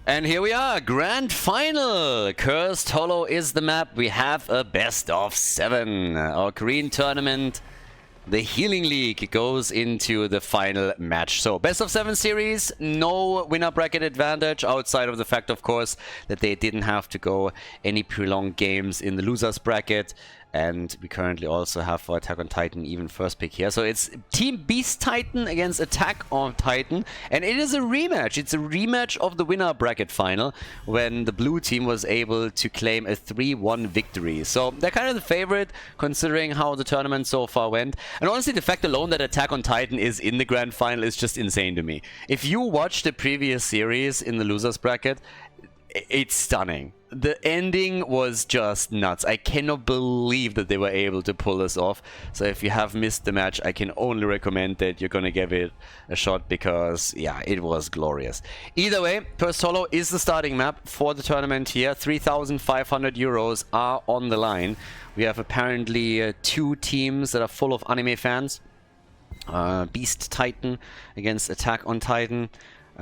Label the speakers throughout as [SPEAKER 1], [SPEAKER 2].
[SPEAKER 1] And here we are, grand final! Cursed Hollow is the map. We have a best of 7. Our Korean tournament, the Healing League, goes into the final match. So, best of 7 series, no winner bracket advantage, outside of the fact, of course, that they didn't have to go any prolonged games in the losers bracket. And we currently also have for Attack on Titan even first pick here. So it's Team Beast Titan against Attack on Titan. And it is a rematch. It's a rematch of the winner bracket final when the blue team was able to claim a 3-1 victory. So they're kind of the favorite considering how the tournament so far went. And honestly, the fact alone that Attack on Titan is in the grand final is just insane to me. If you watch the previous series in the losers bracket, it's stunning. The ending was just nuts. I cannot believe that they were able to pull this off. So if you have missed the match, I can only recommend that you're gonna give it a shot because, yeah, it was glorious. Either way, Cursed Hollow is the starting map for the tournament here. 3,500 euros are on the line. We have apparently 2 teams that are full of anime fans. Beast Titan against Attack on Titan.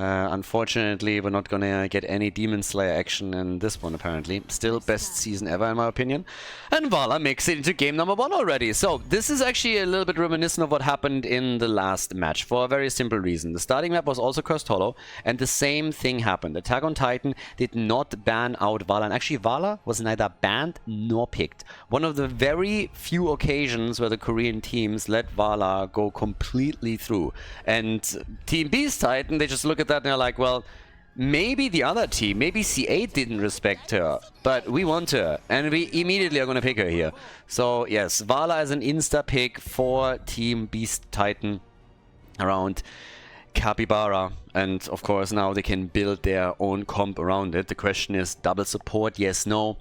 [SPEAKER 1] Unfortunately, we're not gonna get any Demon Slayer action in this one, apparently. Still best season ever, in my opinion. And Vala makes it into game number 1 already. So, this is actually a little bit reminiscent of what happened in the last match, for a very simple reason. The starting map was also Cursed Hollow, and the same thing happened. Attack on Titan did not ban out Vala, and actually Vala was neither banned nor picked. One of the very few occasions where the Korean teams let Vala go completely through. And Team Beast Titan, they just look at that and they're like, well, maybe the other team, maybe C8 didn't respect her, but we want her, and we immediately are going to pick her here. So yes, Vala is an insta pick for Team Beast Titan around Capybara, and of course now they can build their own comp around it. The question is, double support, yes, no,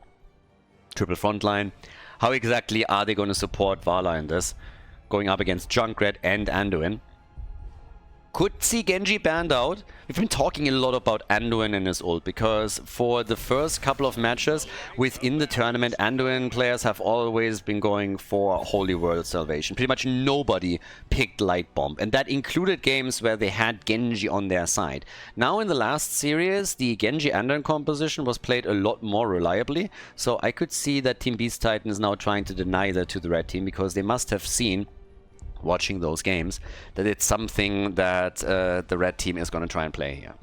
[SPEAKER 1] triple frontline. How exactly are they going to support Vala in this? Going up against Junkrat and Anduin. Could see Genji banned out. We've been talking a lot about Anduin and his ult, because for the first couple of matches within the tournament, Anduin players have always been going for Holy World Salvation. Pretty much nobody picked Light Bomb, and that included games where they had Genji on their side. Now in the last series, the Genji Anduin composition was played a lot more reliably, so I could see that Team Beast Titan is now trying to deny that to the red team, because they must have seen, watching those games, that it's something that the red team is going to try and play here.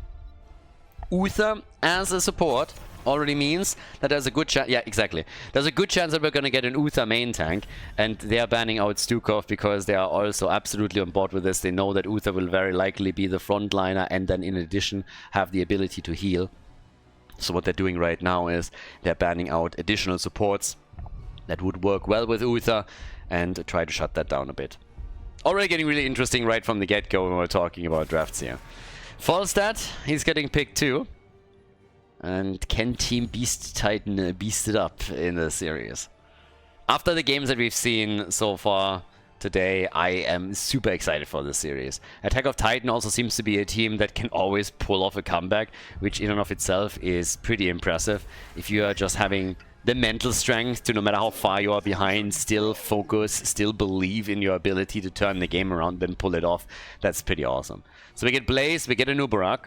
[SPEAKER 1] Uther as a support already means that there's a good chance, yeah, exactly. There's a good chance that we're going to get an Uther main tank, and they are banning out Stukov because they are also absolutely on board with this. They know that Uther will very likely be the frontliner and then in addition have the ability to heal. So what they're doing right now is they're banning out additional supports that would work well with Uther and try to shut that down a bit. Already getting really interesting right from the get-go when we're talking about drafts here. Falstad, he's getting picked too. And can Team Beast Titan beast it up in the series? After the games that we've seen so far today, I am super excited for this series. Attack of Titan also seems to be a team that can always pull off a comeback, which in and of itself is pretty impressive. If you are just having the mental strength to, no matter how far you are behind, still focus, still believe in your ability to turn the game around, then pull it off. That's pretty awesome. So we get Blaze, we get a Nubarak.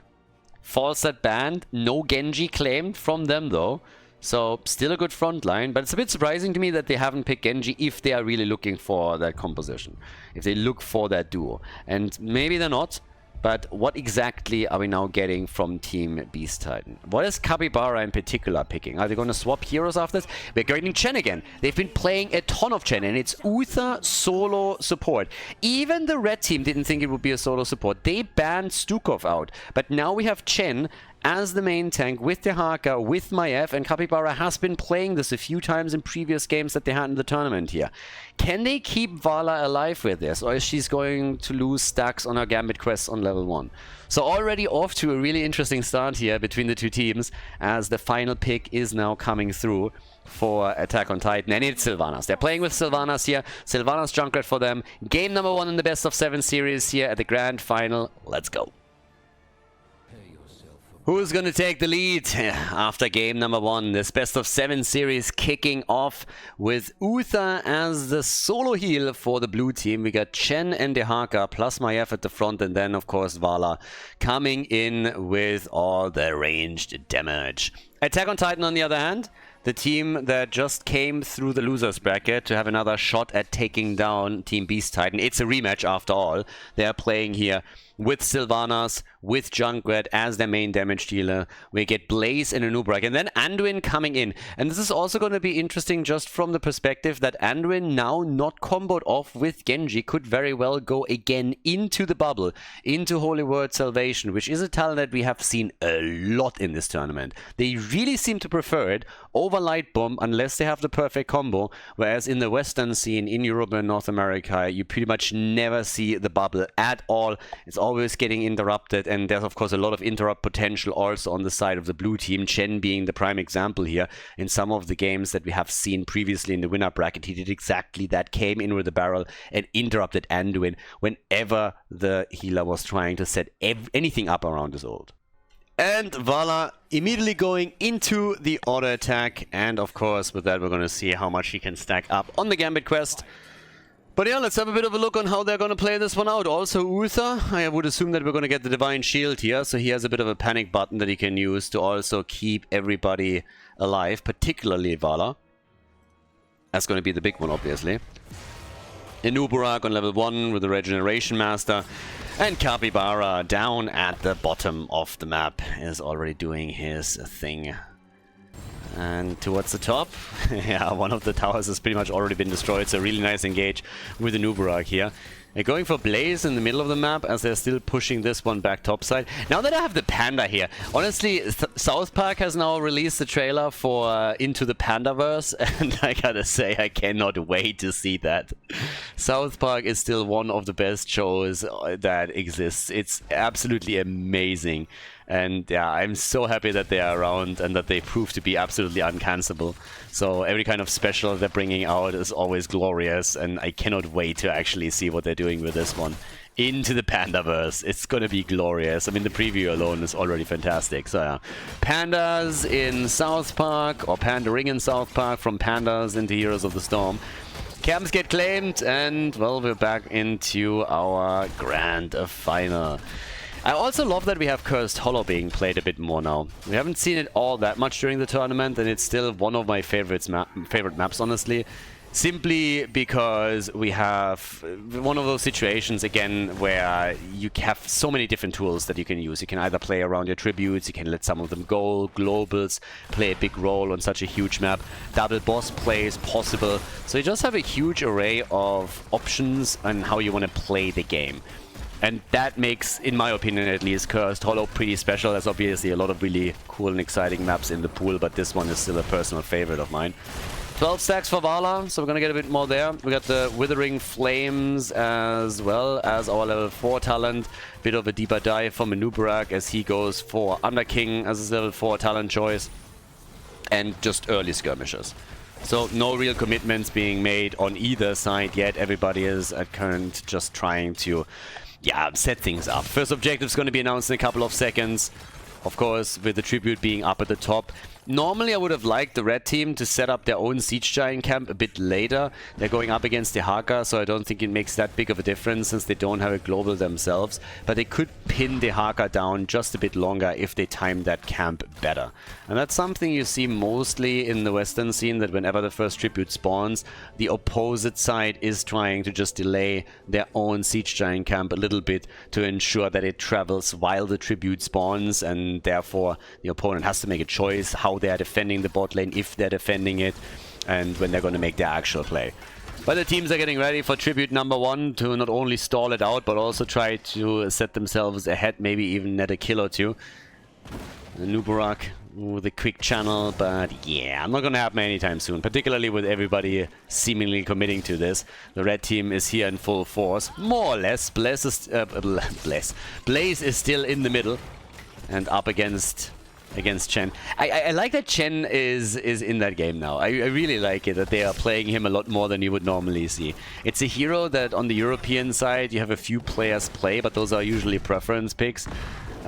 [SPEAKER 1] Falstad banned, no Genji claimed from them though. So still a good front line, but it's a bit surprising to me that they haven't picked Genji if they are really looking for that composition. If they look for that duo. And maybe they're not. But what exactly are we now getting from Team Beast Titan? What is Capybara in particular picking? Are they going to swap heroes after this? We're getting Chen again. They've been playing a ton of Chen, and it's Uther solo support. Even the red team didn't think it would be a solo support. They banned Stukov out. But now we have Chen as the main tank with Dehaka, with Maiev, and Capybara has been playing this a few times in previous games that they had in the tournament here. Can they keep Vala alive with this, or is she going to lose stacks on her Gambit quests on level 1? So already off to a really interesting start here between the two teams, as the final pick is now coming through for Attack on Titan, and it's Sylvanas. They're playing with Sylvanas here. Sylvanas Junkrat for them. Game number 1 in the best of 7 series here at the grand final. Let's go. Who's going to take the lead after game number 1? This best of 7 series kicking off with Uther as the solo heal for the blue team. We got Chen and Dehaka plus Maiev at the front, and then of course Vala coming in with all the ranged damage. Attack on Titan on the other hand, the team that just came through the losers bracket to have another shot at taking down Team Beast Titan. It's a rematch after all. They are playing here with Sylvanas, with Junkrat as their main damage dealer. We get Blaze and Anub'arak, and then Anduin coming in. And this is also going to be interesting just from the perspective that Anduin, now not comboed off with Genji, could very well go again into the bubble, into Holy Word Salvation, which is a talent that we have seen a lot in this tournament. They really seem to prefer it over Light Bomb unless they have the perfect combo, whereas in the Western scene, in Europe and North America, you pretty much never see the bubble at all. It's always getting interrupted, and there's of course a lot of interrupt potential also on the side of the blue team. Chen being the prime example here. In some of the games that we have seen previously in the winner bracket, he did exactly that, came in with the barrel and interrupted Anduin whenever the healer was trying to set anything up around his ult. And Vala immediately going into the auto attack, and of course with that we're going to see how much he can stack up on the Gambit quest. But yeah, let's have a bit of a look on how they're going to play this one out. Also Uther, I would assume that we're going to get the Divine Shield here, so he has a bit of a panic button that he can use to also keep everybody alive, particularly Vala. That's going to be the big one, obviously. Anub'arak on level 1 with the Regeneration Master. And Capybara down at the bottom of the map is already doing his thing. And towards the top, yeah, one of the towers has pretty much already been destroyed, so really nice engage with the Anub'arak here. They're going for Blaze in the middle of the map as they're still pushing this one back topside. Now that I have the Panda here, honestly, South Park has now released the trailer for Into the Pandaverse, and I gotta say, I cannot wait to see that. South Park is still one of the best shows that exists. It's absolutely amazing. And yeah, I'm so happy that they are around and that they prove to be absolutely uncancelable. So every kind of special they're bringing out is always glorious, and I cannot wait to actually see what they're doing with this one. Into the Pandaverse. It's gonna be glorious. I mean, the preview alone is already fantastic. So yeah, Pandas in South Park, or Pandering in South Park, from Pandas into Heroes of the Storm. Camps get claimed, and well, we're back into our grand final. I also love that we have Cursed Hollow being played a bit more now. We haven't seen it all that much during the tournament, and it's still one of my favorite maps, honestly. Simply because we have one of those situations, again, where you have so many different tools that you can use. You can either play around your tributes, you can let some of them go, globals play a big role on such a huge map, double boss play is possible. So you just have a huge array of options on how you want to play the game. And that makes, in my opinion at least, Cursed Hollow pretty special. There's obviously a lot of really cool and exciting maps in the pool, but this one is still a personal favorite of mine. 12 stacks for Vala, so we're gonna get a bit more there. We got the Withering Flames as well as our level 4 talent. Bit of a deeper dive from Anub'arak as he goes for Underking as his level 4 talent choice. And just early skirmishes. So no real commitments being made on either side yet. Everybody is at current just trying to set things up. First objective is going to be announced in a couple of seconds. Of course, with the tribute being up at the top. Normally, I would have liked the red team to set up their own Siege Giant camp a bit later. They're going up against Dehaka, so I don't think it makes that big of a difference since they don't have a global themselves. But they could pin Dehaka down just a bit longer if they time that camp better. And that's something you see mostly in the Western scene, that whenever the first tribute spawns, the opposite side is trying to just delay their own Siege Giant camp a little bit to ensure that it travels while the tribute spawns, and therefore the opponent has to make a choice how they are defending the bot lane, if they're defending it, and when they're going to make their actual play. But the teams are getting ready for tribute number 1 to not only stall it out, but also try to set themselves ahead, maybe even net a kill or two. Anub'arak with a quick channel, but yeah, not going to happen anytime soon, particularly with everybody seemingly committing to this. The red team is here in full force, more or less. Blaze is still in the middle and up against Chen. I like that Chen is in that game now. I really like it that they are playing him a lot more than you would normally see. It's a hero that on the European side you have a few players play, but those are usually preference picks.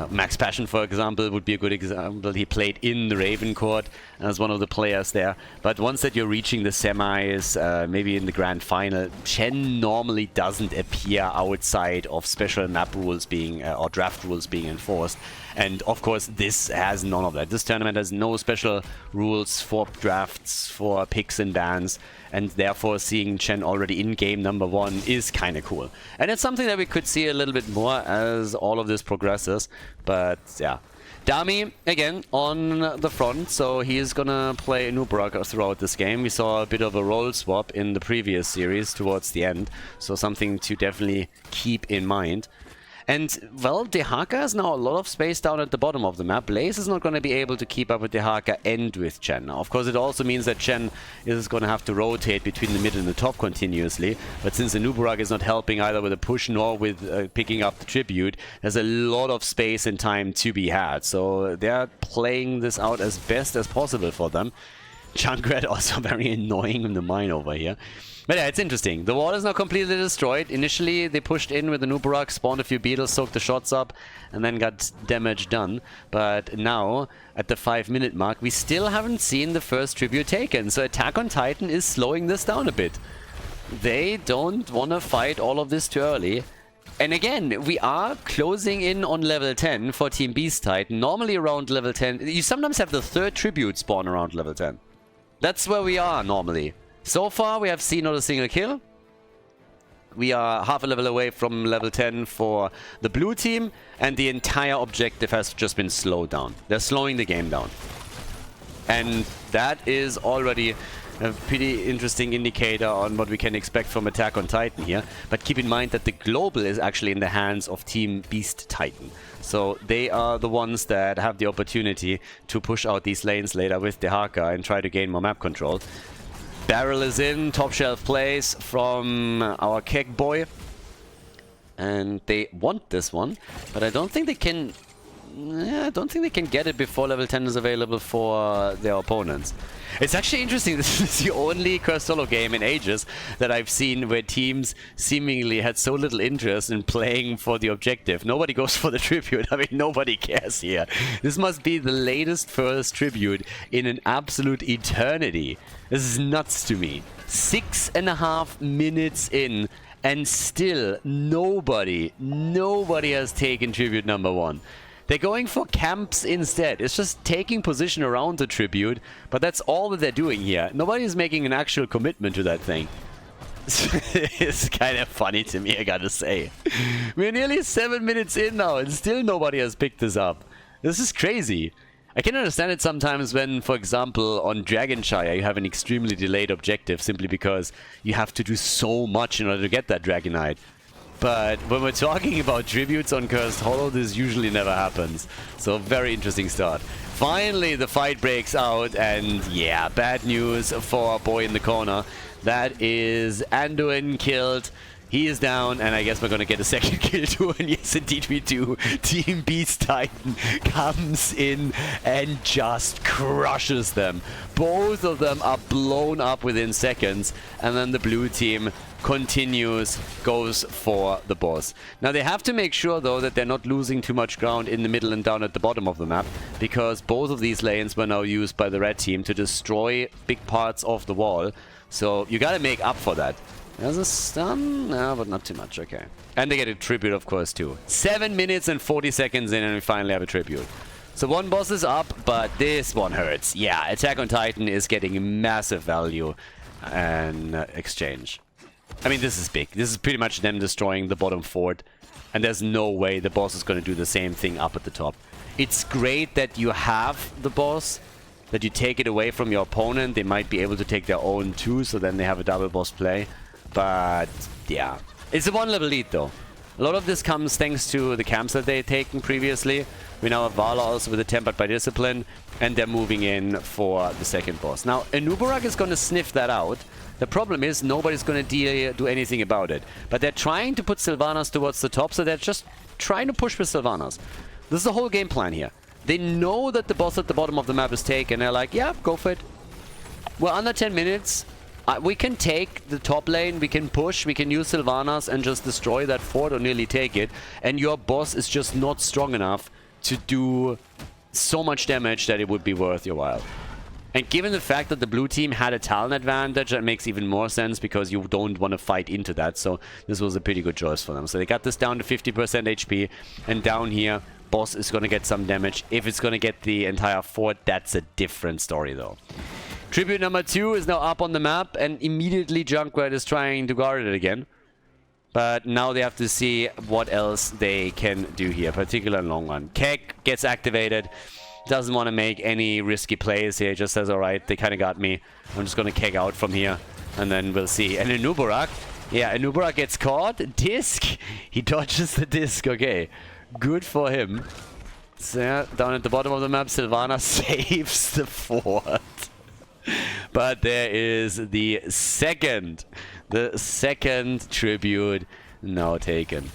[SPEAKER 1] Max Passion, for example, would be a good example. He played in the Raven Court as one of the players there. But once that you're reaching the semis, maybe in the grand final, Chen normally doesn't appear outside of special map rules being, or draft rules being enforced. And of course, this has none of that. This tournament has no special rules for drafts, for picks and bans. And therefore, seeing Chen already in game number 1 is kind of cool. And it's something that we could see a little bit more as all of this progresses. But yeah. Dami, again, on the front, so he is gonna play Nubrak throughout this game. We saw a bit of a role swap in the previous series towards the end, so something to definitely keep in mind. And, well, Dehaka has now a lot of space down at the bottom of the map. Blaze is not going to be able to keep up with Dehaka and with Chen. Now, of course, it also means that Chen is going to have to rotate between the mid and the top continuously. But since the Nubarak is not helping either with a push nor with picking up the tribute, there's a lot of space and time to be had. So they're playing this out as best as possible for them. Junkrat also very annoying in the mine over here. But yeah, it's interesting. The wall is now completely destroyed. Initially, they pushed in with the Nubarak, spawned a few beetles, soaked the shots up, and then got damage done. But now, at the 5-minute mark, we still haven't seen the first tribute taken. So Attack on Titan is slowing this down a bit. They don't want to fight all of this too early. And again, we are closing in on level 10 for Team Beast Titan. Normally around level 10, you sometimes have the third tribute spawn around level 10. That's where we are normally. So far, we have seen not a single kill. We are half a level away from level 10 for the blue team, and the entire objective has just been slowed down. They're slowing the game down. And that is already a pretty interesting indicator on what we can expect from Attack on Titan here. But keep in mind that the global is actually in the hands of Team Beast Titan. So they are the ones that have the opportunity to push out these lanes later with Dehaka and try to gain more map control. Barrel is in, top shelf plays from our Keg boy. And they want this one, but I don't think they can... I don't think they can get it before level 10 is available for their opponents. It's actually interesting, this is the only Cursed Hollow game in ages that I've seen where teams seemingly had so little interest in playing for the objective. Nobody goes for the tribute, I mean nobody cares here. This must be the latest first tribute in an absolute eternity. This is nuts to me. 6.5 minutes in and still nobody has taken tribute number 1. They're going for camps instead. It's just taking position around the tribute, but that's all that they're doing here. Nobody is making an actual commitment to that thing. It's kind of funny to me, I gotta say. We're nearly 7 minutes in now, and still nobody has picked this up. This is crazy. I can understand it sometimes when, for example, on Dragonshire, you have an extremely delayed objective simply because you have to do so much in order to get that Dragonite. But when we're talking about tributes on Cursed Hollow, this usually never happens. So, very interesting start. Finally, the fight breaks out, and yeah, bad news for our boy in the corner. That is Anduin killed. He is down, and I guess we're going to get a second kill too, and yes, indeed we do. Team Beast Titan comes in and just crushes them. Both of them are blown up within seconds, and then the blue team continues, goes for the boss. Now they have to make sure though that they're not losing too much ground in the middle and down at the bottom of the map, because both of these lanes were now used by the red team to destroy big parts of the wall. So you gotta make up for that. There's a stun? No, but not too much, okay. And they get a tribute of course too. 7 minutes and 40 seconds in and we finally have a tribute. So one boss is up, but this one hurts. Yeah, Attack on Titan is getting massive value and exchange. I mean, this is big. This is pretty much them destroying the bottom fort. And there's no way the boss is going to do the same thing up at the top. It's great that you have the boss, that you take it away from your opponent. They might be able to take their own too, so then they have a double boss play. But, yeah. It's a one-level lead, though. A lot of this comes thanks to the camps that they've taken previously. We now have Vala also with a Tempered by Discipline, and they're moving in for the second boss. Now, Anubarak is going to sniff that out. The problem is nobody's going to do anything about it. But they're trying to put Sylvanas towards the top, so they're just trying to push with Sylvanas. This is the whole game plan here. They know that the boss at the bottom of the map is taken, and they're like, yeah, go for it. We're under 10 minutes. We can take the top lane, we can push, we can use Sylvanas and just destroy that fort or nearly take it. And your boss is just not strong enough to do so much damage that it would be worth your while. And given the fact that the blue team had a talent advantage, that makes even more sense because you don't want to fight into that. So this was a pretty good choice for them. So they got this down to 50% HP. And down here, boss is going to get some damage. If it's going to get the entire fort, that's a different story though. Tribute number 2 is now up on the map. And immediately Junkrat is trying to guard it again. But now they have to see what else they can do here, particularly in long run. Keg gets activated. Doesn't want to make any risky plays here. Just says, alright, they kind of got me. I'm just going to keg out from here. And then we'll see. And Anubarak. Yeah, Anubarak gets caught. Disc. He dodges the disc. Okay. Good for him. So, yeah, down at the bottom of the map, Sylvana saves the fort. But there is the second tribute now taken.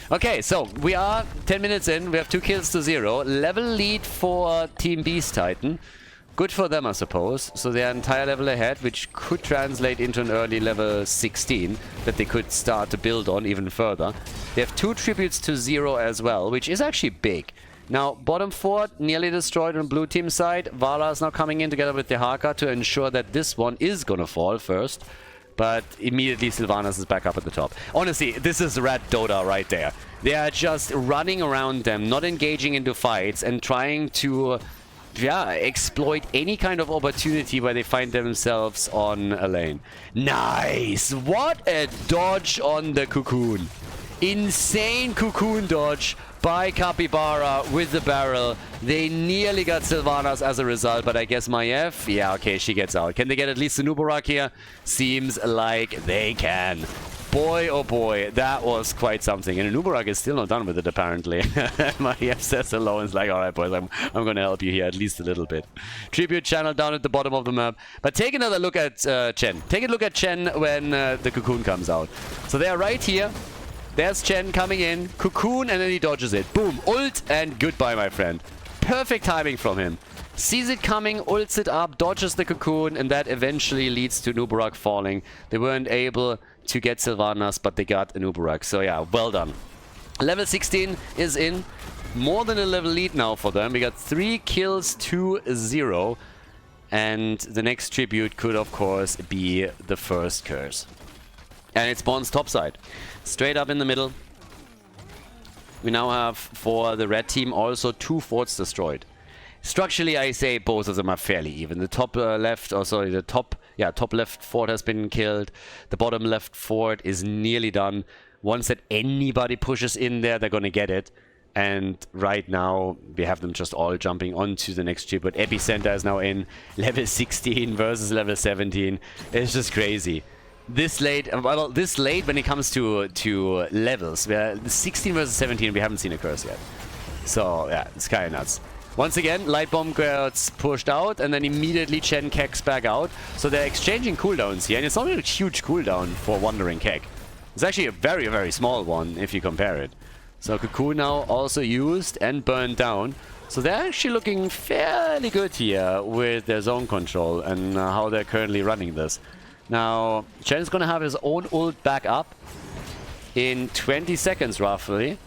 [SPEAKER 1] Okay, so we are 10 minutes in. We have 2 kills to 0. Level lead for Team Beast Titan. Good for them, I suppose. So they're entire level ahead, which could translate into an early level 16 that they could start to build on even further. They have 2 tributes to 0 as well, which is actually big. Now, bottom fort nearly destroyed on blue team side. Vala is now coming in together with the Haka to ensure that this one is gonna fall first. But immediately Sylvanas is back up at the top. Honestly, this is Red Dota right there. They are just running around them, not engaging into fights, and trying to, yeah, exploit any kind of opportunity where they find themselves on a lane. Nice! What a dodge on the Cocoon. Insane Cocoon dodge by Capybara with the barrel. They nearly got Sylvanas as a result, but I guess Maiev, yeah, okay, she gets out. Can they get at least the Nubarak here? Seems like they can. Boy, oh boy, that was quite something. And Nubarak is still not done with it, apparently. Maiev says hello and is like, alright boys, I'm gonna help you here at least a little bit. Tribute channel down at the bottom of the map. But take another look at Chen. Take a look at Chen when the Cocoon comes out. So they are right here. There's Chen coming in, Cocoon, and then he dodges it. Boom, ult, and goodbye, my friend. Perfect timing from him. Sees it coming, ults it up, dodges the Cocoon, and that eventually leads to Nubarak falling. They weren't able to get Sylvanas, but they got Nubarak. So yeah, well done. Level 16 is in. More than a level lead now for them. We got 3 kills to 0. And the next tribute could, of course, be the first curse. And it spawns topside. Straight up in the middle. We now have, for the red team, also 2 forts destroyed. Structurally, I say both of them are fairly even. The top left, oh sorry, the top left fort has been killed. The bottom left fort is nearly done. Once that anybody pushes in there, they're gonna get it. And right now, we have them just all jumping onto the next tribute. Epicenter is now in. Level 16 versus level 17. It's just crazy. This late, well, this late when it comes to levels, where 16 versus 17, we haven't seen a curse yet. So yeah, it's kind of nuts. Once again, Light Bomb gets pushed out, and then immediately Chen keks back out. So they're exchanging cooldowns here, and it's not a huge cooldown for Wandering Keg. It's actually a very, very small one if you compare it. So Cocoon now also used and burned down. So they're actually looking fairly good here with their zone control and how they're currently running this. Now, Chen is going to have his own ult back up in 20 seconds, roughly.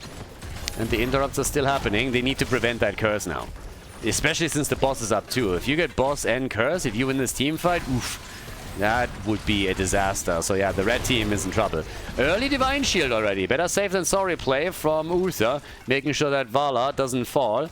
[SPEAKER 1] And the interrupts are still happening. They need to prevent that curse now. Especially since the boss is up too. If you get boss and curse, if you win this team fight, oof, that would be a disaster. So yeah, the red team is in trouble. Early Divine Shield already. Better safe than sorry play from Uther. Making sure that Vala doesn't fall.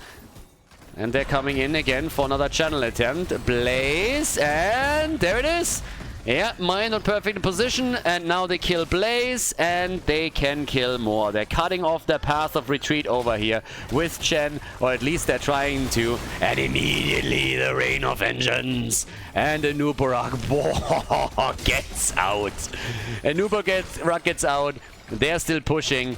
[SPEAKER 1] And they're coming in again for another channel attempt. Blaze, and there it is. Yeah, mine not perfect in position, and now they kill Blaze, and they can kill more. They're cutting off their path of retreat over here with Chen, or at least they're trying to. And immediately the Rain of Vengeance, and Anubarak gets out. Anubarak gets out. They're still pushing.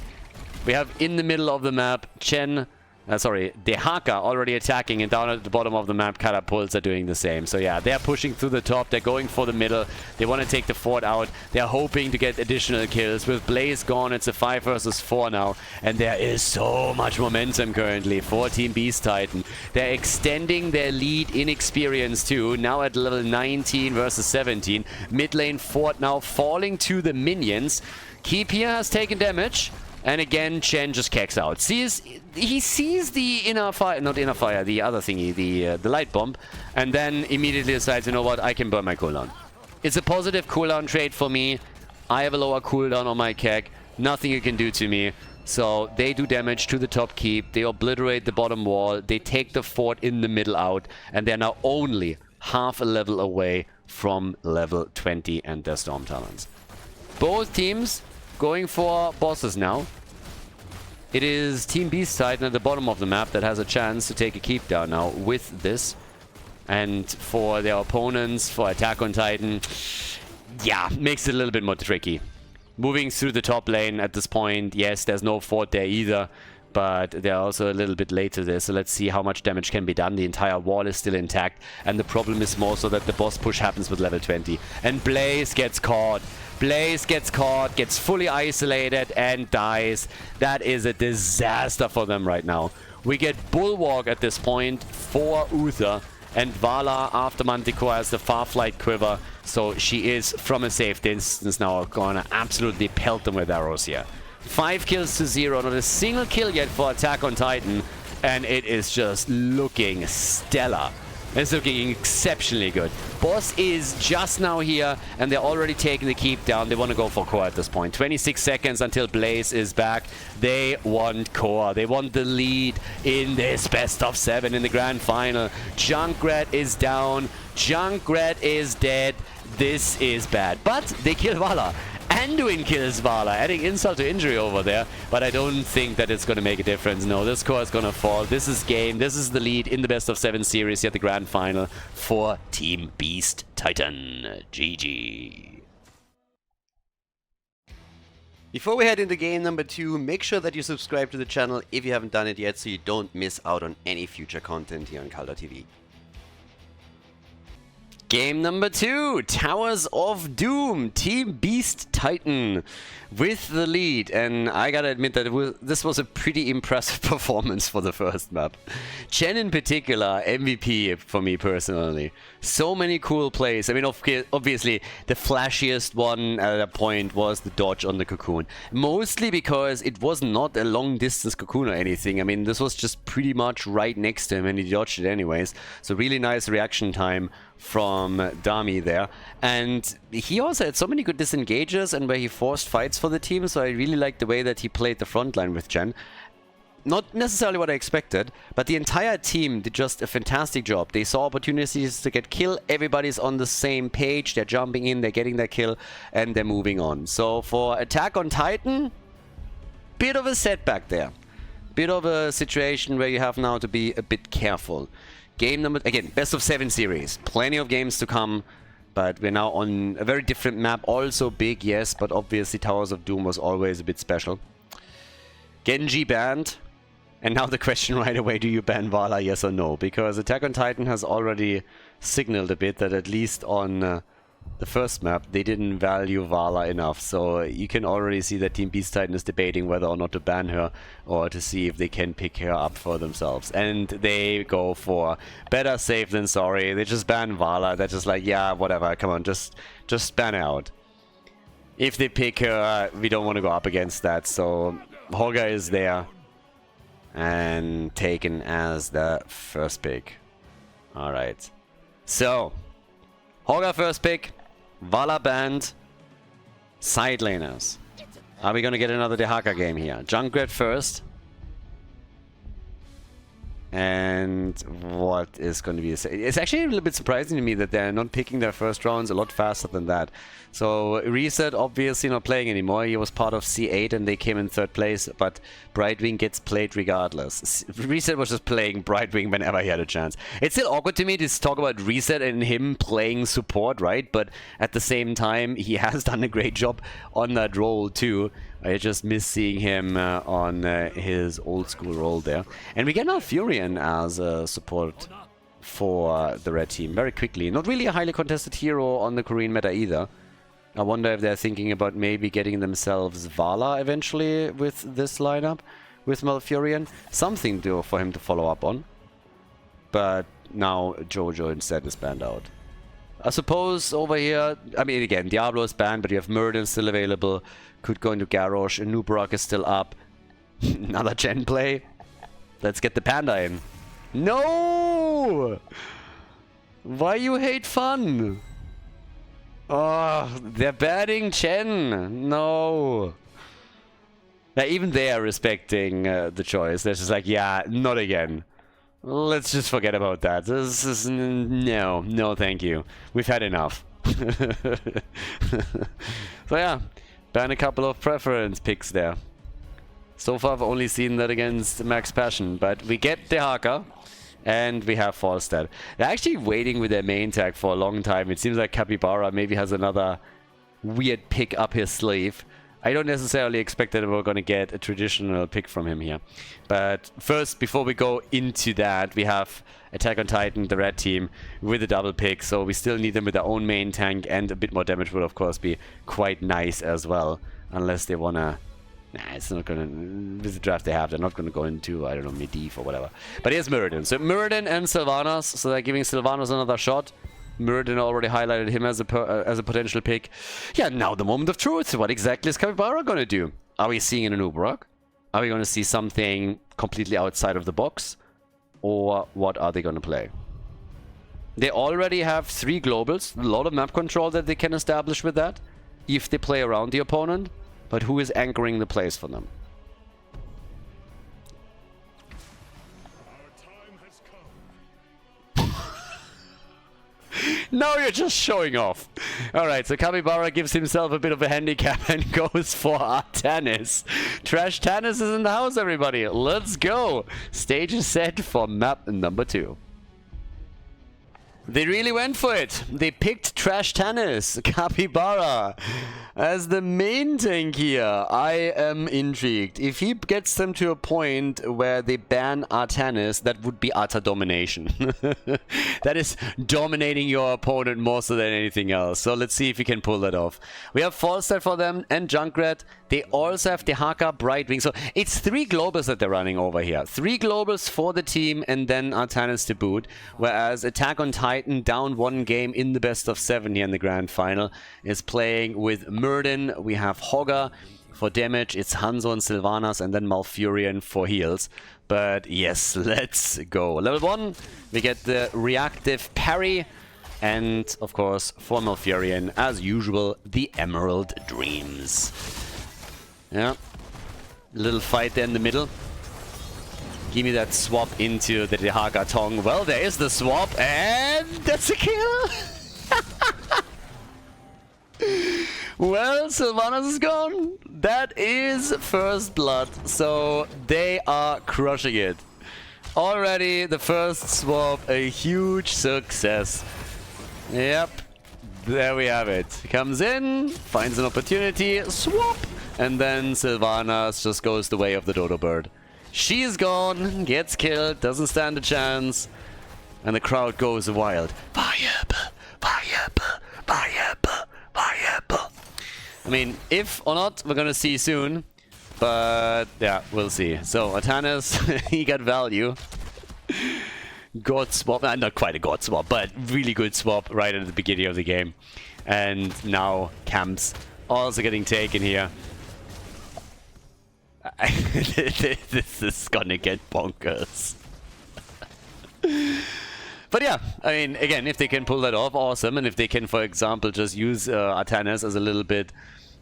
[SPEAKER 1] We have in the middle of the map Chen. The Haka already attacking, and down at the bottom of the map, Catapults are doing the same. So yeah, they're pushing through the top, they're going for the middle, they want to take the fort out, they're hoping to get additional kills. With Blaze gone, it's a 5 versus 4 now, and there is so much momentum currently for Team Beast Titan. They're extending their lead in experience too, now at level 19 versus 17. Mid lane fort now falling to the minions. Keep here has taken damage. And again, Chen just kicks out. He sees the inner fire, not inner fire, the other thingy, the light bomb, and then immediately decides, you know what, I can burn my cooldown. It's a positive cooldown trade for me. I have a lower cooldown on my keg. Nothing you can do to me. So they do damage to the top keep. They obliterate the bottom wall. They take the fort in the middle out, and they're now only half a level away from level 20 and their Storm Talons. Both teams going for bosses now. It is Team Beast Titan at the bottom of the map that has a chance to take a keep down now with this. And for their opponents, for Attack on Titan, yeah, makes it a little bit more tricky. Moving through the top lane at this point, yes, there's no fort there either, but they're also a little bit late to this, so let's see how much damage can be done. The entire wall is still intact, and the problem is more so that the boss push happens with level 20. And Blaze gets caught. Blaze gets caught, gets fully isolated, and dies. That is a disaster for them right now. We get Bulwark at this point for Uther, and Vala after Manticore has the Farflight Quiver, so she is from a safe distance now gonna absolutely pelt them with arrows here. 5 kills to 0, not a single kill yet for Attack on Titan, and it is just looking stellar. It's looking exceptionally good. Boss is just now here, and they're already taking the keep down. They want to go for core at this point. 26 seconds until Blaze is back. They want core. They want the lead in this best of 7 in the grand final. Junkrat is down. Junkrat is dead. This is bad. But they kill Vala. Anduin kills Vala, adding insult to injury over there, but I don't think that it's going to make a difference. No, this core is going to fall. This is game. This is the lead in the best of 7 series here at the grand final for Team Beast Titan. GG.
[SPEAKER 2] Before we head into game number 2, make sure that you subscribe to the channel if you haven't done it yet, so you don't miss out on any future content here on Khaldor TV.
[SPEAKER 1] Game number 2, Towers of Doom, Team Beast Titan with the lead, and I gotta admit that this was a pretty impressive performance for the first map. Chen in particular, MVP for me personally. So many cool plays. I mean, obviously the flashiest one at that point was the dodge on the cocoon. Mostly because it was not a long distance cocoon or anything. I mean, this was just pretty much right next to him and he dodged it anyways. So really nice reaction time from Dami there, and he also had so many good disengages and where he forced fights for the team, so I really liked the way that he played the front line with Chen. Not necessarily what I expected, but the entire team did just a fantastic job. They saw opportunities to get kill, everybody's on the same page, they're jumping in, they're getting their kill, and they're moving on. So for Attack on Titan, bit of a setback there. Bit of a situation where you have now to be a bit careful. Game number, again, best of 7 series. Plenty of games to come, but we're now on a very different map. Also big, yes, but obviously Towers of Doom was always a bit special. Genji banned. And now the question right away, do you ban Vala, yes or no? Because Attack on Titan has already signaled a bit that at least on the first map, they didn't value Vala enough. So you can already see that Team Beast Titan is debating whether or not to ban her or to see if they can pick her up for themselves. And they go for better safe than sorry. They just ban Vala. They're just like, yeah, whatever, come on, just ban her out. If they pick her, we don't want to go up against that. So Holger is there and taken as the first pick. Alright. So Holger first pick, Vala banned, side laners. Are we gonna get another Dehaka game here? Junkrat first. And what is going to be... It's actually a little bit surprising to me that they're not picking their first rounds a lot faster than that. So Reset obviously not playing anymore. He was part of C8 and they came in 3rd place, but Brightwing gets played regardless. Reset was just playing Brightwing whenever he had a chance. It's still awkward to me to talk about Reset and him playing support, right? But at the same time, he has done a great job on that role too. I just miss seeing him on his old school role there. And we get Malfurion as a support for the red team very quickly. Not really a highly contested hero on the Korean meta either. I wonder if they're thinking about maybe getting themselves Vala eventually with this lineup, with Malfurion. Something for him to follow up on. But now Jojo instead is banned out. I suppose over here, I mean, again, Diablo is banned, but you have Muradin still available. Could go into Garrosh, and Nubarak is still up. Another gen play. Let's get the Panda in. No! Why you hate fun? Oh, they're banning Chen. No. Now, even they are respecting the choice. They're just like, yeah, not again. Let's just forget about that. This is... No, thank you. We've had enough. So yeah, ban a couple of preference picks there. So far I've only seen that against Max Passion, but we get the Haka. And we have Falstad. They're actually waiting with their main tag for a long time. It seems like Capybara maybe has another weird pick up his sleeve. I don't necessarily expect that we're going to get a traditional pick from him here. But first, before we go into that, we have Attack on Titan, the red team, with a double pick. So we still need them with their own main tank, and a bit more damage would of course be quite nice as well. Unless they want to... Nah, it's not gonna... With the draft they have, they're not gonna go into, I don't know, Medivh or whatever. But here's Muradin. So Muradin and Sylvanas, so they're giving Sylvanas another shot. Muradin already highlighted him as a potential pick. Yeah, now the moment of truth. What exactly is Capybara gonna do? Are we seeing an Uberok? Are we gonna see something completely outside of the box? Or what are they gonna play? They already have 3 globals, a lot of map control that they can establish with that, if they play around the opponent. But who is anchoring the plays for them? Now you're just showing off. Alright, so Capybara gives himself a bit of a handicap and goes for Artanis. Trash Tanis is in the house, everybody. Let's go. Stage is set for map number 2. They really went for it. They picked Trash Tanis, Capybara, as the main tank here. I am intrigued. If he gets them to a point where they ban Artanis, that would be utter domination. That is dominating your opponent more so than anything else. So let's see if he can pull that off. We have Falstad for them and Junkrat. They also have the Haka, Brightwing. So it's 3 globals that they're running over here. 3 globals for the team and then Artanis to boot. Whereas Attack on Titan, down 1 game in the best of 7 here in the grand final, is playing with Muradin. We have Hogger for damage. It's Hanzo and Sylvanas, and then Malfurion for heals. But yes, let's go. Level 1, we get the reactive parry. And of course, for Malfurion, as usual, the Emerald Dreams. Yeah, little fight there in the middle. Give me that swap into the Dehaka Tong. Well, there is the swap, and that's a kill! Well, Sylvanas is gone. That is first blood, so they are crushing it. Already, the first swap, a huge success. Yep, there we have it. Comes in, finds an opportunity, swap! And then Sylvanas just goes the way of the dodo bird. She's gone, gets killed, doesn't stand a chance. And the crowd goes wild. Fireball, fireball, fireball, fireball. I mean, if or not, we're gonna see soon. But yeah, we'll see. So, Artanis, he got value. God swap, not quite a god swap, but really good swap right at the beginning of the game. And now camps also getting taken here. This is gonna get bonkers. But yeah, I mean, again, if they can pull that off, awesome. And if they can, for example, just use Artanis as a little bit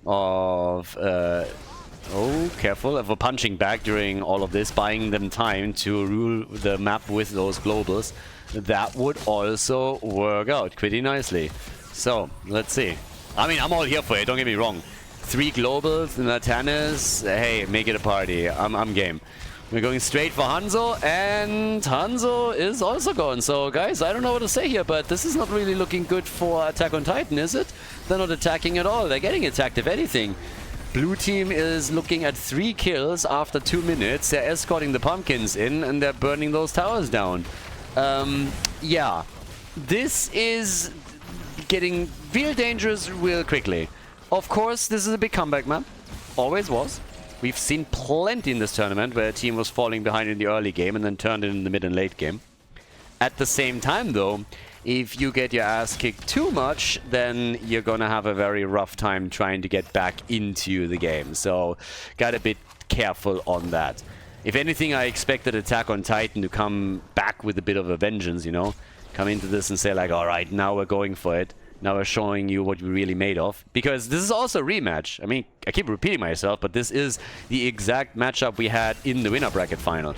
[SPEAKER 1] of... oh, careful, of a punching back during all of this, buying them time to rule the map with those globals, that would also work out pretty nicely. So, let's see. I mean, I'm all here for it, don't get me wrong. 3 globals and Artanis, hey, make it a party. I'm game. We're going straight for Hanzo, and Hanzo is also gone. So, guys, I don't know what to say here, but this is not really looking good for Attack on Titan, is it? They're not attacking at all. They're getting attacked, if anything. Blue team is looking at 3 kills after 2 minutes. They're escorting the pumpkins in, and they're burning those towers down. Yeah. This is getting real dangerous real quickly. Of course, this is a big comeback map. Always was. We've seen plenty in this tournament where a team was falling behind in the early game and then turned it in the mid and late game. At the same time, though, If you get your ass kicked too much, then you're gonna have a very rough time trying to get back into the game. So, gotta be careful on that. If anything, I expected Attack on Titan to come back with a bit of a vengeance, you know? Come into this and say like, alright, now we're going for it. Now we're showing you what we're really made of. Because this is also a rematch. I mean, I keep repeating myself, but this is the exact matchup we had in the winner bracket final.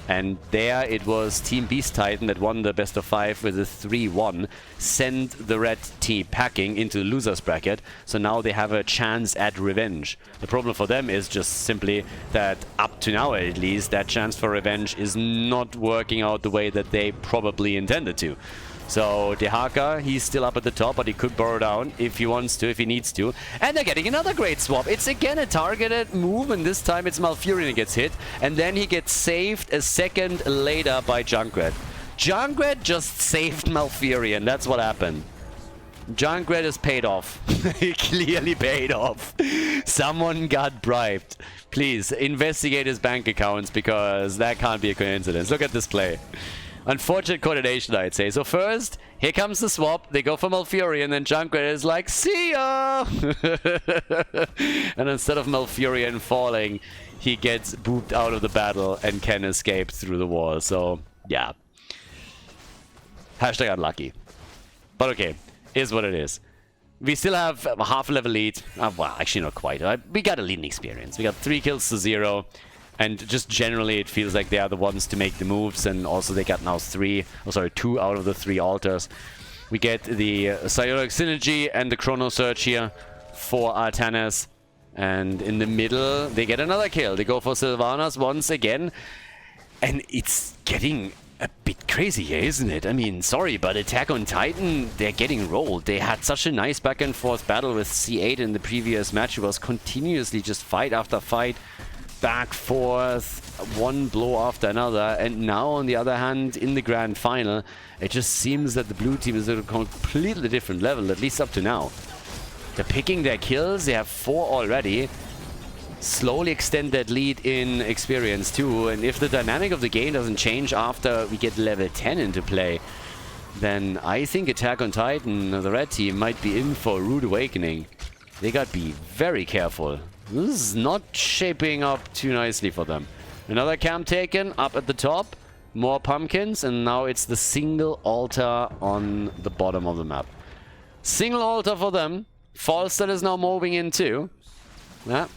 [SPEAKER 1] And there it was Team Beast Titan that won the best of 5 with a 3-1, sent the red team packing into the losers bracket, so now they have a chance at revenge. The problem for them is just simply that up to now at least, that chance for revenge is not working out the way that they probably intended to. So Dehaka, he's still up at the top, but he could burrow down if he wants to, if he needs to. And they're getting another great swap. It's again a targeted move, and this time it's Malfurion who gets hit. And then he gets saved a second later by Junkrat. Junkrat just saved Malfurion. That's what happened. Junkrat is paid off. He clearly paid off. Someone got bribed. Please, investigate his bank accounts, because that can't be a coincidence. Look at this play. Unfortunate coordination, I'd say. So first, here comes the swap. They go for Malfurion, and then Junkrat is like, see ya! And instead of Malfurion falling, he gets booped out of the battle and can escape through the wall. So, yeah. Hashtag unlucky. But okay, is what it is. We still have a half level lead. Well, actually not quite. We got a leading experience. We got 3 kills to 0. And just generally, it feels like they are the ones to make the moves, and also they got now 2 out of the 3 altars. We get the Psionic Synergy and the Chrono Surge here for Artanis. And in the middle, they get another kill. They go for Sylvanas once again. And it's getting a bit crazy here, isn't it? I mean, sorry, but Attack on Titan, they're getting rolled. They had such a nice back and forth battle with C8 in the previous match. It was continuously just fight after fight. Back, forth, one blow after another, and now on the other hand, in the grand final, it just seems that the blue team is at a completely different level, at least up to now. They're picking their kills, they have 4 already, slowly extend that lead in experience too, and if the dynamic of the game doesn't change after we get level 10 into play, then I think Attack on Titan, the red team, might be in for a rude awakening. They gotta be very careful. This is not shaping up too nicely for them. Another camp taken up at the top. More pumpkins, and now it's the single altar on the bottom of the map. Single altar for them. Falstad is now moving in too. Yeah.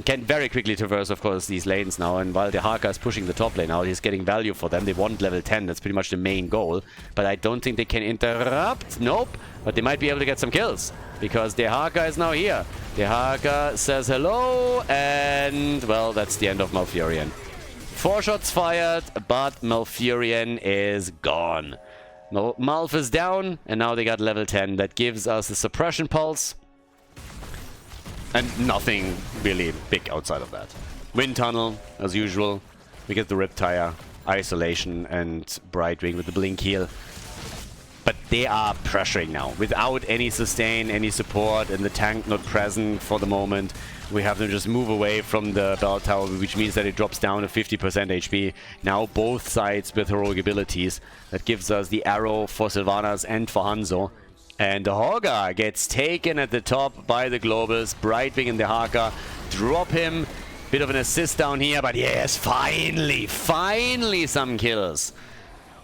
[SPEAKER 1] Can very quickly traverse, of course, these lanes now, and while Dehaka is pushing the top lane out, he's getting value for them. They want level 10, that's pretty much the main goal. But I don't think they can interrupt. Nope. But they might be able to get some kills, because Dehaka is now here. Dehaka says hello, and, well, that's the end of Malfurion. 4 shots fired, but Malfurion is gone. Malf is down, and now they got level 10. That gives us the suppression pulse. And nothing really big outside of that. Wind Tunnel, as usual. We get the Riptire, Isolation, and Brightwing with the Blink heal. But they are pressuring now. Without any sustain, any support, and the tank not present for the moment, we have them just move away from the Bell Tower, which means that it drops down to 50% HP. Now both sides with heroic abilities. That gives us the arrow for Sylvanas and for Hanzo. And the Hogger gets taken at the top by the Globals. Brightwing and the Dehaka drop him. Bit of an assist down here, but yes, finally some kills.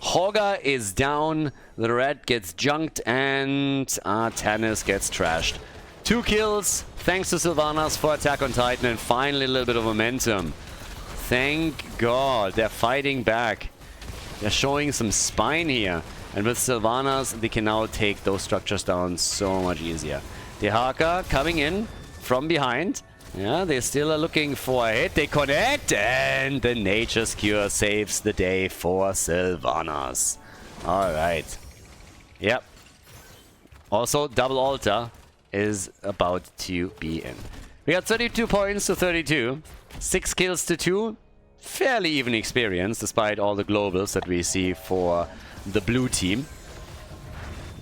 [SPEAKER 1] Hogger is down, the red gets junked, and Artanis gets trashed. 2 kills, thanks to Sylvanas for Attack on Titan, and finally a little bit of momentum. Thank God, they're fighting back. They're showing some spine here. And with Sylvanas, they can now take those structures down so much easier. Dehaka coming in from behind. Yeah, they still are looking for a hit. They connect, and the Nature's Cure saves the day for Sylvanas. Alright. Yep. Also, double altar is about to be in. We got 32 points to 32. 6 kills to 2. Fairly even experience, despite all the globals that we see for the blue team.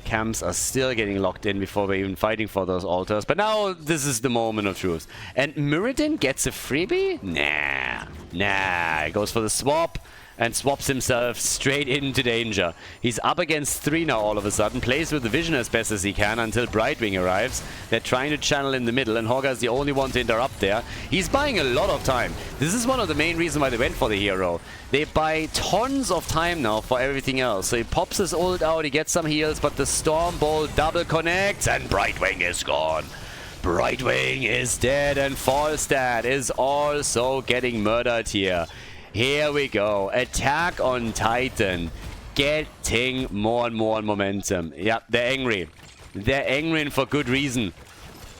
[SPEAKER 1] Camps are still getting locked in before we're even fighting for those altars. But now this is the moment of truth. And Muradin gets a freebie? Nah. It goes for the swap. and swaps himself straight into danger. He's up against 3 now all of a sudden, plays with the vision as best as he can until Brightwing arrives. They're trying to channel in the middle, and Hogga's the only one to interrupt there. He's buying a lot of time. This is one of the main reasons why they went for the hero. They buy tons of time now for everything else. So he pops his ult out, he gets some heals, but the Storm Bolt double connects, and Brightwing is gone. Brightwing is dead, and Falstad is also getting murdered here. Here we go. Attack on Titan. Getting more and more momentum. Yeah, they're angry. They're angry and for good reason.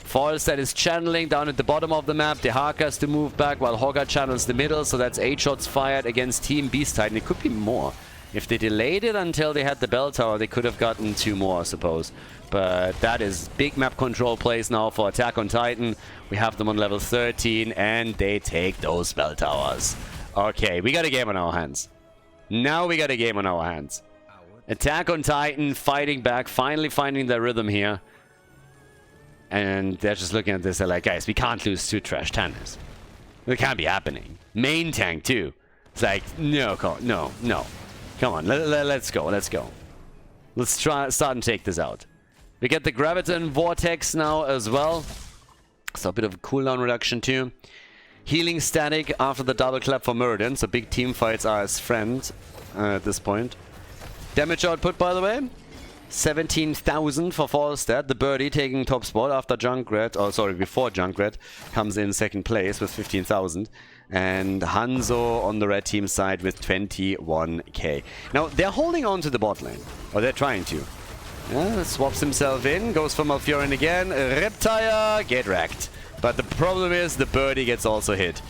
[SPEAKER 1] Falstad is channeling down at the bottom of the map. Dehaka has to move back while Hogga channels the middle. So that's 8 shots fired against Team Beast Titan. It could be more. If they delayed it until they had the bell tower, they could have gotten 2 more, I suppose. But that is big map control plays now for Attack on Titan. We have them on level 13, and they take those bell towers. Okay, we got a game on our hands. Now we got a game on our hands. Attack on Titan, fighting back, finally finding their rhythm here. And they're just looking at this, they're like, guys, we can't lose 2 trash tanners. It can't be happening. Main tank, too. It's like, no. Come on, let's go. Let's start and take this out. We get the Graviton Vortex now as well. So a bit of a cooldown reduction, too. Healing static after the double clap for Muradin, so big team fights are his friend at this point. Damage output, by the way, 17,000 for Falstad. The birdie taking top spot after Junkrat, before Junkrat comes in second place with 15,000. And Hanzo on the red team side with 21k. Now, they're holding on to the bot lane, or they're trying to. Yeah, swaps himself in, goes for Malfurion again. Reptile, get wrecked. But the problem is the birdie gets also hit.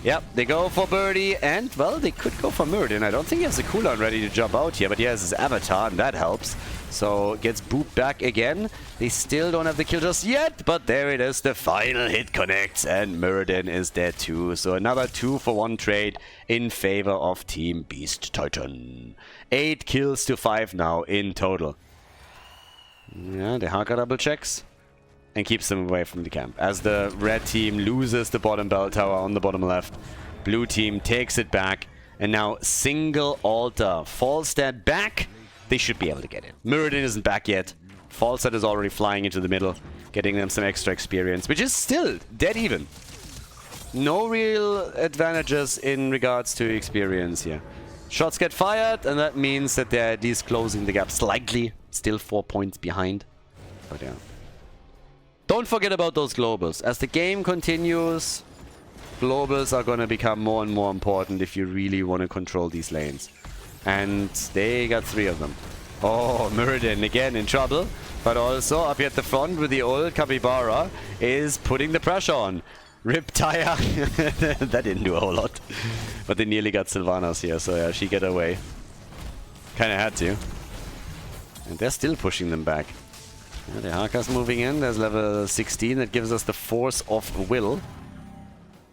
[SPEAKER 1] Yep, they go for birdie, and, well, they could go for Muradin. I don't think he has a cooldown ready to jump out here, but he has his avatar, and that helps. So, gets booped back again. They still don't have the kill just yet, but there it is. The final hit connects, and Muradin is dead too. So, another 2-for-1 trade in favor of Team Beast Titan. 8 kills to 5 now in total. Yeah, the Haka double checks and keeps them away from the camp. As the red team loses the bottom bell tower on the bottom left, blue team takes it back, and now single altar. Falstad back. They should be able to get it. Muradin isn't back yet. Falstad is already flying into the middle, getting them some extra experience, which is still dead even. No real advantages in regards to experience here. Shots get fired, and that means that they're at least closing the gap slightly. Still 4 points behind. But yeah. Don't forget about those globals. As the game continues, globals are going to become more and more important if you really want to control these lanes. And they got 3 of them. Oh, Muradin again in trouble. But also up here at the front with the old Capybara is putting the pressure on. Rip Taya. That didn't do a whole lot. But they nearly got Sylvanas here, so yeah, she get away. Kinda had to. And they're still pushing them back. Yeah, the Haka's moving in. There's level 16. That gives us the Force of Will.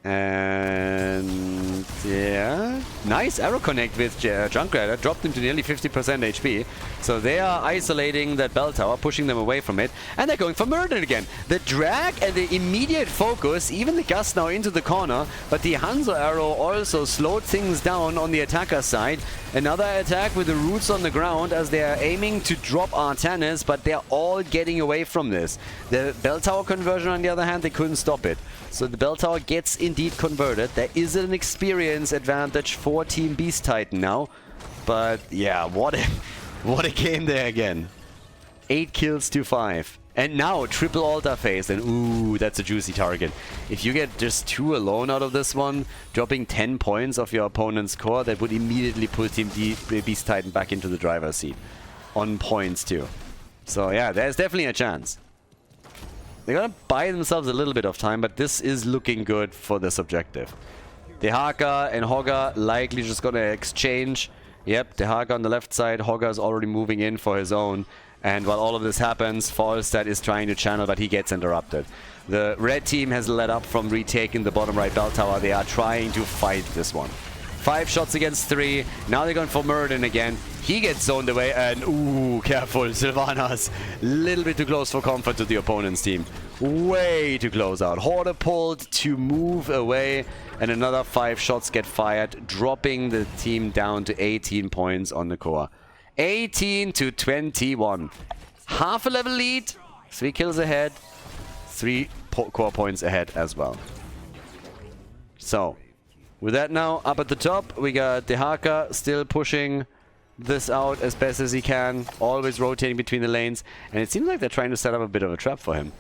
[SPEAKER 1] And yeah, nice arrow connect with Junkrat. That dropped him to nearly 50% HP. So they are isolating that bell tower, pushing them away from it. And they're going for Muradin again. The drag and the immediate focus, even the gust now into the corner. But the Hanzo arrow also slowed things down on the attacker side. Another attack with the roots on the ground as they are aiming to drop Artanis, but they're all getting away from this. The bell tower conversion, on the other hand, they couldn't stop it. So the bell tower gets indeed converted. There is an experience advantage for Team Beast Titan now. But yeah, what a game there again. 8 kills to 5. And now triple altar phase, and ooh, that's a juicy target. If you get just 2 alone out of this one, dropping 10 points of your opponent's core, that would immediately put Team Beast Titan back into the driver's seat. On points too. So yeah, there's definitely a chance. They're gonna buy themselves a little bit of time, but this is looking good for this objective. Dehaka and Hogga likely just gonna exchange. Yep, Dehaka on the left side, Hogga is already moving in for his own. And while all of this happens, Falstad is trying to channel, but he gets interrupted. The red team has let up from retaking the bottom right bell tower. They are trying to fight this one. 5 shots against 3. Now they're going for Murden again. He gets zoned away, and ooh, careful, Sylvanas. Little bit too close for comfort to the opponent's team. Way too close out. Hoarder pulled to move away, and another 5 shots get fired, dropping the team down to 18 points on the core. 18 to 21. Half a level lead, 3 kills ahead, 3 core points ahead as well. So, with that now, up at the top, we got Dehaka still pushing this out as best as he can, always rotating between the lanes, and it seems like they're trying to set up a bit of a trap for him.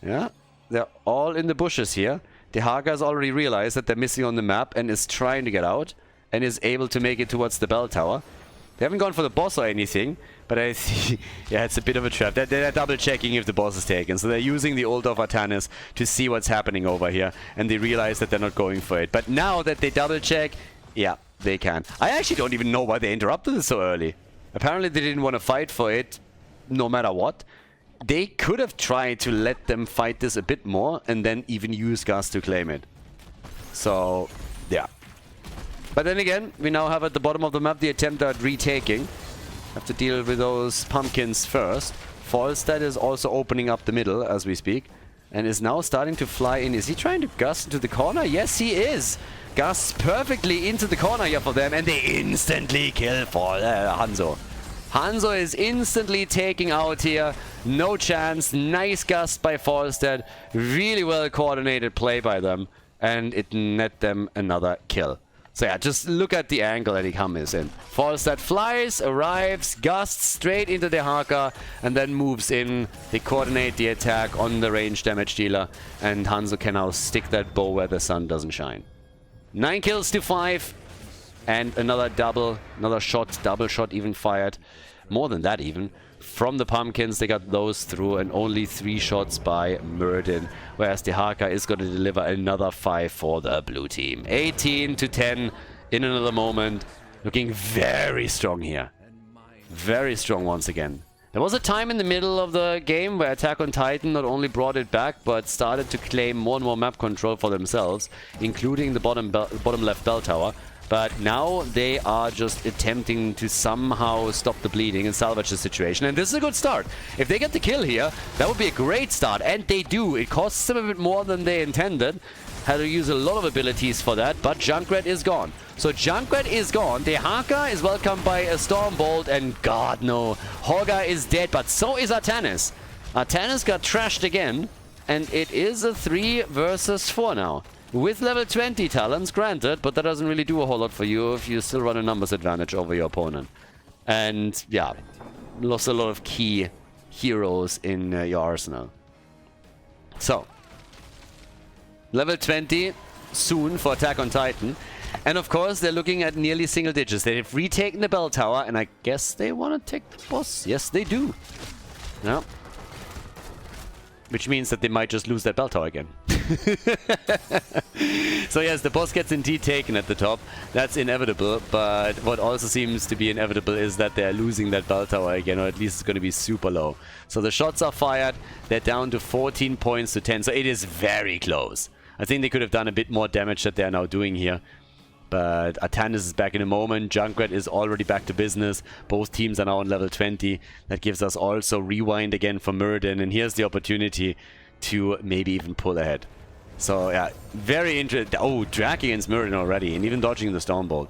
[SPEAKER 1] Yeah, they're all in the bushes here. Dehaka has already realized that they're missing on the map and is trying to get out, and is able to make it towards the bell tower. They haven't gone for the boss or anything, but I see, yeah, it's a bit of a trap. They're double checking if the boss is taken, so they're using the ult of Artanis to see what's happening over here, and they realize that they're not going for it. But now that they double check, yeah, they can. I actually don't even know why they interrupted this so early. Apparently they didn't want to fight for it, no matter what. They could have tried to let them fight this a bit more, and then even use Gus to claim it. So, yeah. But then again, we now have at the bottom of the map the attempt at retaking. Have to deal with those pumpkins first. Falstad is also opening up the middle as we speak, and is now starting to fly in. Is he trying to Gus into the corner? Yes, he is. Gus perfectly into the corner here for them, and they instantly kill for Hanzo. Hanzo is instantly taking out here. No chance. Nice gust by Falstad. Really well coordinated play by them, and it net them another kill. So yeah, just look at the angle that he comes in. Falstad flies, arrives, gusts straight into the Dehaka, and then moves in. They coordinate the attack on the range damage dealer, and Hanzo can now stick that bow where the sun doesn't shine. 9 kills to 5, and another double shot even fired. More than that even. From the pumpkins, they got those through, and only 3 shots by Murden, whereas Dehaka is going to deliver another 5 for the blue team. 18 to 10 in another moment. Looking very strong here. Very strong once again. There was a time in the middle of the game where Attack on Titan not only brought it back, but started to claim more and more map control for themselves, including the bottom left bell tower. But now they are just attempting to somehow stop the bleeding and salvage the situation. And this is a good start. If they get the kill here, that would be a great start. And they do. It costs them a bit more than they intended. Had to use a lot of abilities for that, but Junkrat is gone. So Junkrat is gone. Dehaka is welcomed by a Stormbolt, and God no. Hoga is dead, but so is Artanis. Artanis got trashed again, and it is a 3 versus 4 now. With level 20 talents, granted, but that doesn't really do a whole lot for you if you still run a numbers advantage over your opponent. And yeah, lost a lot of key heroes in your arsenal. So, level 20 soon for Attack on Titan. And of course, they're looking at nearly single digits. They've retaken the bell tower, and I guess they want to take the boss. Yes, they do. Yeah. Which means that they might just lose that bell tower again. So yes, the boss gets indeed taken at the top. That's inevitable, but what also seems to be inevitable is that they're losing that bell tower again, or at least it's going to be super low. So the shots are fired. They're down to 14 points to 10, so it is very close. I think they could have done a bit more damage that they're now doing here. But Artanis is back in a moment. Junkrat is already back to business. Both teams are now on level 20. That gives us also rewind again for Murden. And here's the opportunity to maybe even pull ahead. So yeah, very interesting. Oh, Drak against Murden already, and even dodging the Stormbolt.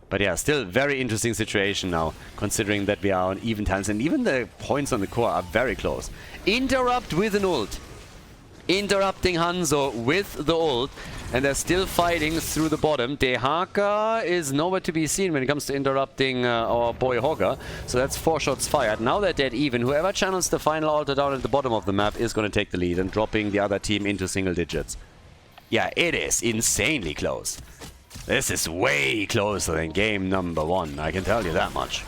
[SPEAKER 1] But yeah, still very interesting situation now, considering that we are on even times. And even the points on the core are very close. Interrupt with an ult. Interrupting Hanzo with the ult, and they're still fighting through the bottom. Dehaka is nowhere to be seen when it comes to interrupting our boy Hoga, so that's 4 shots fired. Now they're dead even. Whoever channels the final altar down at the bottom of the map is going to take the lead and dropping the other team into single digits. Yeah, it is insanely close. This is way closer than game number 1, I can tell you that much.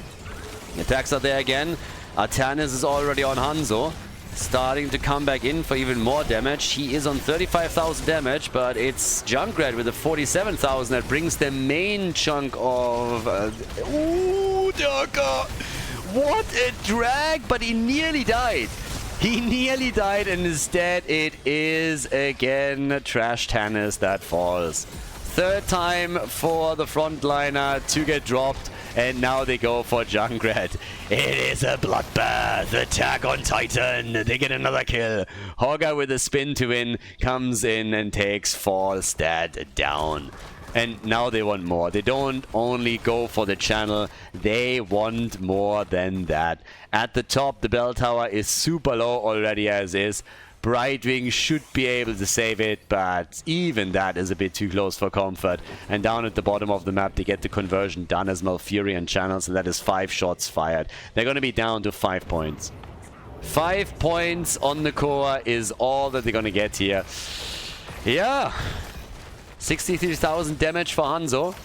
[SPEAKER 1] The attacks are there again. Artanis is already on Hanzo, starting to come back in for even more damage. He is on 35,000 damage, but it's Junkrat with a 47,000 that brings the main chunk of... Ooh, Dehaka! What a drag! But he nearly died. He nearly died, and instead it is again Trash Tannis that falls. Third time for the frontliner to get dropped, and now they go for Junkrat. It is a bloodbath. Attack on Titan. They get another kill. Hogger with a spin to win comes in and takes Falstad down. And now they want more. They don't only go for the channel, they want more than that. At the top, the bell tower is super low already as is. Brightwing should be able to save it, but even that is a bit too close for comfort. And down at the bottom of the map, they get the conversion done as Malfurion channels, and that is 5 shots fired. They're going to be down to 5 points. 5 points on the core is all that they're going to get here. Yeah. 63,000 damage for Hanzo.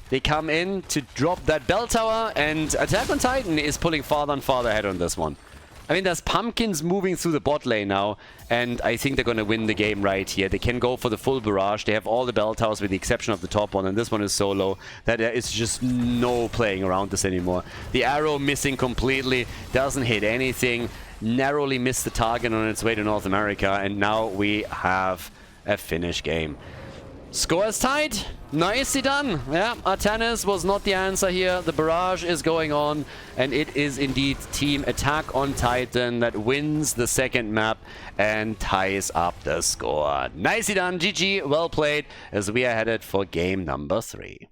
[SPEAKER 1] They come in to drop that bell tower, and Attack on Titan is pulling farther and farther ahead on this one. I mean, there's pumpkins moving through the bot lane now, and I think they're going to win the game right here. They can go for the full barrage. They have all the bell towers with the exception of the top one, and this one is so low that there is just no playing around this anymore. The arrow missing completely, doesn't hit anything, narrowly missed the target on its way to North America, and now we have a finish game. Score is tied. Nicely done. Yeah, Artanis was not the answer here. The barrage is going on, and it is indeed Team Attack on Titan that wins the second map and ties up the score. Nicely done. GG. Well played as we are headed for game number 3.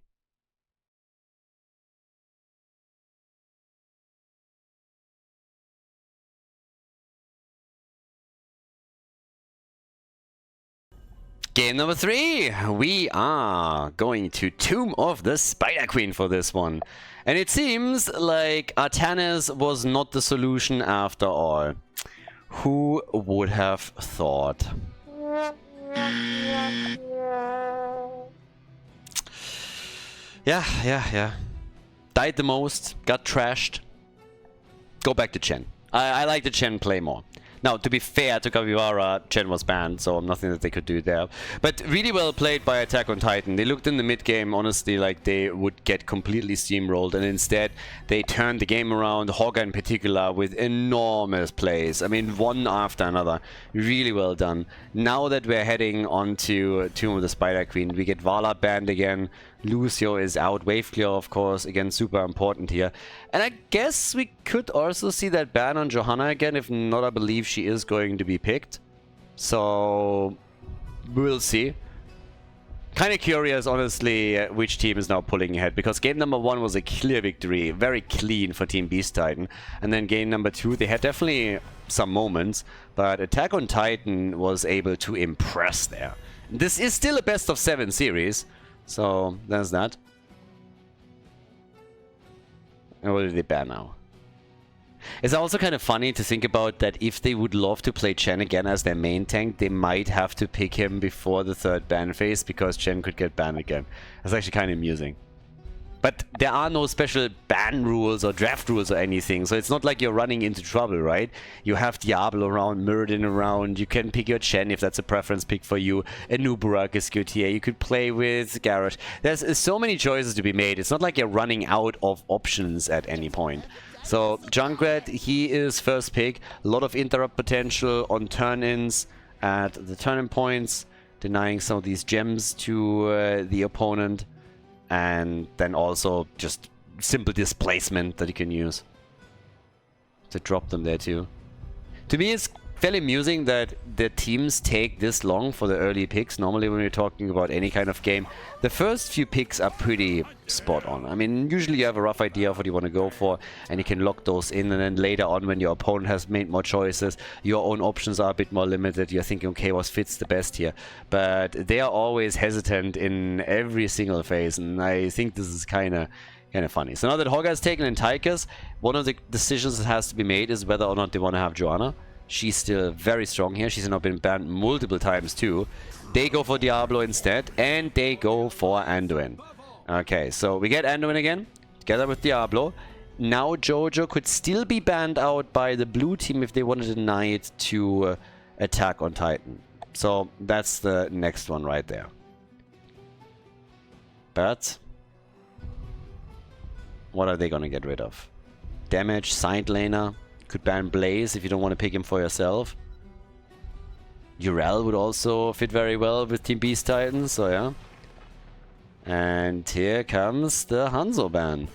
[SPEAKER 1] Game number 3, we are going to Tomb of the Spider Queen for this one. And it seems like Artanis was not the solution after all. Who would have thought? Yeah. Died the most, got trashed. Go back to Chen. I like the Chen play more. Now, to be fair to Kaviwara, Chen was banned, so nothing that they could do there. But really well played by Attack on Titan. They looked in the mid-game, honestly, like they would get completely steamrolled, and instead they turned the game around, Hogger in particular, with enormous plays. I mean, one after another. Really well done. Now that we're heading on to Tomb of the Spider Queen, we get Vala banned again. Lucio is out. Wave clear, of course, again, super important here. And I guess we could also see that ban on Johanna again. If not, I believe she is going to be picked. So, we'll see. Kind of curious, honestly, which team is now pulling ahead. Because game number 1 was a clear victory. Very clean for Team Beast Titan. And then game number 2, they had definitely some moments. But Attack on Titan was able to impress there. This is still a best of 7 series. So, there's that. And what did they ban now? It's also kind of funny to think about that if they would love to play Chen again as their main tank, they might have to pick him before the 3rd ban phase, because Chen could get banned again. That's actually kind of amusing. But there are no special ban rules or draft rules or anything, so it's not like you're running into trouble, right? You have Diablo around, Muradin around, you can pick your Chen if that's a preference pick for you, a Nuburak is good here, you could play with Garrosh. There's so many choices to be made, it's not like you're running out of options at any point. So Junkrat, he is first pick, a lot of interrupt potential on turn-ins at the turn-in points, denying some of these gems to the opponent. And then also just simple displacement that you can use to drop them there too. To me, it's fairly amusing that the teams take this long for the early picks. Normally when we're talking about any kind of game, the first few picks are pretty spot on. I mean, usually you have a rough idea of what you want to go for and you can lock those in, and then later on when your opponent has made more choices, your own options are a bit more limited. You're thinking, okay, what fits the best here? But they are always hesitant in every single phase, and I think this is kind of funny. So now that Hogger has taken in Tychus, one of the decisions that has to be made is whether or not they want to have Joanna. She's still very strong here. She's now been banned multiple times too. They go for Diablo instead, and they go for Anduin. Okay, so we get Anduin again, together with Diablo. Now Jojo could still be banned out by the blue team if they wanted to deny it to Attack on Titan. So that's the next one right there. But what are they going to get rid of? Damage, side laner. Could ban Blaze if you don't want to pick him for yourself. Urel would also fit very well with Team Beast Titan, so yeah. And here comes the Hanzo ban.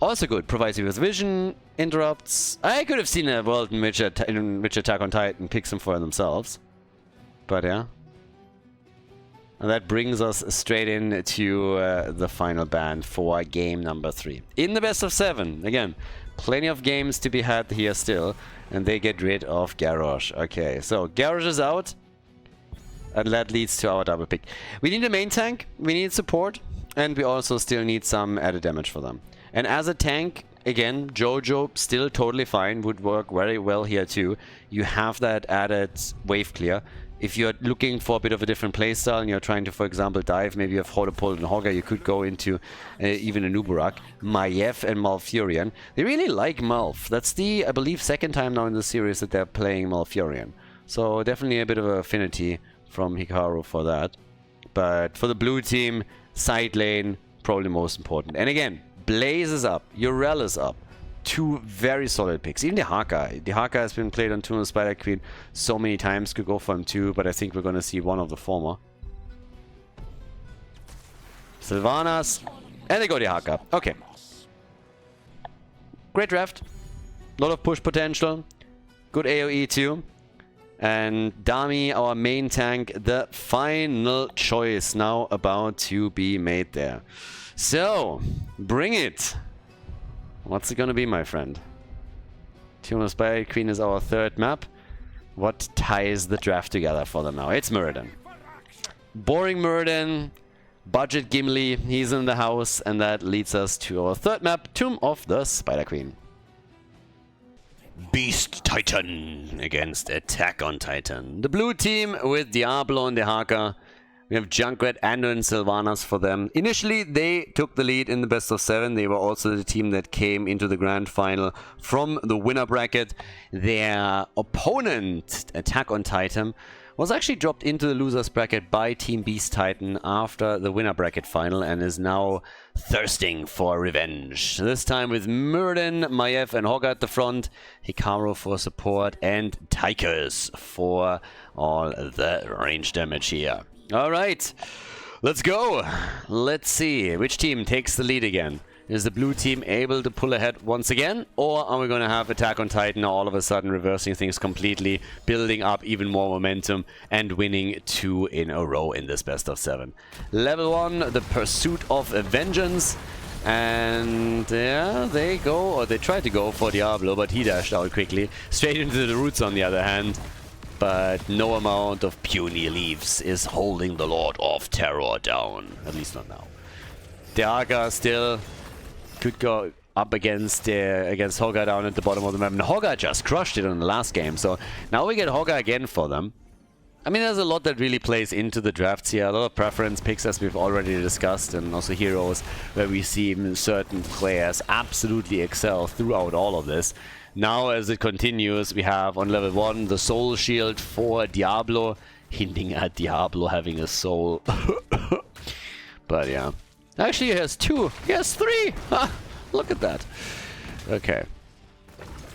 [SPEAKER 1] Also good, provides you with vision, interrupts. I could have seen a world in which Attack on Titan picks them for themselves. But yeah. And that brings us straight into the final ban for game number 3. In the best of 7, again, plenty of games to be had here still. And they get rid of Garrosh. Okay, so Garrosh is out. And that leads to our double pick. We need a main tank, we need support, and we also still need some added damage for them. And as a tank, again, Jojo still totally fine, would work very well here too. You have that added wave clear. If you're looking for a bit of a different playstyle and you're trying to, for example, dive, maybe you have Hodopol and Hogger, you could go into even a Nubarak, Maiev and Malfurion. They really like Malf. That's the, I believe, second time now in the series that they're playing Malfurion. So definitely a bit of affinity from Hikaru for that. But for the blue team, side lane, probably most important. And again, Blaze is up, Urel is up. 2 very solid picks. Even the Haka. The Haka has been played on Toon of Spider Queen so many times, could go for him too, but I think we're going to see one of the former. Sylvanas, and they go the Haka. Okay. Great draft. A lot of push potential. Good AoE too. And Dami, our main tank, the final choice now about to be made there. So, bring it. What's it gonna be, my friend? Tune Spider Queen is our 3rd map. What ties the draft together for them now? It's Muradin. Boring Muradin, budget Gimli, he's in the house, and that leads us to our 3rd map, Tomb of the Spider Queen. Beast Titan against Attack on Titan. The blue team with Diablo and the Haka. We have Junkrat, Ando, and Sylvanas for them. Initially, they took the lead in the best of 7. They were also the team that came into the grand final from the winner bracket. Their opponent, Attack on Titan, was actually dropped into the losers bracket by Team Beast Titan after the winner bracket final and is now thirsting for revenge. This time with Muradin, Maiev, and Hogger at the front, Hikaru for support, and Tychus for all the range damage here. Alright, let's go. Let's see which team takes the lead again. Is the blue team able to pull ahead once again? Or are we going to have Attack on Titan all of a sudden reversing things completely, building up even more momentum and winning 2 in a row in this best of 7? Level 1, the Pursuit of Vengeance. And yeah, they go, or they try to go for Diablo, but he dashed out quickly. Straight into the roots on the other hand. But no amount of puny leaves is holding the Lord of Terror down. At least not now. Deaga still could go up against Hogger down at the bottom of the map. And Hogger just crushed it in the last game. So now we get Hogger again for them. I mean, there's a lot that really plays into the drafts here. A lot of preference picks, as we've already discussed. And also heroes where we see certain players absolutely excel throughout all of this. Now, as it continues, we have on level 1 the Soul Shield for Diablo, hinting at Diablo having a soul. But yeah. Actually, he has 2. He has 3! Ha! Look at that. Okay.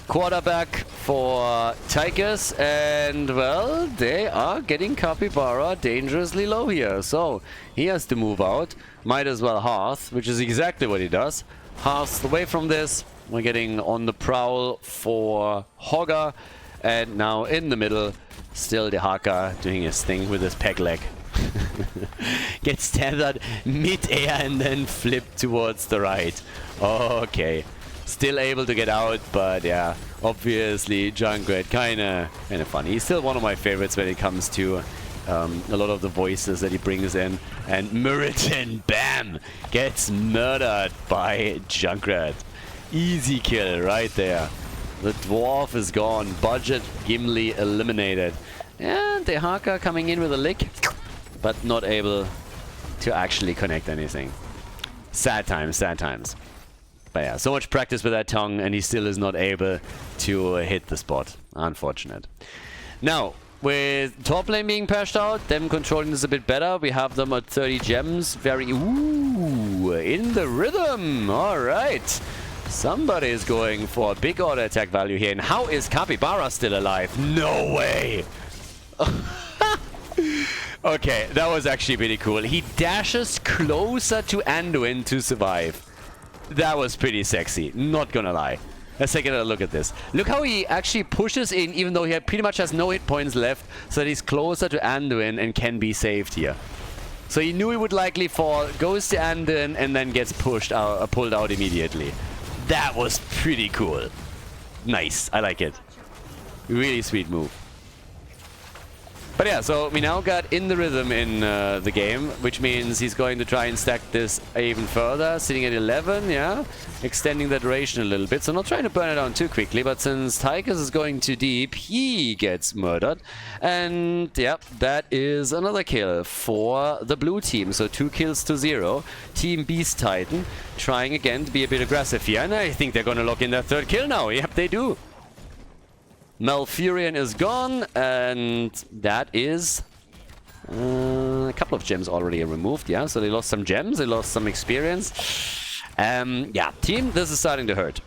[SPEAKER 1] Quarterback for Tychus, and well, they are getting Capybara dangerously low here. So, he has to move out. Might as well Hearth, which is exactly what he does. Hearth's away from this. We're getting on the prowl for Hogger, and now in the middle, still the Haka doing his thing with his peg leg. Gets tethered mid-air and then flipped towards the right. Okay, still able to get out, but yeah, obviously Junkrat kinda funny. He's still one of my favorites when it comes to a lot of the voices that he brings in. And Muradin, bam, gets murdered by Junkrat. Easy kill right there. The dwarf is gone. Budget Gimli eliminated. And the Haka coming in with a lick, but not able to actually connect anything. Sad times, sad times. But yeah, so much practice with that tongue, and he still is not able to hit the spot. Unfortunate. Now, with top lane being patched out, them controlling this a bit better. We have them at 30 gems. Very, ooh, in the rhythm. All right. Somebody is going for a big auto attack value here. And how is Capybara still alive? No way! Okay, that was actually pretty cool. He dashes closer to Anduin to survive. That was pretty sexy, not gonna lie. Let's take another look at this. Look how he actually pushes in, even though he pretty much has no hit points left, so that he's closer to Anduin and can be saved here. So he knew he would likely fall, goes to Anduin, and then gets pushed out, pulled out immediately. That was pretty cool. Nice, I like it. Really sweet move. But yeah, so we now got in the rhythm in the game, which means he's going to try and stack this even further, sitting at 11, yeah? Extending the duration a little bit, so not trying to burn it down too quickly, but since Tychus is going too deep, he gets murdered. And yeah, that is another kill for the blue team, so 2 kills to 0. Team Beast Titan trying again to be a bit aggressive here, and I think they're gonna lock in their 3rd kill now. Yep, they do. Malfurion is gone, and that is a couple of gems already removed, yeah? So they lost some gems, they lost some experience. Yeah, team, this is starting to hurt.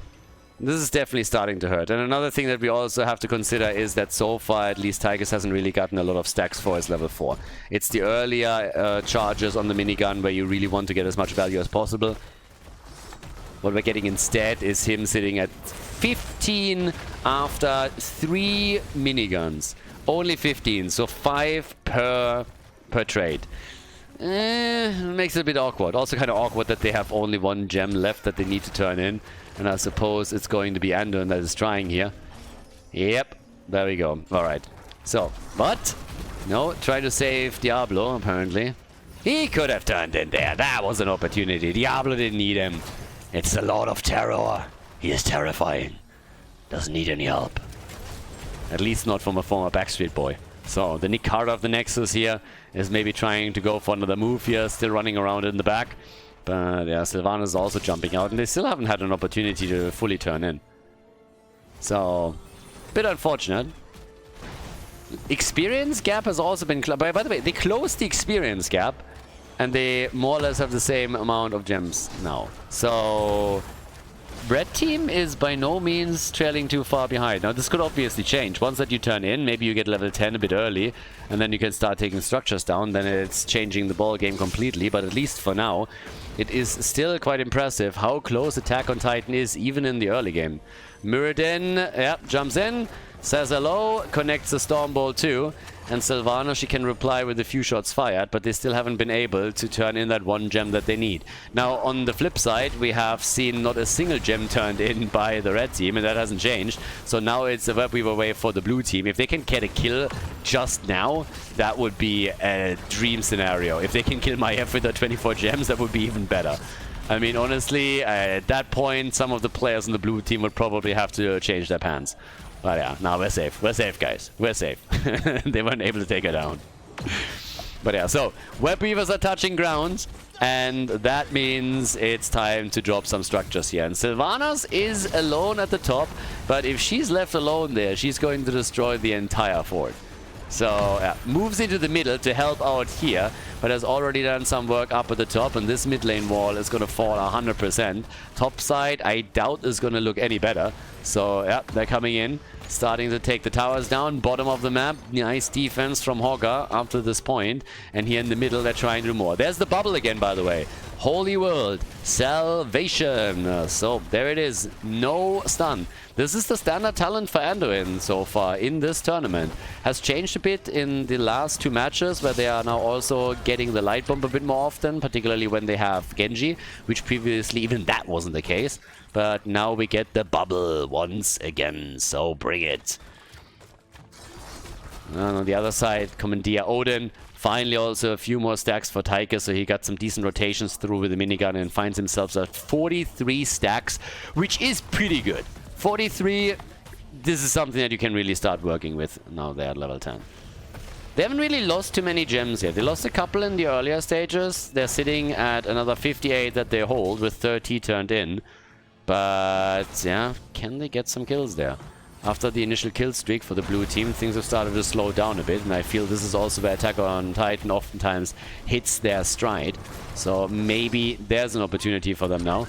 [SPEAKER 1] This is definitely starting to hurt. And another thing that we also have to consider is that so far, at least, Tychus hasn't really gotten a lot of stacks for his level 4. It's the earlier charges on the minigun where you really want to get as much value as possible. What we're getting instead is him sitting at 15 after 3 miniguns. Only 15, so 5 per trade. Makes it a bit awkward. Also kind of awkward that they have only 1 gem left that they need to turn in. And I suppose it's going to be Anduin that is trying here. Yep, there we go. Alright. So, but, no, try to save Diablo, apparently. He could have turned in there. That was an opportunity. Diablo didn't need him. It's the Lord of Terror. He is terrifying. Doesn't need any help. At least not from a former Backstreet Boy. So, the Nick Carter of the Nexus here is maybe trying to go for another move here, still running around in the back. But yeah, Sylvanas is also jumping out, and they still haven't had an opportunity to fully turn in. So, bit unfortunate. Experience gap has also been... By the way, they closed the experience gap, and they more or less have the same amount of gems now. So, Red Team is by no means trailing too far behind. Now, this could obviously change. Once that you turn in, maybe you get level 10 a bit early, and then you can start taking structures down. Then it's changing the ball game completely. But at least for now, it is still quite impressive how close Attack on Titan is, even in the early game. Muradin, yeah, jumps in, says hello, connects the Storm Bolt too. And Sylvana, she can reply with a few shots fired, but they still haven't been able to turn in that 1 gem that they need. Now, on the flip side, we have seen not a single gem turned in by the red team, and that hasn't changed. So now it's a web weaver way for the blue team. If they can get a kill just now, that would be a dream scenario. If they can kill Maiev with their 24 gems, that would be even better. I mean, honestly, at that point, some of the players on the blue team would probably have to change their pants. But yeah, now we're safe. We're safe, guys. We're safe. They weren't able to take her down. But yeah, so web weavers are touching ground, and that means it's time to drop some structures here. And Sylvanas is alone at the top, but if she's left alone there, she's going to destroy the entire fort. So, yeah, moves into the middle to help out here, but has already done some work up at the top, and this mid lane wall is going to fall 100%. Top side, I doubt is going to look any better. So, yeah, they're coming in, starting to take the towers down. Bottom of the map, nice defense from Hogger up to this point. And here in the middle, they're trying to do more. There's the bubble again, by the way. Holy World, Salvation. So, there it is. No stun. This is the standard talent for Anduin so far in this tournament. Has changed a bit in the last 2 matches, where they are now also getting the light bomb a bit more often, particularly when they have Genji, which previously even that wasn't the case. But now we get the bubble once again, so bring it. And on the other side, Commandeer Odin. Finally also a few more stacks for Tychus, so he got some decent rotations through with the minigun and finds himself at 43 stacks, which is pretty good. 43, this is something that you can really start working with now they're at level 10. They haven't really lost too many gems yet. They lost a couple in the earlier stages. They're sitting at another 58 that they hold with 30 turned in. But yeah, can they get some kills there? After the initial kill streak for the blue team, things have started to slow down a bit, and I feel this is also where Attack on Titan oftentimes hits their stride. So maybe there's an opportunity for them now.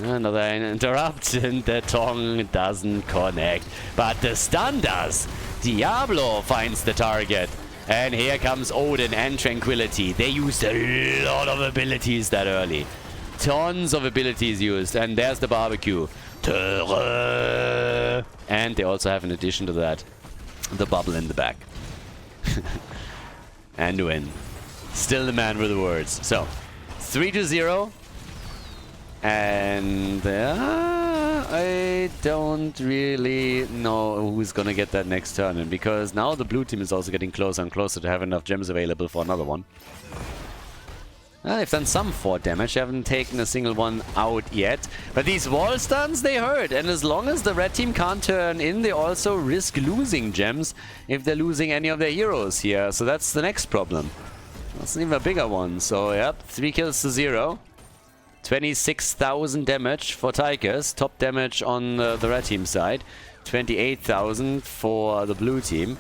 [SPEAKER 1] Another interrupt, and the Tong doesn't connect. But the stun does! Diablo finds the target. And here comes Odin and Tranquility. They used a lot of abilities that early. Tons of abilities used. And there's the barbecue. And they also have, in addition to that, the bubble in the back. Anduin. Still the man with the words. So, 3-0. And I don't really know who's gonna get that next turn in, because now the blue team is also getting closer and closer to have enough gems available for another one. They've done some fort damage, they haven't taken a single one out yet. But these wall stuns, they hurt, and as long as the red team can't turn in, they also risk losing gems if they're losing any of their heroes here. So that's the next problem. That's even a bigger one. So yep, 3 kills to 0. 26,000 damage for Tigers. Top damage on the red team side. 28,000 for the blue team.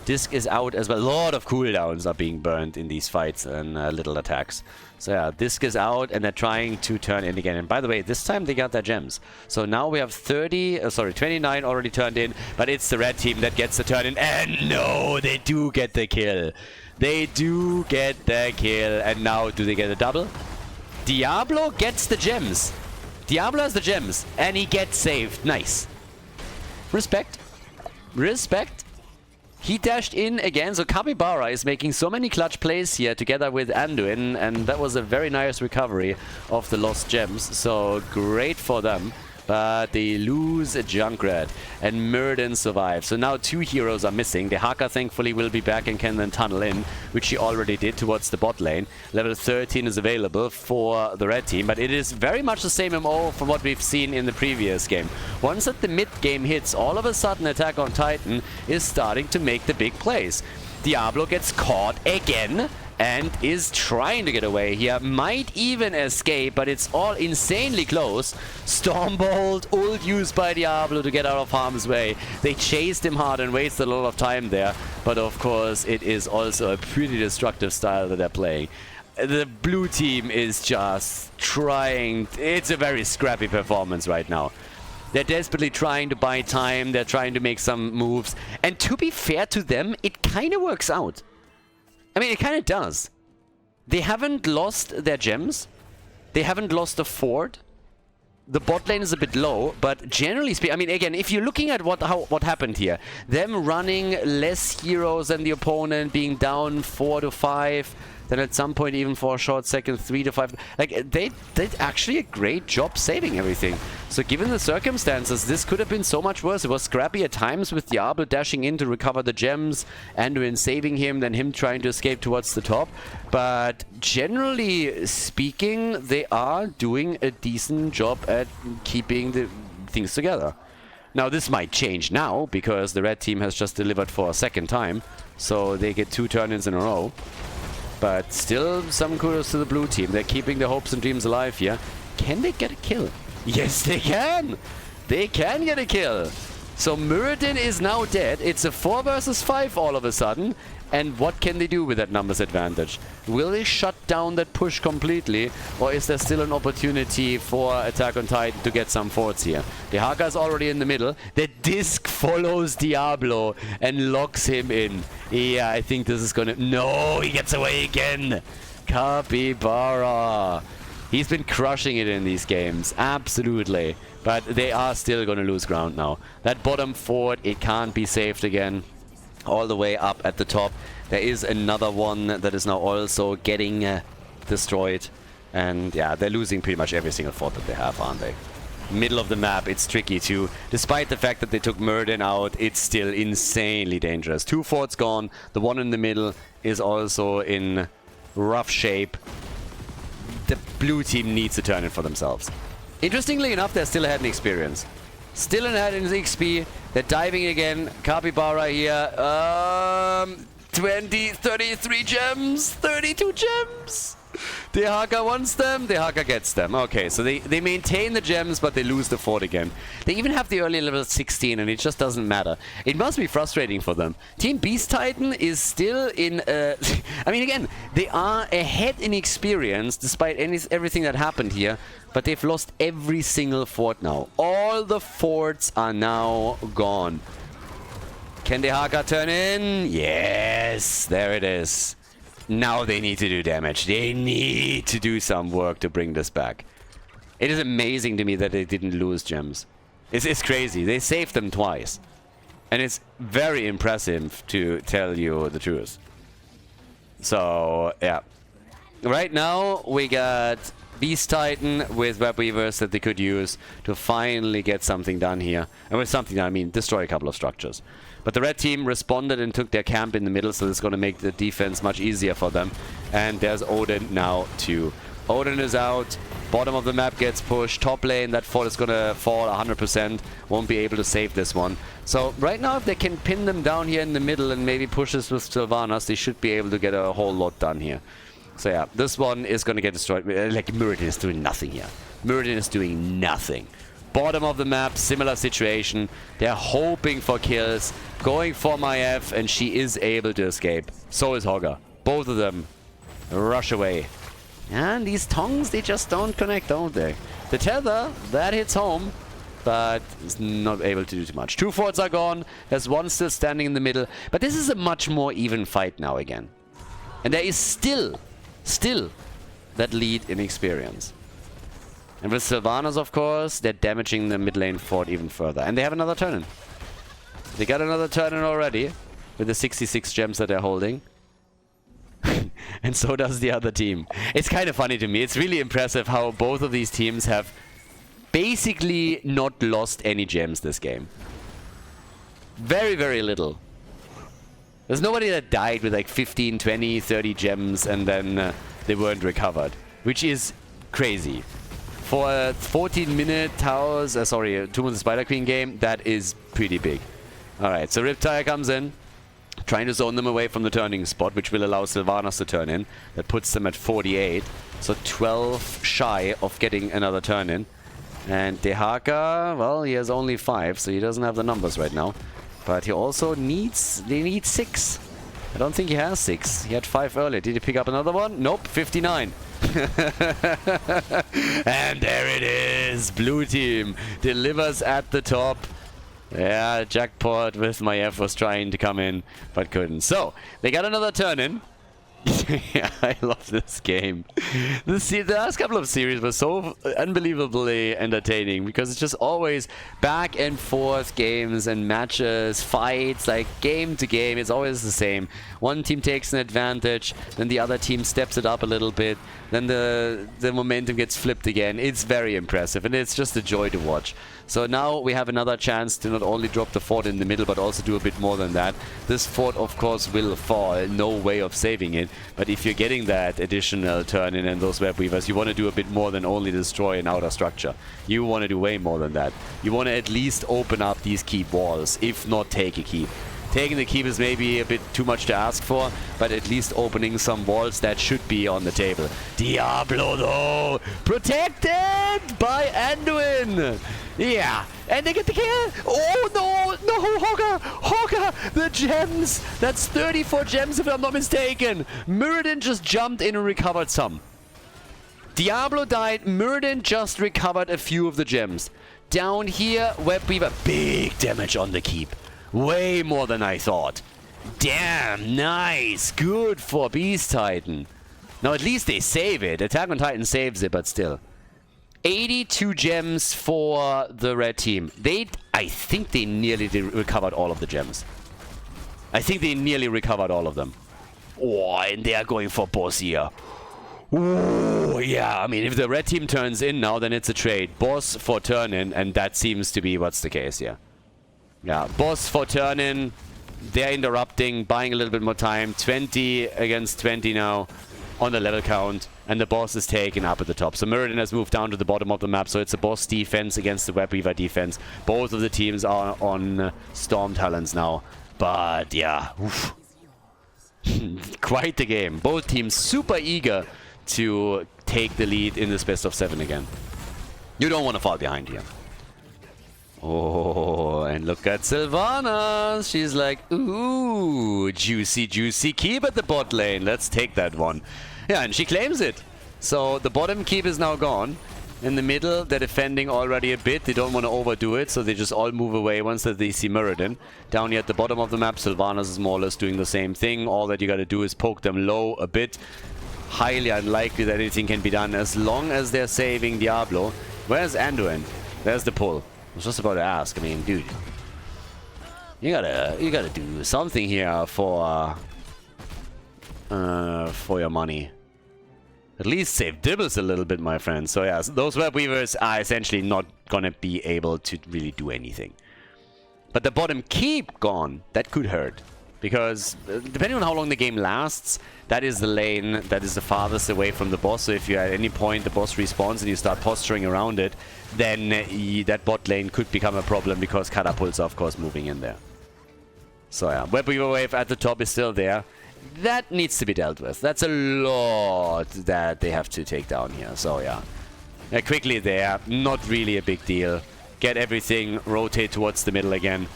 [SPEAKER 1] Disc is out as well. A lot of cooldowns are being burned in these fights and little attacks. So yeah, Disc is out and they're trying to turn in again. And by the way, this time they got their gems. So now we have 29 already turned in, but it's the red team that gets the turn in. And no, they do get the kill. They do get the kill. And now do they get a double? Diablo gets the gems. Diablo has the gems and he gets saved. Nice. Respect. Respect. He dashed in again, so Capybara is making so many clutch plays here together with Anduin, and that was a very nice recovery of the lost gems, so great for them. But they lose a Junkrat, and Murden survives. So now 2 heroes are missing. The Haka thankfully will be back and can then tunnel in, which he already did towards the bot lane. Level 13 is available for the red team, but it is very much the same MO from what we've seen in the previous game. Once that the mid game hits, all of a sudden Attack on Titan is starting to make the big plays. Diablo gets caught again and is trying to get away here. Might even escape, but it's all insanely close. Stormbolt, ult used by Diablo to get out of harm's way. They chased him hard and wasted a lot of time there, but of course it is also a pretty destructive style that they're playing. The blue team is just trying. It's a very scrappy performance right now. They're desperately trying to buy time, they're trying to make some moves, and to be fair to them, it kind of works out. I mean, it kind of does. They haven't lost their gems. They haven't lost a fort. The bot lane is a bit low, but generally speaking, I mean, again, if you're looking at what happened here, them running less heroes than the opponent, being down 4 to 5, then at some point even for a short second 3 to 5, like they did actually a great job saving everything. So given the circumstances, this could have been so much worse. It was scrappy at times with Diablo dashing in to recover the gems, Anduin saving him, then him trying to escape towards the top. But generally speaking, they are doing a decent job at keeping the things together. Now this might change now, because the red team has just delivered for a second time, so they get 2 turn-ins in a row. But still, some kudos to the blue team. They're keeping their hopes and dreams alive here. Can they get a kill? Yes, they can! They can get a kill! So Muradin is now dead. It's a 4 versus 5 all of a sudden. And what can they do with that numbers advantage? Will they shut down that push completely? Or is there still an opportunity for Attack on Titan to get some forts here? The Haka is already in the middle. The disc follows Diablo and locks him in. Yeah, I think this is gonna... No, he gets away again! Capybara! He's been crushing it in these games. Absolutely. But they are still gonna lose ground now. That bottom fort, it can't be saved again. All the way up at the top. There is another one that is now also getting destroyed. And yeah, they're losing pretty much every single fort that they have, aren't they? Middle of the map, it's tricky too. Despite the fact that they took Murden out, it's still insanely dangerous. 2 forts gone. The one in the middle is also in rough shape. The blue team needs to turn it for themselves. Interestingly enough, they're still ahead in experience. Still ahead in XP. They're diving again. Capybara here. 20, 33 gems. 32 gems. The Haka wants them. The Haka gets them. Okay, so they maintain the gems, but they lose the fort again. They even have the early level 16, and it just doesn't matter. It must be frustrating for them. Team Beast Titan is still in... I mean, again, they are ahead in experience, despite everything that happened here. But they've lost every single fort now. All the forts are now gone. Can the Haka turn in? Yes, there it is. Now they need to do damage. They need to do some work to bring this back. It is amazing to me that they didn't lose gems. It's crazy. They saved them twice. And it's very impressive, to tell you the truth. So, yeah. Right now, we got Beast Titan with Web Weavers that they could use to finally get something done here. And with something done, I mean destroy a couple of structures. But the red team responded and took their camp in the middle, so this is going to make the defense much easier for them. And there's Odin now too. Odin is out. Bottom of the map gets pushed. Top lane, that fort is going to fall 100%. Won't be able to save this one. So right now, if they can pin them down here in the middle and maybe push this with Sylvanas, they should be able to get a whole lot done here. So yeah, this one is going to get destroyed. Like, Muradin is doing nothing here. Muradin is doing nothing. Bottom of the map, similar situation. They're hoping for kills. Going for Maiev, and she is able to escape. So is Hogger. Both of them rush away. And these tongues, they just don't connect, don't they? The tether, that hits home, but it's not able to do too much. 2 forts are gone. There's one still standing in the middle. But this is a much more even fight now again. And there is still that lead in experience. And with Sylvanas, of course, they're damaging the mid lane fort even further. And they have another turn-in. They got another turn-in already with the 66 gems that they're holding. And so does the other team. It's kind of funny to me. It's really impressive how both of these teams have basically not lost any gems this game. Very, very little. There's nobody that died with like 15, 20, 30 gems and then they weren't recovered. Which is crazy. For a 14-minute Towers, 2-minute Spider Queen game, that is pretty big. Alright, so Riptire comes in. Trying to zone them away from the turning spot, which will allow Sylvanas to turn in. That puts them at 48. So 12 shy of getting another turn in. And Dehaka, well, he has only 5, so he doesn't have the numbers right now. But he also needs... They need 6. I don't think he has 6. He had 5 earlier. Did he pick up another one? Nope, 59. And there it is. Blue team delivers at the top. Yeah, jackpot with Maiev was trying to come in, but couldn't. So, they got another turn in. Yeah, I love this game. The last couple of series were so unbelievably entertaining because it's just always back and forth games and matches, fights, like game to game. It's always the same. One team takes an advantage, then the other team steps it up a little bit, then the momentum gets flipped again. It's very impressive and it's just a joy to watch. So now we have another chance to not only drop the fort in the middle, but also do a bit more than that. This fort, of course, will fall. No way of saving it. But if you're getting that additional turn-in and those web weavers, you want to do a bit more than only destroy an outer structure. You want to do way more than that. You want to at least open up these keep walls, if not take a keep. Taking the keep is maybe a bit too much to ask for, but at least opening some walls that should be on the table. Diablo, though! Protected by Anduin! Yeah, and they get the kill! Oh, no! No, Hogger! Hogger! The gems! That's 34 gems, if I'm not mistaken! Muradin just jumped in and recovered some. Diablo died, Muradin just recovered a few of the gems. Down here, Web Weaver, big damage on the keep. Way more than I thought. Damn, nice. Good for Beast Titan. Now at least they save it. Attack on Titan saves it, but still. 82 gems for the red team. I think they nearly recovered all of the gems. I think they nearly recovered all of them. Oh, and they are going for boss here. Ooh, yeah, I mean, if the red team turns in now, then it's a trade. Boss for turn in, and that seems to be what's the case here. Yeah, boss for turn in. They're interrupting, buying a little bit more time. 20 against 20 now on the level count. And the boss is taken up at the top. So Muradin has moved down to the bottom of the map. So it's a boss defense against the Web Weaver defense. Both of the teams are on Storm Talons now. But yeah, quite the game. Both teams super eager to take the lead in this best of 7 again. You don't want to fall behind here. Oh, and look at Sylvanas. She's like, ooh, juicy, juicy keep at the bot lane. Let's take that one. Yeah, and she claims it. So the bottom keep is now gone. In the middle, they're defending already a bit. They don't want to overdo it, so they just all move away once that they see Muradin. Down here at the bottom of the map, Sylvanas is more or less doing the same thing. All that you gotta do is poke them low a bit. Highly unlikely that anything can be done as long as they're saving Diablo. Where's Anduin? There's the pull. I was just about to ask. I mean, dude, you gotta do something here for your money. At least save Dibbles a little bit, my friend. So yeah, those Web Weavers are essentially not gonna be able to really do anything. But the bottom keep gone, that could hurt. Because depending on how long the game lasts, that is the lane that is the farthest away from the boss. So if you at any point the boss respawns and you start posturing around it, then that bot lane could become a problem because catapults are of course moving in there. So yeah, Web Weaver wave at the top is still there. That needs to be dealt with. That's a lot that they have to take down here. So yeah, quickly there, not really a big deal. Get everything, rotate towards the middle again.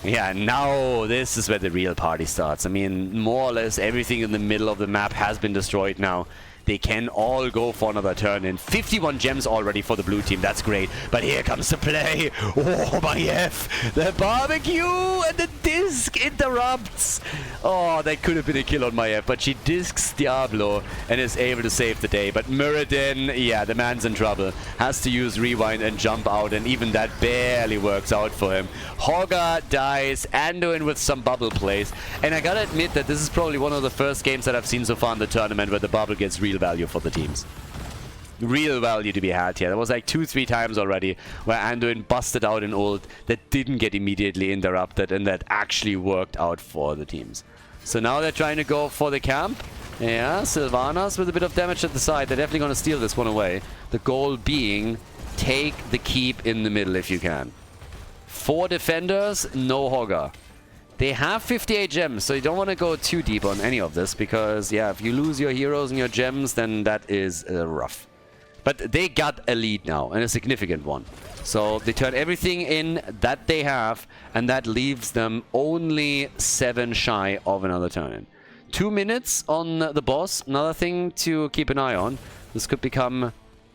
[SPEAKER 1] Yeah, now this is where the real party starts. I mean, more or less everything in the middle of the map has been destroyed now. They can all go for another turn in. 51 gems already for the blue team. That's great. But here comes the play. Oh, my F. The barbecue and the disc interrupts. Oh, that could have been a kill on my F. But she discs Diablo and is able to save the day. But Muradin, yeah, the man's in trouble. Has to use rewind and jump out. And even that barely works out for him. Hogger dies. Anduin with some bubble plays. And I gotta admit that this is probably one of the first games that I've seen so far in the tournament where the bubble gets real value for the teams. Real value to be had here. There was like 2-3 times already where Anduin busted out an ult that didn't get immediately interrupted and that actually worked out for the teams. So now they're trying to go for the camp. Yeah, Sylvanas with a bit of damage at the side. They're definitely going to steal this one away. The goal being, take the keep in the middle if you can. 4 defenders, no Hogger. They have 58 gems, so you don't want to go too deep on any of this, because, yeah, if you lose your heroes and your gems, then that is rough. But they got a lead now, and a significant one. So they turn everything in that they have, and that leaves them only 7 shy of another turn-in. 2 minutes on the boss, another thing to keep an eye on. This could become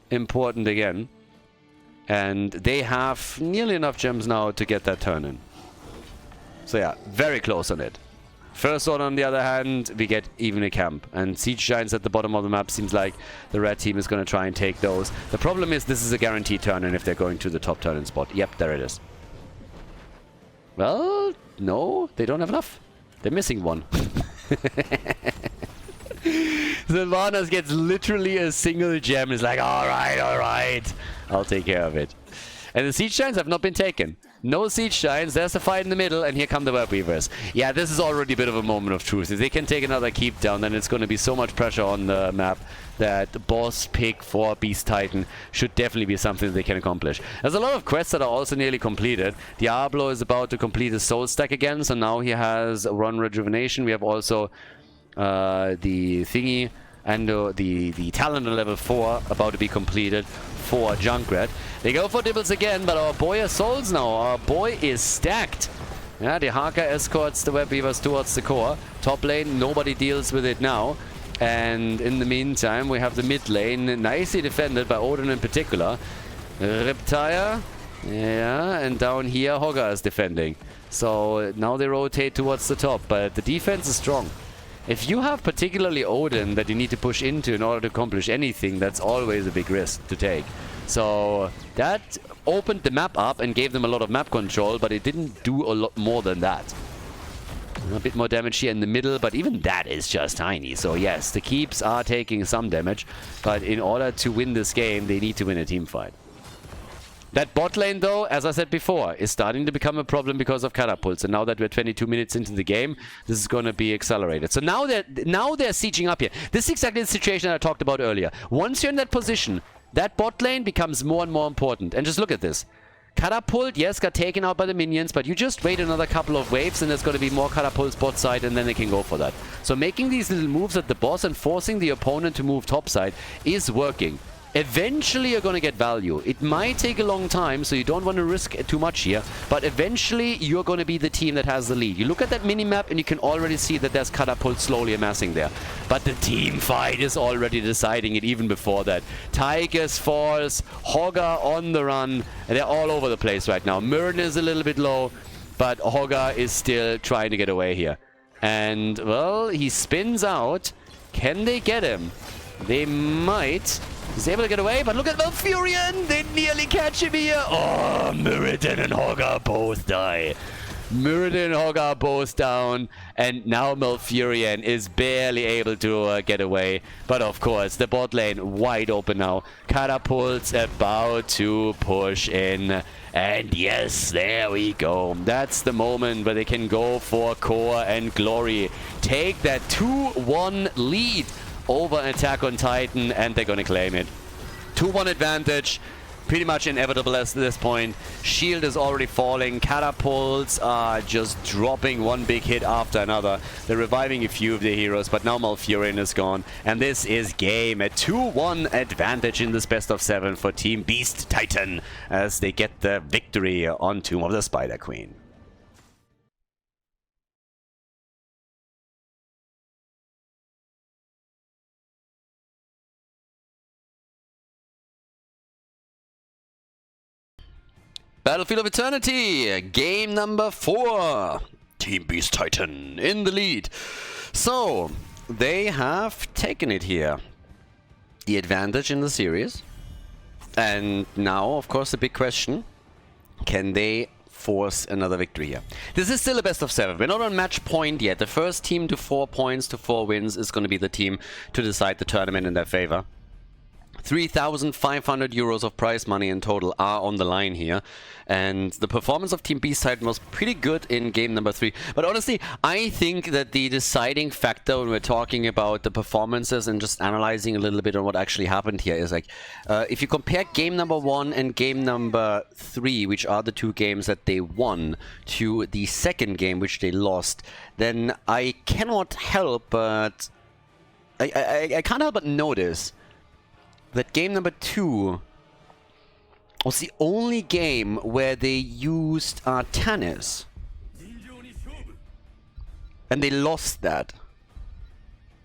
[SPEAKER 1] important again. And they have nearly enough gems now to get that turn-in. So yeah, very close on it. First one, on the other hand, we get even a camp. And Siege Giants at the bottom of the map seems like the red team is going to try and take those. The problem is this is a guaranteed turn-in if they're going to the top turn-in spot. Yep, there it is. Well, no, they don't have enough. They're missing one. Sylvanas gets literally a single gem. It's like, alright, I'll take care of it. And the Siege Giants have not been taken. No Siege Giants, there's the fight in the middle, and here come the Web Weavers. Yeah, this is already a bit of a moment of truth. If they can take another keep down, then it's going to be so much pressure on the map that the boss pick for Beast Titan should definitely be something they can accomplish. There's a lot of quests that are also nearly completed. Diablo is about to complete his soul stack again, so now he has Run Rejuvenation. We have also the thingy and the talent on level 4 about to be completed for Junkrat. They go for Dibbles again, but our boy has souls now. Our boy is stacked. Yeah, the Haka escorts the Web Weavers towards the core. Top lane, nobody deals with it now. And in the meantime, we have the mid lane, nicely defended by Odin in particular. Riptire, yeah, and down here, Hogger is defending. So now they rotate towards the top, but the defense is strong. If you have particularly Odin that you need to push into in order to accomplish anything, that's always a big risk to take. So that opened the map up and gave them a lot of map control, but it didn't do a lot more than that. A bit more damage here in the middle, but even that is just tiny. So yes, the keeps are taking some damage, but in order to win this game, they need to win a team fight. That bot lane, though, as I said before, is starting to become a problem because of catapults. And now that we're 22 minutes into the game, this is going to be accelerated. So now they're sieging up here. This is exactly the situation that I talked about earlier. Once you're in that position, that bot lane becomes more and more important. And just look at this. Catapult, yes, got taken out by the minions, but you just wait another couple of waves and there's going to be more catapults bot side and then they can go for that. So making these little moves at the boss and forcing the opponent to move top side is working. Eventually you're going to get value. It might take a long time, so you don't want to risk too much here, but eventually you're going to be the team that has the lead. You look at that mini-map and you can already see that there's catapults slowly amassing there. But the team fight is already deciding it even before that. Tigers falls, Hogger on the run, and they're all over the place right now. Mirren is a little bit low, but Hogger is still trying to get away here. And, well, he spins out. Can they get him? They might. He's able to get away, but look at Malfurion! They nearly catch him here! Oh, Mirrodin and Hogger both die. Mirrodin and Hogger both down, and now Malfurion is barely able to get away. But of course, the bot lane wide open now. Catapults about to push in. And yes, there we go. That's the moment where they can go for core and glory. Take that 2-1 lead over Attack on Titan, and they're gonna claim it. 2-1 advantage, pretty much inevitable at this point. Shield is already falling. Catapults are just dropping one big hit after another. They're reviving a few of the heroes, but now Malfurion is gone. And this is game. A 2-1 advantage in this best of 7 for Team Beast Titan as they get the victory on Tomb of the Spider Queen. Battlefield of Eternity, game number 4. Team Beast Titan in the lead. So, they have taken it here. The advantage in the series. And now, of course, the big question. Can they force another victory here? This is still a best of 7. We're not on match point yet. The first team to 4 points to 4 wins is going to be the team to decide the tournament in their favor. 3,500 euros of prize money in total are on the line here. And the performance of Team Beast Titan was pretty good in game number 3. But honestly, I think that the deciding factor when we're talking about the performances and just analyzing a little bit on what actually happened here is like, if you compare game number 1 and game number 3, which are the 2 games that they won, to the second game, which they lost, then I cannot help but... I can't help but notice that game number 2 was the only game where they used Artanis. And they lost that.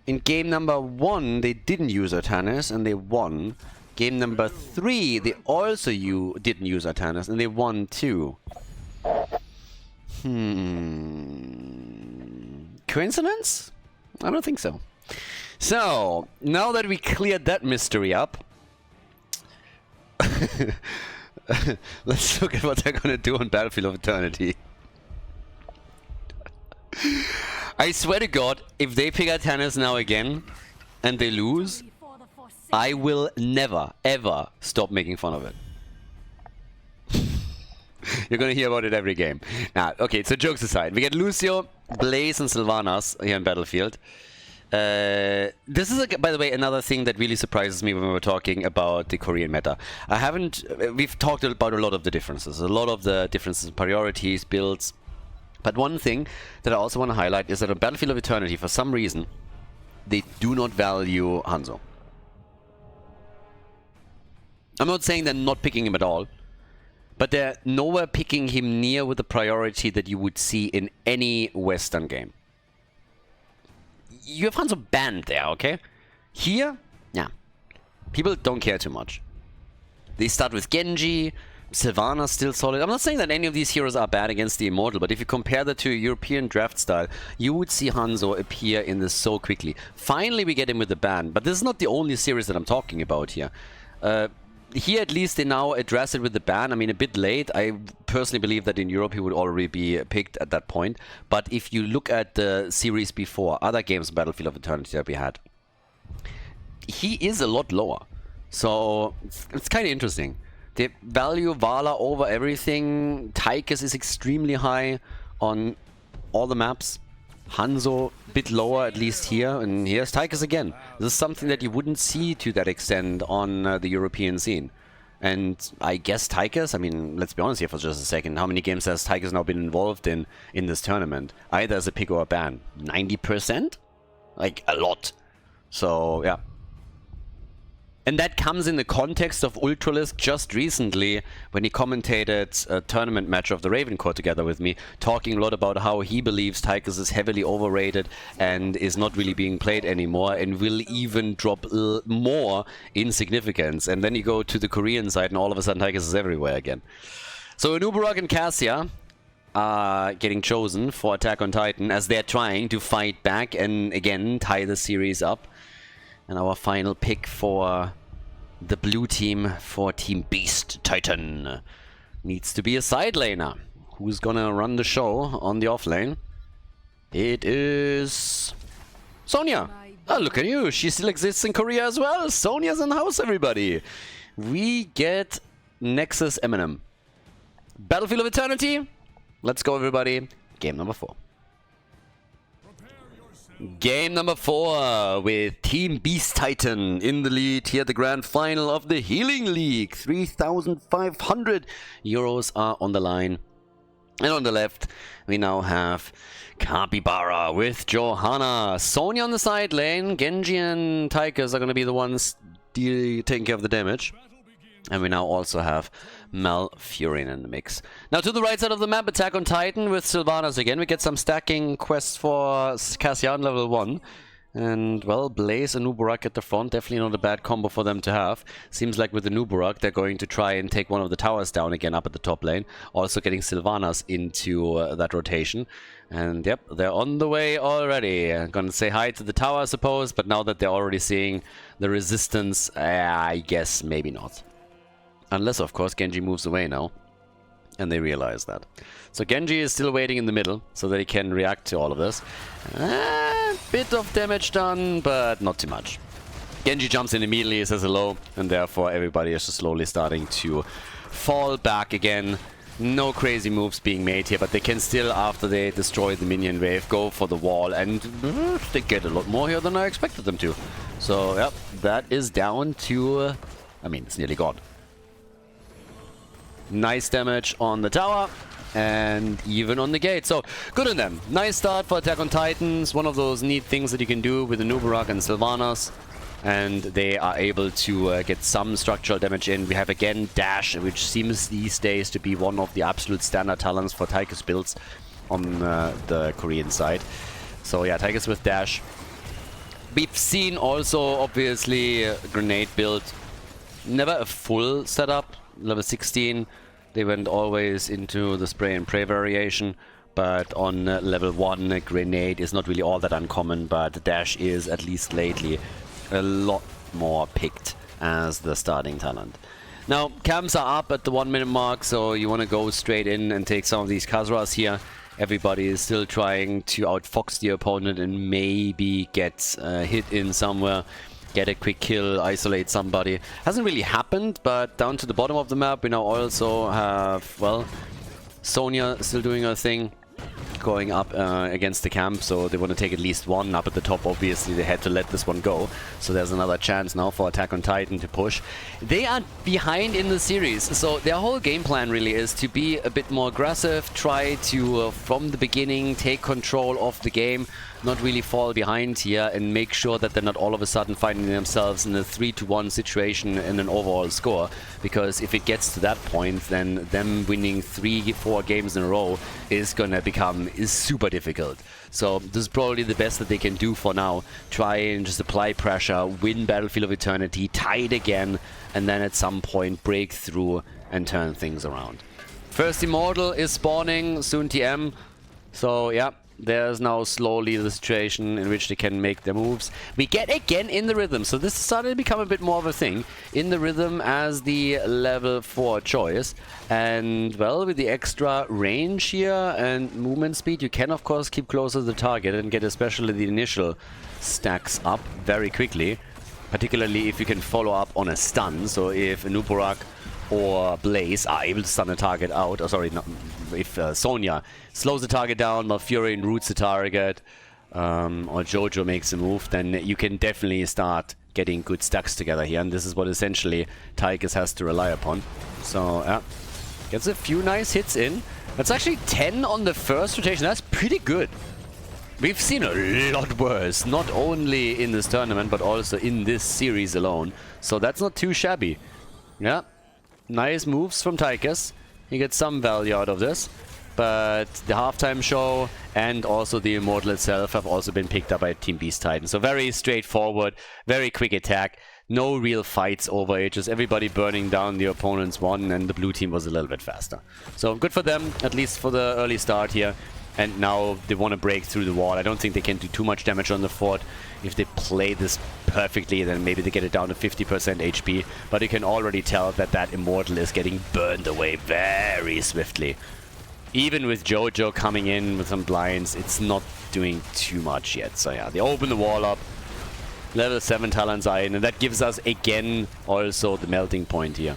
[SPEAKER 1] In game number 1, they didn't use Artanis and they won. Game number 3, they also didn't use Artanis and they won too. Coincidence? I don't think so. So, now that we cleared that mystery up, let's look at what they're gonna do on Battlefield of Eternity. I swear to God, if they pick Artanis now again, and they lose, I will never, ever stop making fun of it. You're gonna hear about it every game. Now, okay, so jokes aside, we get Lucio, Blaze, and Sylvanas here in Battlefield. This is, by the way, another thing that really surprises me when we're talking about the Korean meta. We've talked about a lot of the differences, in priorities, builds. But one thing that I also want to highlight is that on Battlefield of Eternity, for some reason, they do not value Hanzo. I'm not saying they're not picking him at all, but they're nowhere picking him near with the priority that you would see in any Western game. You have Hanzo banned there, okay? Here, yeah, people don't care too much. They start with Genji, Sylvanas still solid. I'm not saying that any of these heroes are bad against the Immortal, but if you compare that to a European draft style, you would see Hanzo appear in this so quickly. Finally, we get him with the ban, but this is not the only series that I'm talking about here. Here, at least, they now address it with the ban. I mean, a bit late. I personally believe that in Europe he would already be picked at that point. But if you look at the series before, other games, Battlefield of Eternity that we had, he is a lot lower. So, it's kind of interesting. They value Vala over everything. Tychus is extremely high on all the maps. Hanzo a bit lower, at least here, and here's Tychus again. This is something that you wouldn't see to that extent on the European scene. And I guess Tychus, I mean, let's be honest here for just a second, how many games has Tychus now been involved in this tournament? Either as a pick or a ban. 90%? Like, a lot. So, yeah. And that comes in the context of Ultralisk just recently when he commentated a tournament match of the Raven Court together with me, talking a lot about how he believes Tychus is heavily overrated and is not really being played anymore and will even drop more in significance. And then you go to the Korean side and all of a sudden Tychus is everywhere again. So Anubarak and Cassia are getting chosen for Attack on Titan as they're trying to fight back and again tie the series up. And our final pick for the blue team, for Team Beast Titan, needs to be a side laner. Who's gonna run the show on the off lane? It is Sonya. Oh, look at you. She still exists in Korea as well. Sonya's in the house, everybody. We get Nexus Eminem. Battlefield of Eternity. Let's go, everybody. Game number 4. Game number 4 with Team Beast Titan in the lead here at the grand final of the Healing League. 3,500 euros are on the line. And on the left, we now have Capybara with Johanna. Sonya on the side lane. Genji and Tychus are going to be the ones taking care of the damage. And we now also have Malfurion in the mix. Now to the right side of the map, Attack on Titan with Sylvanas again. We get some stacking quests for Cassia on level 1. And, well, Blaze and Nubarak at the front, definitely not a bad combo for them to have. Seems like with the Nubarak, they're going to try and take one of the towers down again up at the top lane. Also getting Sylvanas into that rotation. And, yep, they're on the way already. I'm gonna say hi to the tower, I suppose, but now that they're already seeing the resistance, I guess maybe not. Unless, of course, Genji moves away now. And they realize that. So Genji is still waiting in the middle so that he can react to all of this. Bit of damage done, but not too much. Genji jumps in immediately, says hello, and therefore everybody is just slowly starting to fall back again. No crazy moves being made here, but they can still, after they destroy the minion wave, go for the wall, and they get a lot more here than I expected them to. So, yep, that is down to... I mean, it's nearly gone. Nice damage on the tower and even on the gate. So good on them. Nice start for Attack on Titans. One of those neat things that you can do with the Nubarak and Sylvanas. And they are able to get some structural damage in. We have again Dash, which seems these days to be one of the absolute standard talents for Tychus builds on the Korean side. So yeah, Tychus with Dash. We've seen also obviously a grenade build. Never a full setup. Level 16, they went always into the spray and pray variation, but on level 1, a grenade is not really all that uncommon, but Dash is, at least lately, a lot more picked as the starting talent. Now, camps are up at the 1 minute mark, so you want to go straight in and take some of these Khazras here. Everybody is still trying to outfox the opponent and maybe get hit in somewhere. Get a quick kill, isolate somebody. Hasn't really happened, but down to the bottom of the map we now also have, well, Sonya still doing her thing, going up against the camp, so they want to take at least one. Up at the top, obviously, they had to let this one go. So there's another chance now for Attack on Titan to push. They are behind in the series, so their whole game plan really is to be a bit more aggressive, try to, from the beginning, take control of the game, not really fall behind here, and make sure that they're not all of a sudden finding themselves in a 3-1 situation in an overall score. Because if it gets to that point, then them winning 3-4 games in a row is gonna become super difficult. So this is probably the best that they can do for now. Try and just apply pressure, win Battlefield of Eternity, tie it again, and then at some point break through and turn things around. First Immortal is spawning, soon TM. So yeah, there's now slowly the situation in which they can make their moves. We get again in the rhythm, so this started to become a bit more of a thing. In the rhythm as the level 4 choice. And well, with the extra range here and movement speed, you can of course keep closer to the target and get especially the initial stacks up very quickly. Particularly if you can follow up on a stun, so if Nubarak or Blaze are able to stun a target out, or sorry, not, if Sonya slows the target down, Malfurion roots the target, or Jojo makes a move, then you can definitely start getting good stacks together here, and this is what essentially Tychus has to rely upon. So, yeah, gets a few nice hits in. That's actually 10 on the first rotation, that's pretty good. We've seen a lot worse, not only in this tournament, but also in this series alone. So that's not too shabby. Yeah, nice moves from Tychus. He gets some value out of this. But the halftime show and also the Immortal itself have also been picked up by Team Beast Titan. So very straightforward, very quick attack. No real fights over it, just everybody burning down the opponent's one, and the blue team was a little bit faster. So good for them, at least for the early start here. And now they want to break through the wall. I don't think they can do too much damage on the fort. If they play this perfectly, then maybe they get it down to 50% HP. But you can already tell that that Immortal is getting burned away very swiftly. Even with Jojo coming in with some blinds, it's not doing too much yet. So yeah, they open the wall up. Level 7 Talon's Eye, and that gives us again also the melting point here.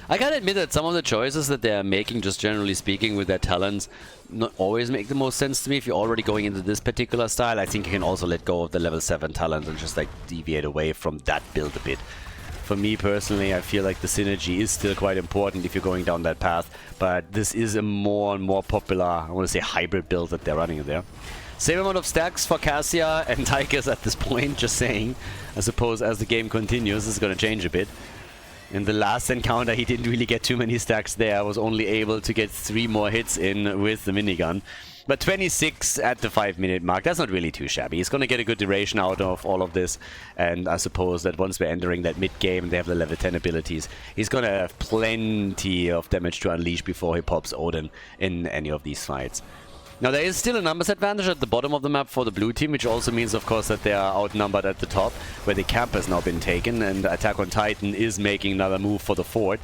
[SPEAKER 1] I gotta admit that some of the choices that they're making, just generally speaking, with their talents, not always make the most sense to me. If you're already going into this particular style, I think you can also let go of the level 7 talent and just like deviate away from that build a bit. For me personally, I feel like the synergy is still quite important if you're going down that path, but this is a more and more popular, I want to say, hybrid build that they're running there. Same amount of stacks for Cassia and Tychus at this point, just saying. I suppose as the game continues, this is going to change a bit. In the last encounter, he didn't really get too many stacks there. I was only able to get 3 more hits in with the minigun. But 26 at the 5-minute mark, that's not really too shabby. He's going to get a good duration out of all of this. And I suppose that once we're entering that mid-game, they have the level 10 abilities. He's going to have plenty of damage to unleash before he pops Odin in any of these fights. Now, there is still a numbers advantage at the bottom of the map for the blue team, which also means, of course, that they are outnumbered at the top, where the camp has now been taken, and Attack on Titan is making another move for the fort.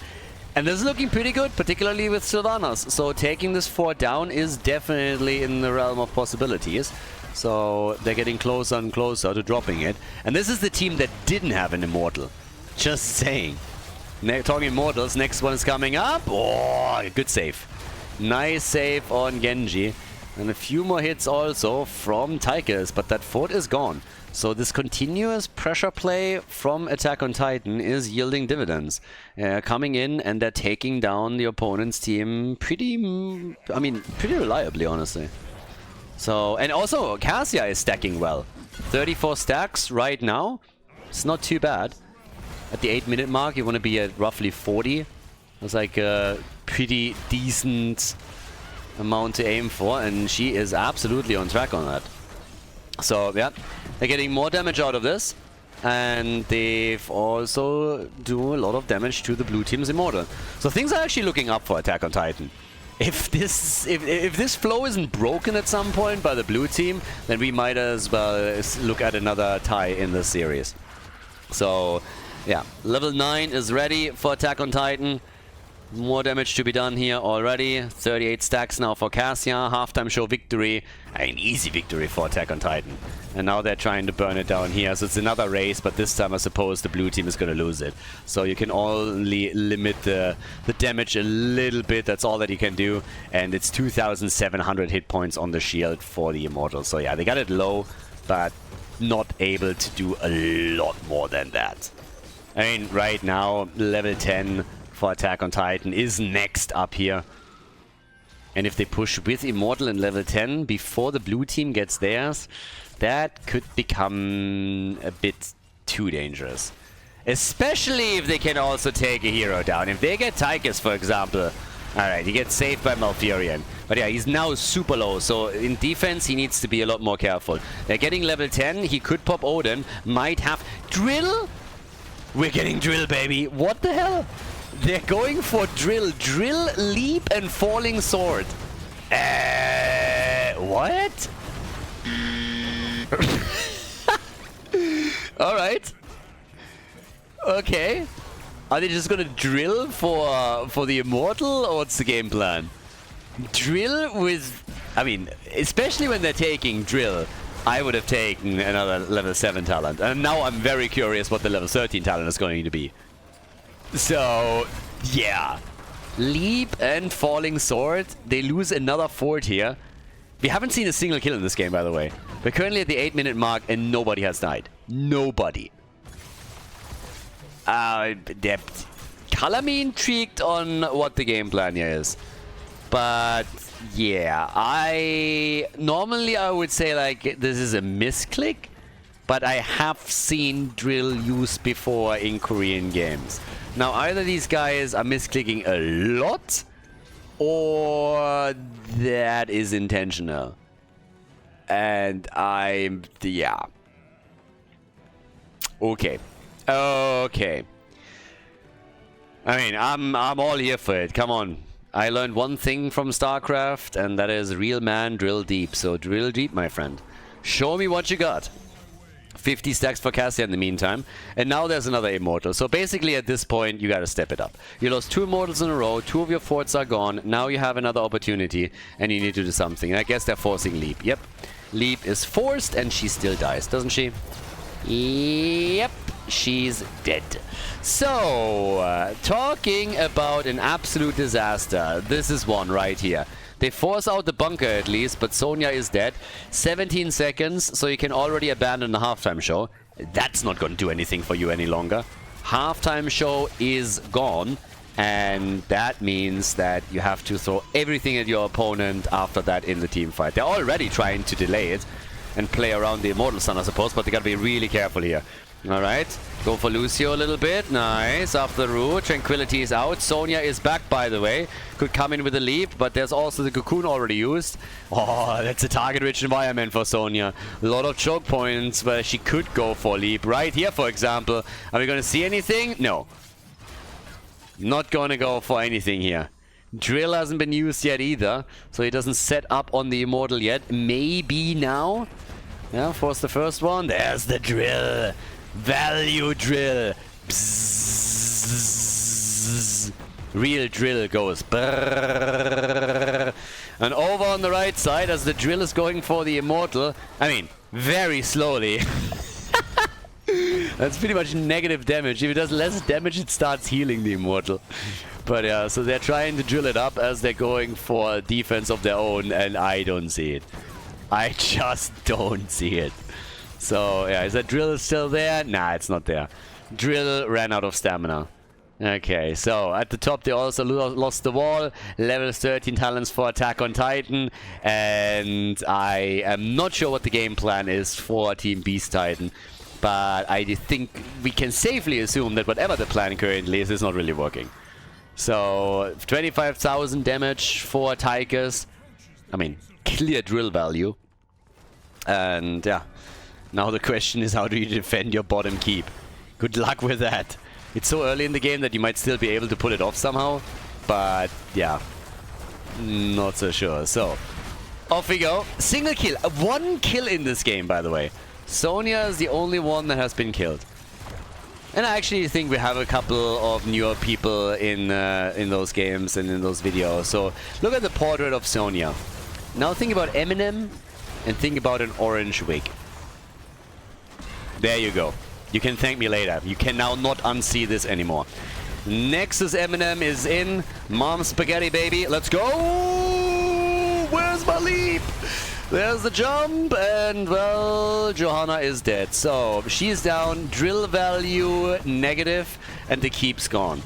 [SPEAKER 1] And this is looking pretty good, particularly with Sylvanas. So taking this fort down is definitely in the realm of possibilities. So they're getting closer and closer to dropping it. And this is the team that didn't have an Immortal. Just saying. Talking Immortals, next one is coming up. Oh, good save. Nice save on Genji. And a few more hits also from Tychus, but that fort is gone. So this continuous pressure play from Attack on Titan is yielding dividends. Coming in and they're taking down the opponent's team pretty reliably, honestly. So, and also Cassia is stacking well. 34 stacks right now. It's not too bad. At the 8-minute mark, you want to be at roughly 40. That's like a pretty decent amount to aim for, and she is absolutely on track on that. So yeah, they're getting more damage out of this, and they've also do a lot of damage to the blue team's Immortal. So things are actually looking up for Attack on Titan. If this flow isn't broken at some point by the blue team, then we might as well look at another tie in this series. So yeah, level 9 is ready for Attack on Titan. More damage to be done here already. 38 stacks now for Cassia. Halftime show victory. An easy victory for Attack on Titan. And now they're trying to burn it down here. So it's another race, but this time I suppose the blue team is going to lose it. So you can only limit the damage a little bit. That's all that you can do. And it's 2,700 hit points on the shield for the Immortal. So yeah, they got it low, but not able to do a lot more than that. I mean, right now, level 10... for Attack on Titan is next up here. And if they push with Immortal in level 10 before the blue team gets theirs, that could become a bit too dangerous. Especially if they can also take a hero down. If they get Tychus, for example. Alright, he gets saved by Malfurion. But yeah, he's now super low, so in defense he needs to be a lot more careful. They're getting level 10, he could pop Odin, might have... Drill? We're getting Drill, baby. What the hell? They're going for Drill. Drill, Leap, and Falling Sword. What? Alright. Okay. Are they just gonna drill for the Immortal, or what's the game plan? Drill with... I mean, especially when they're taking Drill, I would have taken another level 7 talent. And now I'm very curious what the level 13 talent is going to be. So, yeah. Leap and Falling Sword. They lose another fort here. We haven't seen a single kill in this game, by the way. We're currently at the 8-minute mark and nobody has died. Nobody. Color me intrigued on what the game plan here is. But Yeah, normally I would say like this is a misclick, but I have seen drill used before in Korean games. Now either these guys are misclicking a lot, or that is intentional. And yeah. Okay. Okay. I mean, I'm all here for it. Come on. I learned one thing from StarCraft, and that is real man, drill deep. So drill deep, my friend. Show me what you got. 50 stacks for Cassia in the meantime. And now there's another Immortal. So basically at this point, you gotta step it up. You lost 2 Immortals in a row, 2 of your forts are gone. Now you have another opportunity, and you need to do something. And I guess they're forcing Leap. Yep. Leap is forced, and she still dies, doesn't she? Yep. She's dead. So, talking about an absolute disaster. This is one right here. They force out the bunker at least, but Sonya is dead. 17 seconds, so you can already abandon the halftime show. That's not going to do anything for you any longer. Halftime show is gone, and that means that you have to throw everything at your opponent after that in the team fight. They're already trying to delay it and play around the Immortal Sun, I suppose, but they gotta be really careful here. Alright, go for Lucio a little bit. Nice, off the root. Tranquility is out. Sonya is back, by the way. Could come in with a leap, but there's also the cocoon already used. Oh, that's a target-rich environment for Sonya. A lot of choke points where she could go for leap. Right here, for example. Are we gonna see anything? No. Not gonna go for anything here. Drill hasn't been used yet either, so he doesn't set up on the Immortal yet. Maybe now? Yeah, force the first one. There's the drill. Value drill. Bzzz. Real drill goes. Brrr. And over on the right side, as the drill is going for the Immortal, I mean, very slowly. That's pretty much negative damage. If it does less damage, it starts healing the Immortal. But yeah, so they're trying to drill it up as they're going for defense of their own, and I don't see it. I just don't see it. So yeah, is that drill still there? Nah, it's not there. Drill ran out of stamina. Okay, so at the top they also lost the wall. Level 13 talents for Attack on Titan. And I am not sure what the game plan is for Team Beast Titan. But I think we can safely assume that whatever the plan currently is not really working. So 25,000 damage for Tigers. I mean, clear drill value. And yeah, now the question is, how do you defend your bottom keep? Good luck with that. It's so early in the game that you might still be able to pull it off somehow. But yeah, not so sure. So off we go. Single kill. 1 kill in this game, by the way. Sonya is the only one that has been killed. And I actually think we have a couple of newer people in those games and in those videos. So look at the portrait of Sonya. Now think about Eminem and think about an orange wig. There you go. You can thank me later. You can now not unsee this anymore. Nexus Eminem is in. Mom spaghetti, baby. Let's go! Where's my leap? There's the jump, and well, Johanna is dead. So she's down, drill value negative, and the keep's gone.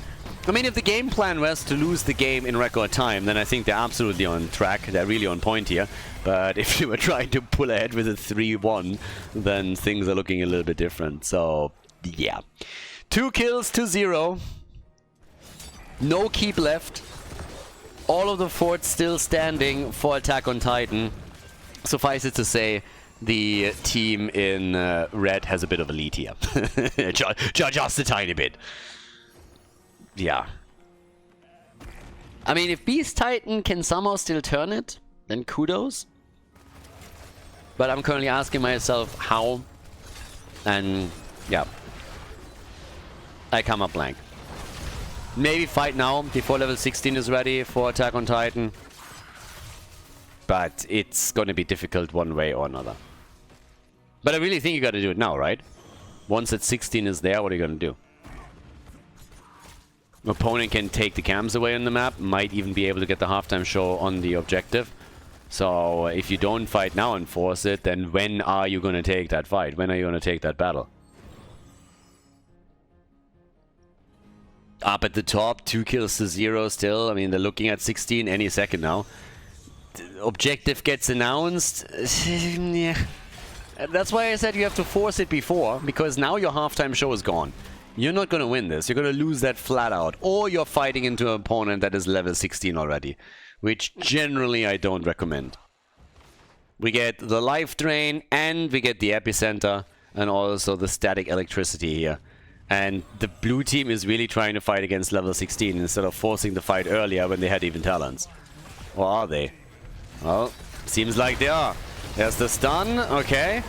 [SPEAKER 1] I mean, if the game plan was to lose the game in record time, then I think they're absolutely on track. They're really on point here. But if you were trying to pull ahead with a 3-1, then things are looking a little bit different. So, yeah. 2 kills to 0. No keep left. All of the forts still standing for Attack on Titan. Suffice it to say, the team in red has a bit of a lead here. Just a tiny bit. Yeah. I mean, if Beast Titan can somehow still turn it, then kudos. But I'm currently asking myself how. And yeah. I come up blank. Maybe fight now before level 16 is ready for Attack on Titan. But it's going to be difficult one way or another. But I really think you got to do it now, right? Once that 16 is there, what are you going to do? Opponent can take the cams away on the map, might even be able to get the halftime show on the objective. So if you don't fight now and force it, then when are you going to take that fight? When are you going to take that battle? Up at the top, 2 kills to 0 still. I mean, they're looking at 16 any second now. objective gets announced. Yeah. That's why I said you have to force it before, because now your halftime show is gone. You're not going to win this. You're going to lose that flat out. Or you're fighting into an opponent that is level 16 already, which generally I don't recommend. We get the life drain, and we get the epicenter, and also the static electricity here. And the blue team is really trying to fight against level 16 instead of forcing the fight earlier when they had even talents. Or are they? Well, seems like they are. There's the stun, okay.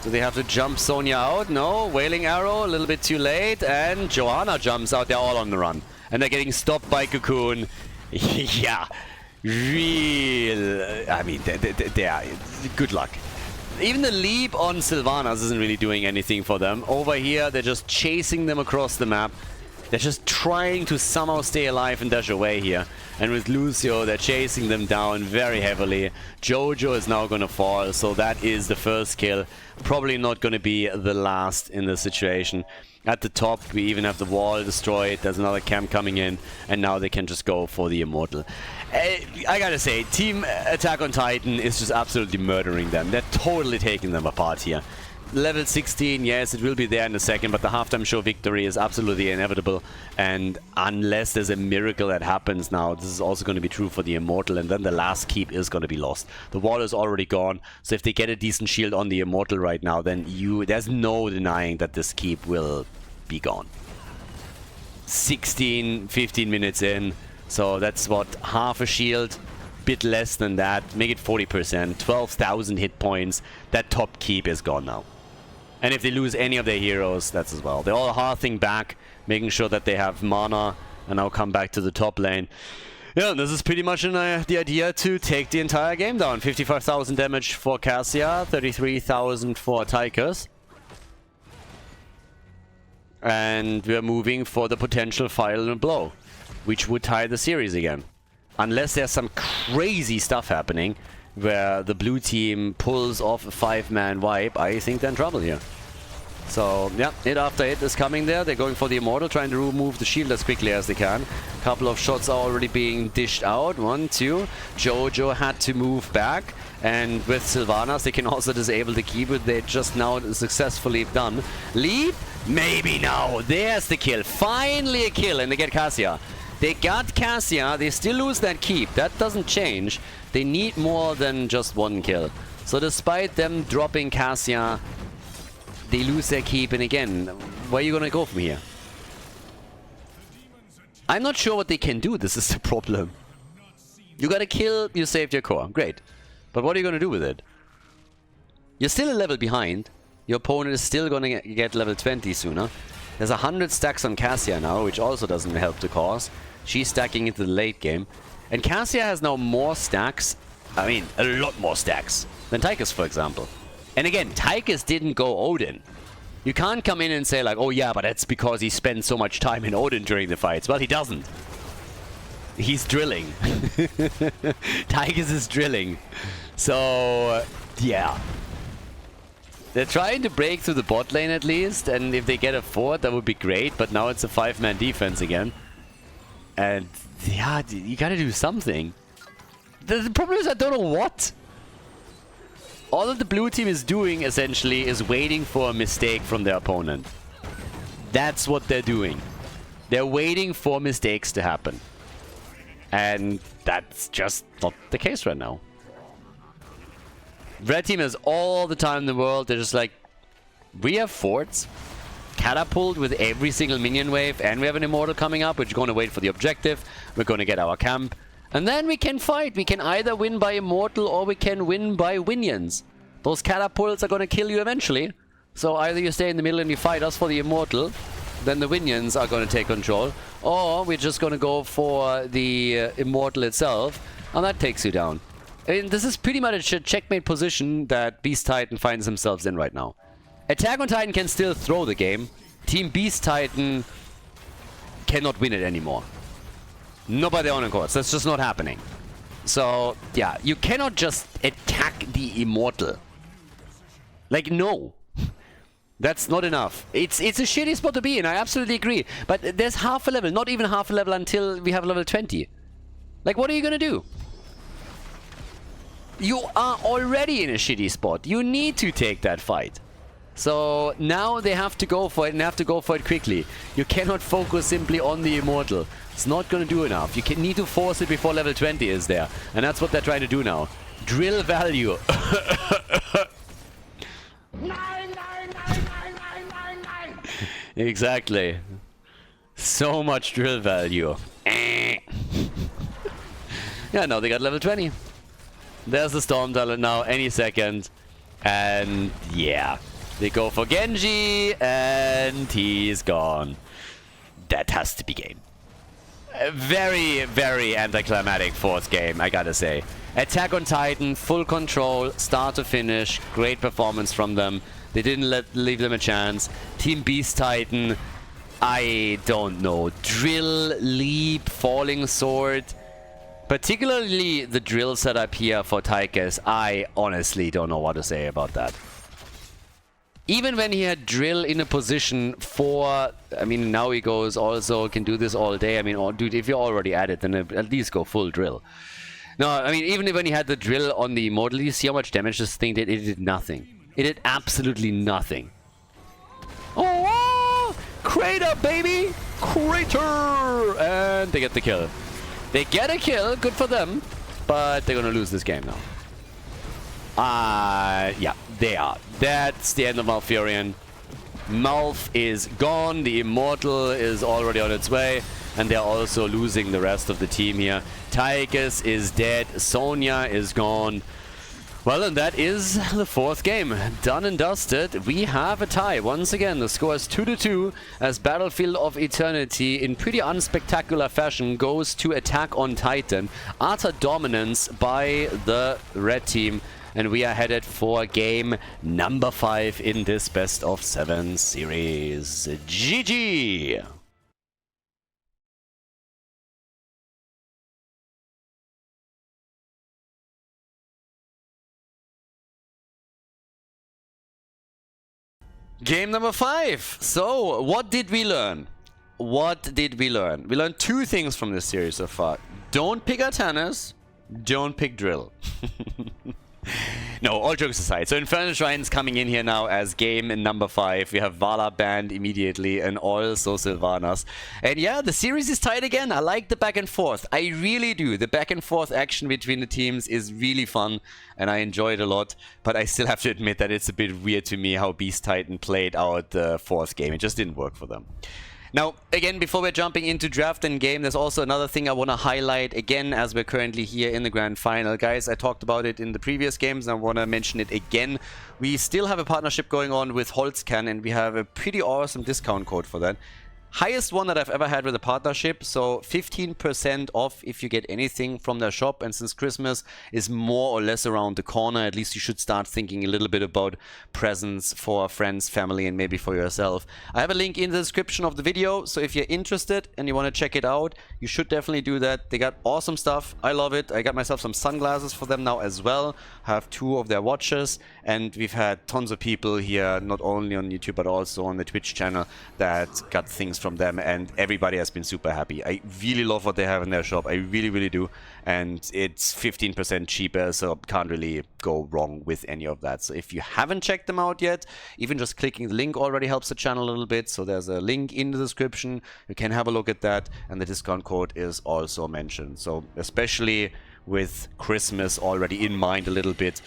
[SPEAKER 1] Do they have to jump Sonya out? No, Wailing Arrow, a little bit too late, and Johanna jumps out. They're all on the run. And they're getting stopped by Cocoon. Yeah, real... I mean, they are... Good luck. Even the leap on Sylvanas isn't really doing anything for them. Over here, they're just chasing them across the map. They're just trying to somehow stay alive and dash away here. And with Lucio, they're chasing them down very heavily. Jojo is now going to fall, so that is the first kill. Probably not going to be the last in this situation. At the top, we even have the wall destroyed. There's another camp coming in, and now they can just go for the Immortal. I gotta say, Team Attack on Titan is just absolutely murdering them. They're totally taking them apart here. Level 16, yes, it will be there in a second, but the halftime show victory is absolutely inevitable. And unless there's a miracle that happens now, this is also going to be true for the Immortal, and then the last keep is going to be lost. The wall is already gone, so if they get a decent shield on the Immortal right now, then there's no denying that this keep will be gone. 16, 15 minutes in, so that's what, half a shield? Bit less than that, make it 40%, 12,000 hit points. That top keep is gone now. And if they lose any of their heroes, that's as well. They're all hearthing back, making sure that they have mana, and now come back to the top lane. Yeah, this is pretty much the idea to take the entire game down. 55,000 damage for Cassia, 33,000 for Tychus. And we're moving for the potential final blow, which would tie the series again. Unless there's some crazy stuff happening, where the blue team pulls off a 5-man wipe, I think they're in trouble here. So, yeah, hit after hit is coming there. They're going for the Immortal, trying to remove the shield as quickly as they can. A couple of shots are already being dished out. 1, 2. Jojo had to move back. And with Sylvanas, they can also disable the keep, which they just now successfully done. Leap? Maybe now. There's the kill. Finally a kill, and they get Cassia. They got Cassia, they still lose that keep. That doesn't change. They need more than just one kill. So despite them dropping Cassia, they lose their keep. And again, where are you going to go from here? I'm not sure what they can do. This is the problem. You got a kill, you saved your core. Great. But what are you going to do with it? You're still a level behind. Your opponent is still going to get level 20 sooner. There's 100 stacks on Cassia now, which also doesn't help the cause. She's stacking into the late game. And Cassia has now more stacks, I mean, a lot more stacks, than Tychus, for example. And again, Tychus didn't go Odin. You can't come in and say like, oh yeah, but that's because he spends so much time in Odin during the fights. Well, he doesn't. He's drilling. Tychus is drilling. So, yeah. They're trying to break through the bot lane at least, and if they get a fort, that would be great, but now it's a 5-man defense again. And, yeah, you gotta do something. The problem is I don't know what. All that the blue team is doing, essentially, is waiting for a mistake from their opponent. That's what they're doing. They're waiting for mistakes to happen. And that's just not the case right now. Red team has all the time in the world. They're just like, we have forts, catapult with every single minion wave, and we have an Immortal coming up, which is going to wait for the objective. We're going to get our camp. And then we can fight. We can either win by Immortal or we can win by Winions. Those catapults are going to kill you eventually. So either you stay in the middle and you fight us for the Immortal, then the Winions are going to take control. Or we're just going to go for the Immortal itself, and that takes you down. And this is pretty much a checkmate position that Beast Titan finds themselves in right now. Attack on Titan can still throw the game. Team Beast Titan cannot win it anymore. Not by their own accords. That's just not happening. So, yeah, you cannot just attack the Immortal. Like, no. That's not enough. It's a shitty spot to be in, I absolutely agree. But there's half a level, not even half a level until we have level 20. Like, what are you gonna do? You are already in a shitty spot. You need to take that fight. So now they have to go for it, and have to go for it quickly. You cannot focus simply on the Immortal. It's not going to do enough. You need to force it before level 20 is there. And that's what they're trying to do now. Drill value. Exactly. So much drill value. Yeah, no, they got level 20. There's the Storm Talent now, any second. And yeah, they go for Genji, and he's gone. That has to be game. A very, very anticlimactic fourth game, I gotta say. Attack on Titan, full control, start to finish. Great performance from them. They didn't leave them a chance. Team Beast Titan, I don't know. Drill, Leap, Falling Sword. Particularly the drill setup here for Tychus, I honestly don't know what to say about that. Even when he had drill in a position for, I mean, now he goes also, can do this all day. I mean, oh, dude, if you're already at it, then at least go full drill. No, I mean, even when he had the drill on the Immortal, you see how much damage this thing did? It did nothing. It did absolutely nothing. Oh, Crater, baby! Crater! And they get the kill. They get a kill, good for them, but they're gonna lose this game now. Yeah, they are. That's the end of Malfurion. Malf is gone, the Immortal is already on its way, and they're also losing the rest of the team here. Tychus is dead, Sonya is gone. Well, and that is the fourth game. Done and dusted. We have a tie. Once again, the score is 2-2 as Battlefield of Eternity, in pretty unspectacular fashion, goes to Attack on Titan. Utter dominance by the red team. And we are headed for game number 5 in this best of 7 series. GG! Game number 5. So, what did we learn? What did we learn? We learned 2 things from this series so far. Don't pick Artanis. Don't pick Drill. No, all jokes aside. So Infernal Shrine's coming in here now as game number 5. We have Vala banned immediately and also Sylvanas. And yeah, the series is tight again. I like the back and forth. I really do. The back and forth action between the teams is really fun and I enjoy it a lot. But I still have to admit that it's a bit weird to me how Beast Titan played out the 4th game. It just didn't work for them. Now, again, before we're jumping into draft and game, there's also another thing I want to highlight again as we're currently here in the grand final. Guys, I talked about it in the previous games and I want to mention it again. We still have a partnership going on with Holzcan and we have a pretty awesome discount code for that. Highest one that I've ever had with a partnership, so 15% off if you get anything from their shop. And since Christmas is more or less around the corner, at least you should start thinking a little bit about presents for friends, family, and maybe for yourself. I have a link in the description of the video, so if you're interested and you want to check it out, you should definitely do that. They got awesome stuff. I love it. I got myself some sunglasses for them now as well. I have 2 of their watches, and we've had tons of people here, not only on YouTube, but also on the Twitch channel that got things from them, and everybody has been super happy. I really love what they have in their shop. I really, really do. And it's 15% cheaper, so can't really go wrong with any of that. So if you haven't checked them out yet, even just clicking the link already helps the channel a little bit. So there's a link in the description. You can have a look at that, and the discount code is also mentioned. So especially with Christmas already in mind a little bit,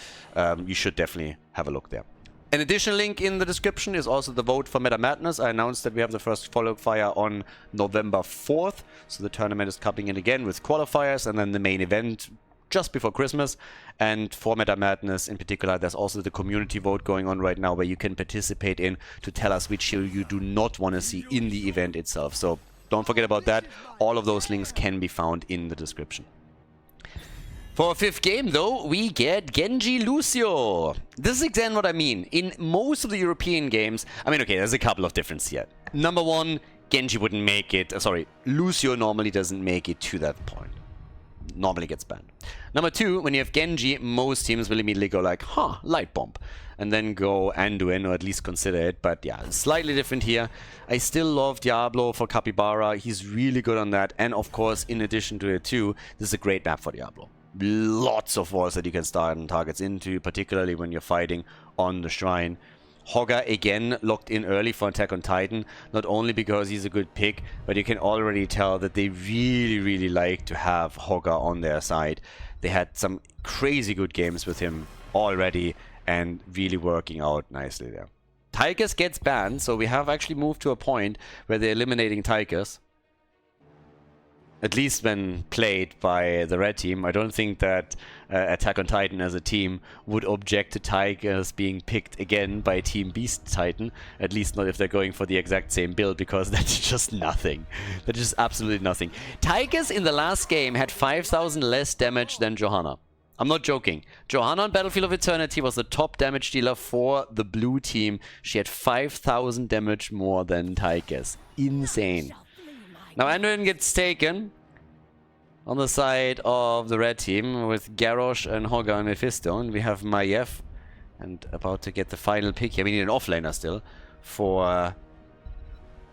[SPEAKER 1] you should definitely have a look there. An additional link in the description is also the vote for Meta Madness. I announced that we have the first qualifier on November 4th. So the tournament is coming in again with qualifiers and then the main event just before Christmas. And for Meta Madness in particular, there's also the community vote going on right now where you can participate in to tell us which hero you do not want to see in the event itself. So don't forget about that. All of those links can be found in the description. For our 5th game, though, we get Genji Lucio. This is again what I mean. In most of the European games, I mean, okay, there's a couple of differences here. Number 1, Genji wouldn't make it. Sorry, Lucio normally doesn't make it to that point. Normally gets banned. Number 2, when you have Genji, most teams will immediately go like, huh, light bomb. And then go Anduin, or at least consider it. But yeah, slightly different here. I still love Diablo for Capybara. He's really good on that. And of course, in addition to it too, this is a great map for Diablo.
[SPEAKER 2] lots of walls that you can start on targets into, particularly when you're fighting on the shrine. Hogger again locked in early for Attack on Titan, not only because he's a good pick, but you can already tell that they really like to have Hogger on their side. They had some crazy good games with him already and really working out nicely there. Tychus gets banned, so we have actually moved to a point where they're eliminating Tychus. At least when played by the red team. I don't think that Attack on Titan as a team would object to Tychus being picked again by Team Beast Titan. At least not if they're going for the exact same build, because that's just nothing. That is absolutely nothing. Tychus in the last game had 5,000 less damage than Johanna. I'm not joking. Johanna on Battlefield of Eternity was the top damage dealer for the blue team. She had 5,000 damage more than Tychus. Insane. Now Anduin gets taken on the side of the red team with Garrosh and Hogger and Mephisto. And we have Maiev and about to get the final pick here. We need an offlaner still for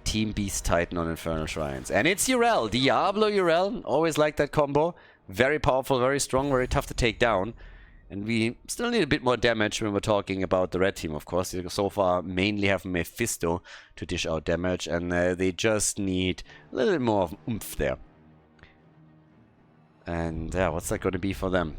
[SPEAKER 2] Team Beast Titan on Infernal Shrines. And it's Yrel. Diablo Yrel. Always like that combo. Very powerful, very strong, very tough to take down. And we still need a bit more damage when we're talking about the red team, of course. So far, mainly have Mephisto to dish out damage, and they just need a little bit more of oomph there. And yeah, what's that going to be for them?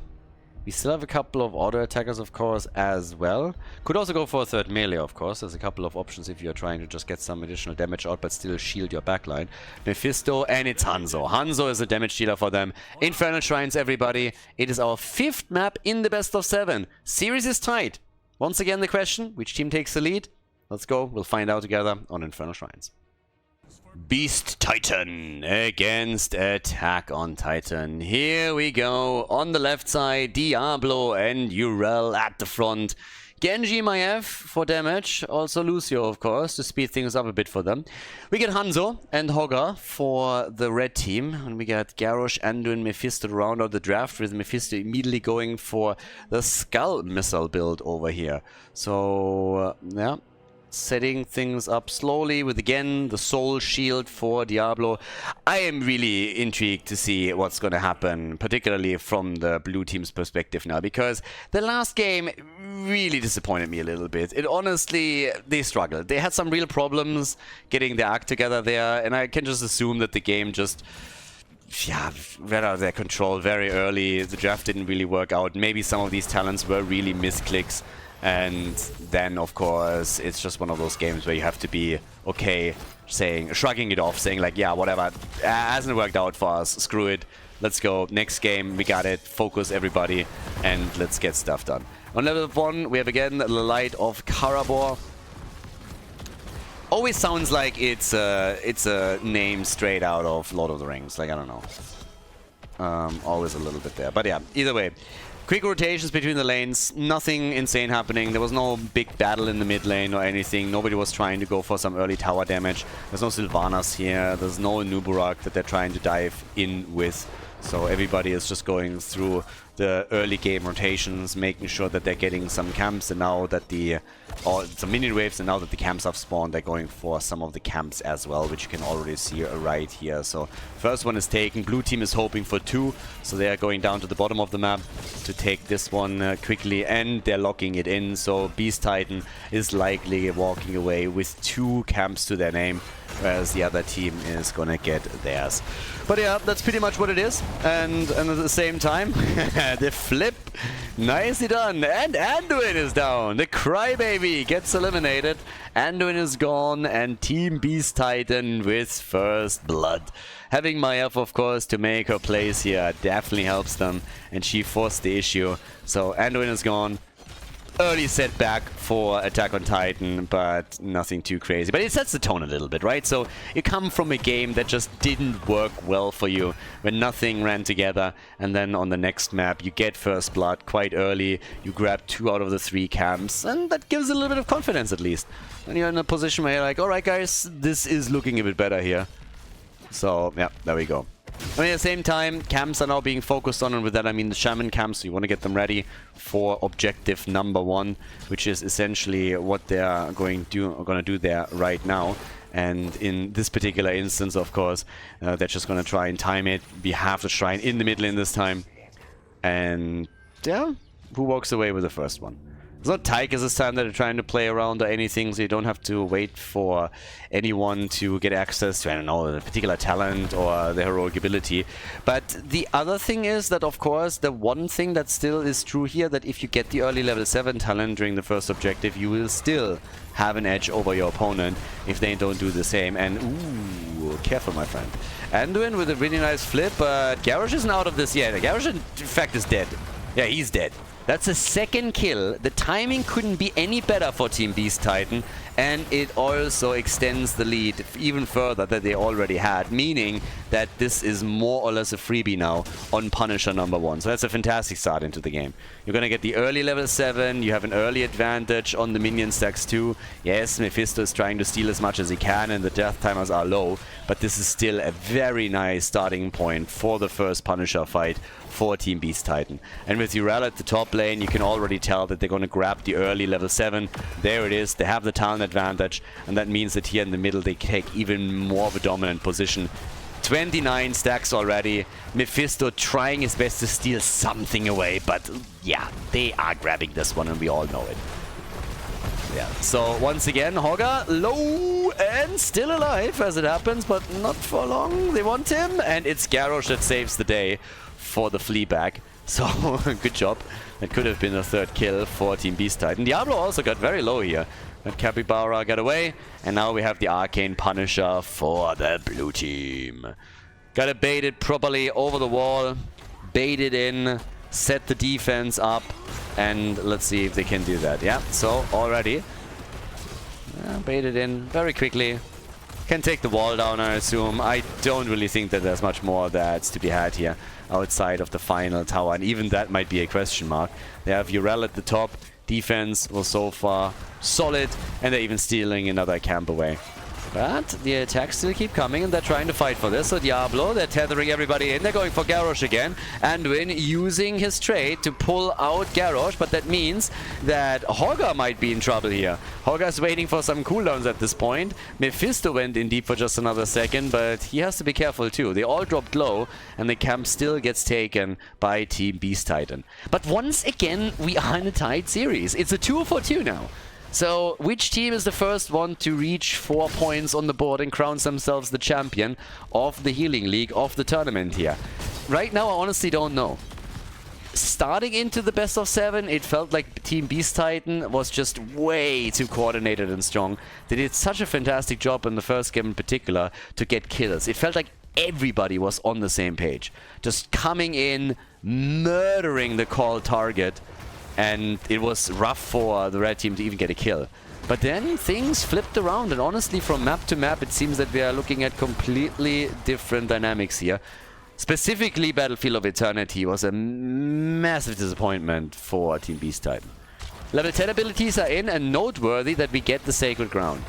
[SPEAKER 2] We still have a couple of auto attackers, of course, as well. Could also go for a third melee, of course. There's a couple of options if you're trying to just get some additional damage out, but still shield your backline. Mephisto, and it's Hanzo. Hanzo is a damage dealer for them. Infernal Shrines, everybody. It is our 5th map in the best of 7. Series is tight. Once again, the question, which team takes the lead? Let's go. We'll find out together on Infernal Shrines. Beast Titan against Attack on Titan. Here we go. On the left side, Diablo and Yrel at the front. Genji, Maiev for damage. Also Lucio, of course, to speed things up a bit for them. We get Hanzo and Hogger for the red team. And we got Garrosh, Anduin, Mephisto to round out the draft, with Mephisto immediately going for the Skull Missile build over here. So, yeah. Setting things up slowly with, again, the Soul Shield for Diablo. I am really intrigued to see what's going to happen, particularly from the blue team's perspective now, because the last game really disappointed me a little bit. It honestly, they struggled. They had some real problems getting their act together there, and I can just assume that the game just, yeah, ran out of their control very early. The draft didn't really work out. Maybe some of these talents were really misclicks. And then, of course, it's just one of those games where you have to be okay, shrugging it off, saying like, yeah, whatever, hasn't worked out for us, screw it, let's go, next game, we got it, focus everybody, and let's get stuff done. On level 1, we have again the Light of Karabor. Always sounds like it's a name straight out of Lord of the Rings, like, I don't know. Always a little bit there, but yeah, either way. Quick rotations between the lanes, nothing insane happening. There was no big battle in the mid lane or anything. Nobody was trying to go for some early tower damage. There's no Sylvanas here. There's no Nuburak that they're trying to dive in with. So everybody is just going through the early game rotations, making sure that they're getting some camps, and now that some minion waves, and now that the camps have spawned, they're going for some of the camps as well, which you can already see right here. So first one is taken. Blue team is hoping for 2, so they are going down to the bottom of the map to take this one quickly, and they're locking it in. So Beast Titan is likely walking away with 2 camps to their name, whereas the other team is gonna get theirs. But yeah, that's pretty much what it is. And at the same time, the flip, nicely done. And Anduin is down. The Crybaby gets eliminated. Anduin is gone, and Team Beast Titan with first blood. Having Maiev, of course, to make her place here definitely helps them, and she forced the issue. So Anduin is gone. Early setback for Attack on Titan, but nothing too crazy. But it sets the tone a little bit, right? So you come from a game that just didn't work well for you, when nothing ran together, and then on the next map you get first blood quite early, you grab 2 out of the 3 camps, and that gives a little bit of confidence at least. And you're in a position where you're like, alright guys, this is looking a bit better here. So yeah, there we go. I mean, at the same time, camps are now being focused on, and with that I mean the Shaman camps, so you want to get them ready for objective number 1, which is essentially what they're going to do there right now. And in this particular instance, of course, they're just going to try and time it. We have the Shrine in the mid lane this time. And yeah, who walks away with the first one? It's not Tigers this time that are trying to play around or anything, so you don't have to wait for anyone to get access to, I don't know, a particular talent or the heroic ability. But the other thing is that, of course, the one thing that still is true here, that if you get the early level 7 talent during the first objective, you will still have an edge over your opponent if they don't do the same. And, ooh, careful, my friend. Anduin with a really nice flip, but Garrosh isn't out of this yet. Garrosh, in fact, is dead. Yeah, he's dead. That's a second kill. The timing couldn't be any better for Team Beast Titan, and it also extends the lead even further that they already had, meaning that this is more or less a freebie now on Punisher #1. So that's a fantastic start into the game. You're gonna get the early level 7, you have an early advantage on the minion stacks too. Yes, Mephisto is trying to steal as much as he can and the death timers are low, but this is still a very nice starting point for the first Punisher fight for Team Beast Titan. And with Urel at the top lane, you can already tell that they're going to grab the early level 7. There it is. They have the talent advantage, and that means that here in the middle they take even more of a dominant position. 29 stacks already. Mephisto trying his best to steal something away, but yeah, they are grabbing this one and we all know it. Yeah, so once again, Hogger low and still alive as it happens, but not for long. They want him, and it's Garrosh that saves the day for the Fleabag. So, good job. That could have been a third kill for Team Beast Titan. Diablo also got very low here. That Capybara got away, and now we have the Arcane Punisher for the blue team. Gotta bait it properly over the wall, bait it in, set the defense up, and let's see if they can do that. Yeah, so already bait it in very quickly. Can take the wall down, I assume. I don't really think that there's much more that's to be had here outside of the final tower, and even that might be a question mark. They have Urel at the top. Defense was so far solid, and they're even stealing another camp away. But the attacks still keep coming, and they're trying to fight for this. So Diablo, they're tethering everybody in. They're going for Garrosh again. Anduin using his trade to pull out Garrosh, but that means that Hogger might be in trouble here. Hogger's waiting for some cooldowns at this point. Mephisto went in deep for just another second, but he has to be careful too. They all dropped low, and the camp still gets taken by Team Beast Titan. But once again, we are in a tight series. It's a 2-for-2 now. So, which team is the first one to reach 4 points on the board and crowns themselves the champion of the Healing League of the tournament here? Right now, I honestly don't know. Starting into the best of 7, it felt like Team Beast Titan was just way too coordinated and strong. They did such a fantastic job in the first game in particular to get kills. It felt like everybody was on the same page. Just coming in, murdering the call target. And it was rough for the red team to even get a kill. But then things flipped around, and honestly from map to map it seems that we are looking at completely different dynamics here. Specifically Battlefield of Eternity was a massive disappointment for Team Beast Titan. Level 10 abilities are in, and noteworthy that we get the Sacred Ground.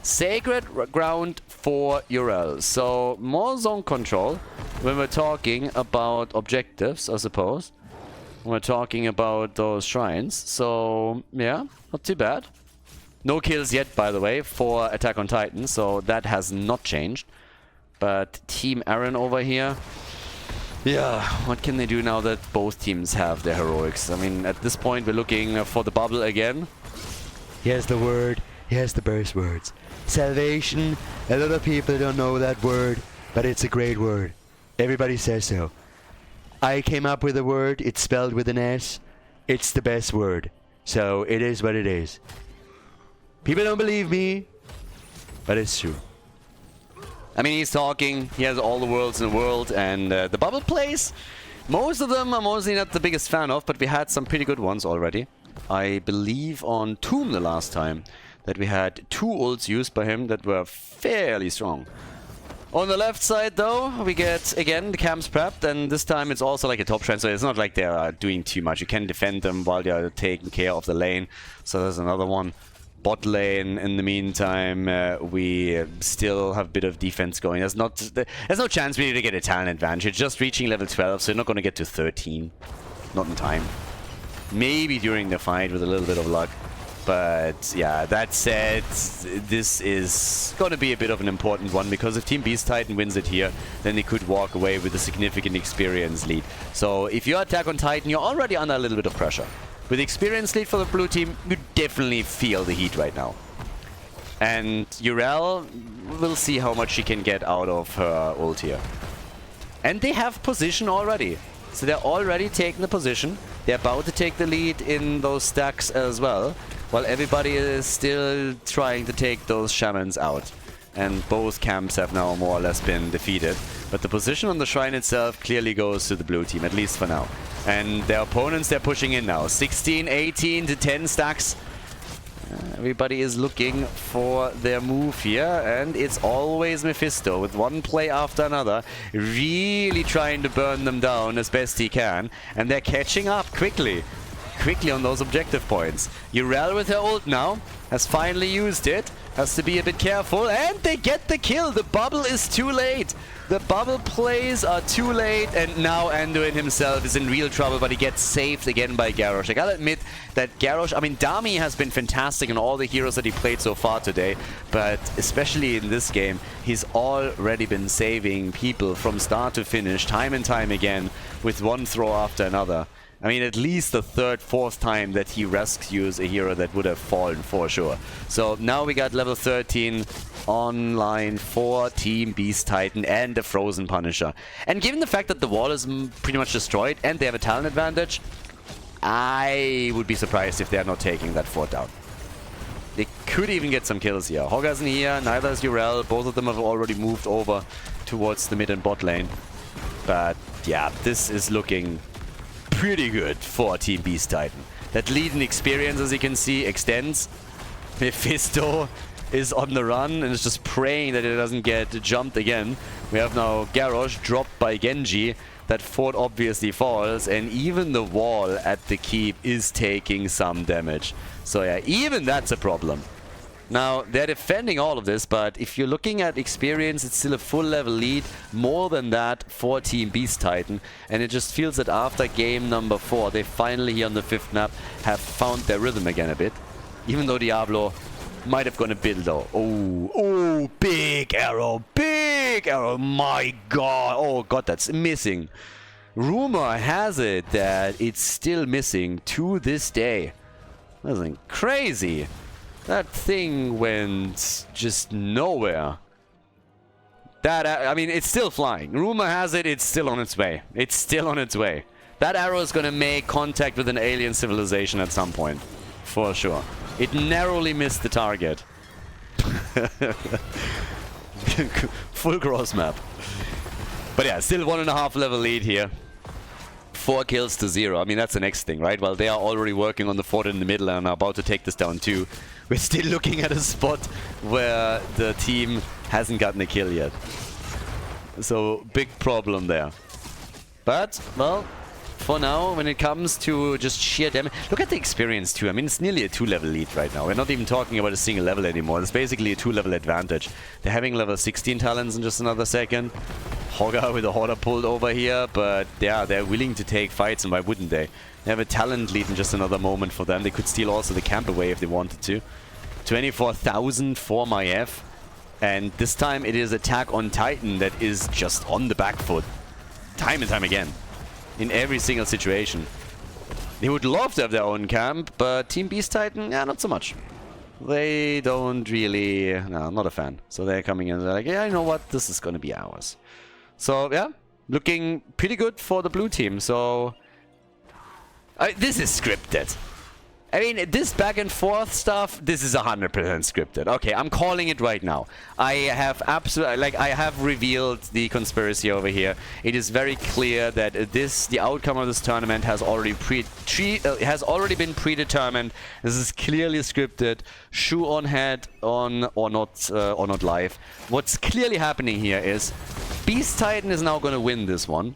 [SPEAKER 2] Sacred Ground for Urel. So more zone control when we're talking about objectives, I suppose. We're talking about those shrines, so yeah, not too bad. No kills yet, by the way, for Attack on Titan, so that has not changed. But Team Aaron over here, yeah, what can they do now that both teams have their heroics? I mean, at this point, we're looking for the bubble again.
[SPEAKER 3] Here's the word, here's the burst words. Salvation, a lot of people don't know that word, but it's a great word. Everybody says so. I came up with a word, it's spelled with an S. It's the best word. So it is what it is. People don't believe me, but it's true.
[SPEAKER 2] I mean, he's talking, he has all the worlds in the world, and the bubble plays, most of them I'm mostly not the biggest fan of, but we had some pretty good ones already. I believe on Tomb the last time that we had 2 ults used by him that were fairly strong. On the left side, though, we get, again, the camps prepped, and this time it's also like a top shrine, so it's not like they're doing too much. You can defend them while they're taking care of the lane, so there's another one. Bot lane, in the meantime, we still have a bit of defense going. There's no chance really to get a talent advantage. It's just reaching level 12, so you're not going to get to 13. Not in time. Maybe during the fight with a little bit of luck. But yeah, that said, this is going to be a bit of an important one, because if Team Beast Titan wins it here, then they could walk away with a significant experience lead. So if you attack on Titan, you're already under a little bit of pressure. With the experience lead for the blue team, you definitely feel the heat right now. And EURO, we'll see how much she can get out of her ult here. And they have position already. So they're already taking the position. They're about to take the lead in those stacks as well, while everybody is still trying to take those shamans out. And both camps have now more or less been defeated. But the position on the shrine itself clearly goes to the blue team, at least for now. And their opponents, they're pushing in now. 16, 18 to 10 stacks. Everybody is looking for their move here, and it's always Mephisto with one play after another, really trying to burn them down as best he can, and they're catching up quickly on those objective points. EURO with her ult now has finally used it, has to be a bit careful, and they get the kill. The bubble is too late. The bubble plays are too late, and now Anduin himself is in real trouble, but he gets saved again by Garrosh. I gotta admit that Garrosh, I mean, Dami has been fantastic in all the heroes that he played so far today, but especially in this game, he's already been saving people from start to finish, time and time again, with one throw after another. I mean, at least the third, fourth time that he rescues a hero that would have fallen for sure. So now we got level 13 online for Team Beast Titan and the Frozen Punisher. And given the fact that the wall is pretty much destroyed and they have a talent advantage, I would be surprised if they're not taking that fort down. They could even get some kills here. Hogg isn't here, neither is EURO. Both of them have already moved over towards the mid and bot lane. But yeah, this is looking pretty good for Team Beast Titan. That lead in experience, as you can see, extends. Mephisto is on the run and is just praying that it doesn't get jumped again. We have now Garrosh dropped by Genji. That fort obviously falls, and even the wall at the keep is taking some damage. So yeah, even that's a problem. Now, they're defending all of this, but if you're looking at experience, it's still a full level lead, more than that for Team Beast Titan. And it just feels that after game number 4, they finally, here on the 5th map, have found their rhythm again a bit. Even though Diablo might have gone a bit low. Oh, big arrow, my god. Oh god, that's missing. Rumor has it that it's still missing to this day. That's crazy. That thing went just nowhere. That, I mean, it's still flying. Rumor has it, it's still on its way. It's still on its way. That arrow is gonna make contact with an alien civilization at some point. For sure. It narrowly missed the target. Full cross map. But yeah, still 1.5 level lead here. 4 kills to 0. I mean, that's the next thing, right? Well, they are already working on the fort in the middle and are about to take this down too. We're still looking at a spot where the team hasn't gotten a kill yet. So, big problem there. But, well, for now, when it comes to just sheer damage... Look at the experience too. I mean, it's nearly a 2-level lead right now. We're not even talking about a single level anymore. It's basically a 2-level advantage. They're having level 16 talents in just another second. Hogga with a Hoarder pulled over here, but yeah, they're willing to take fights, and why wouldn't they? They have a talent lead in just another moment for them. They could steal also the camp away if they wanted to. 24,000 for Maiev. And this time it is attack on Titan that is just on the back foot. Time and time again. In every single situation. They would love to have their own camp, but Team Beast Titan, yeah, not so much. They don't really... No, not a fan. So they're coming in and they're like, yeah, you know what? This is gonna be ours. So, yeah, looking pretty good for the blue team. So, this is scripted. I mean, this back and forth stuff, this is 100% scripted. Okay, I'm calling it right now. I have absolutely, like, I have revealed the conspiracy over here. It is very clear that the outcome of this tournament has already been predetermined. This is clearly scripted. Shoe on head on or not live. What's clearly happening here is Beast Titan is now going to win this one.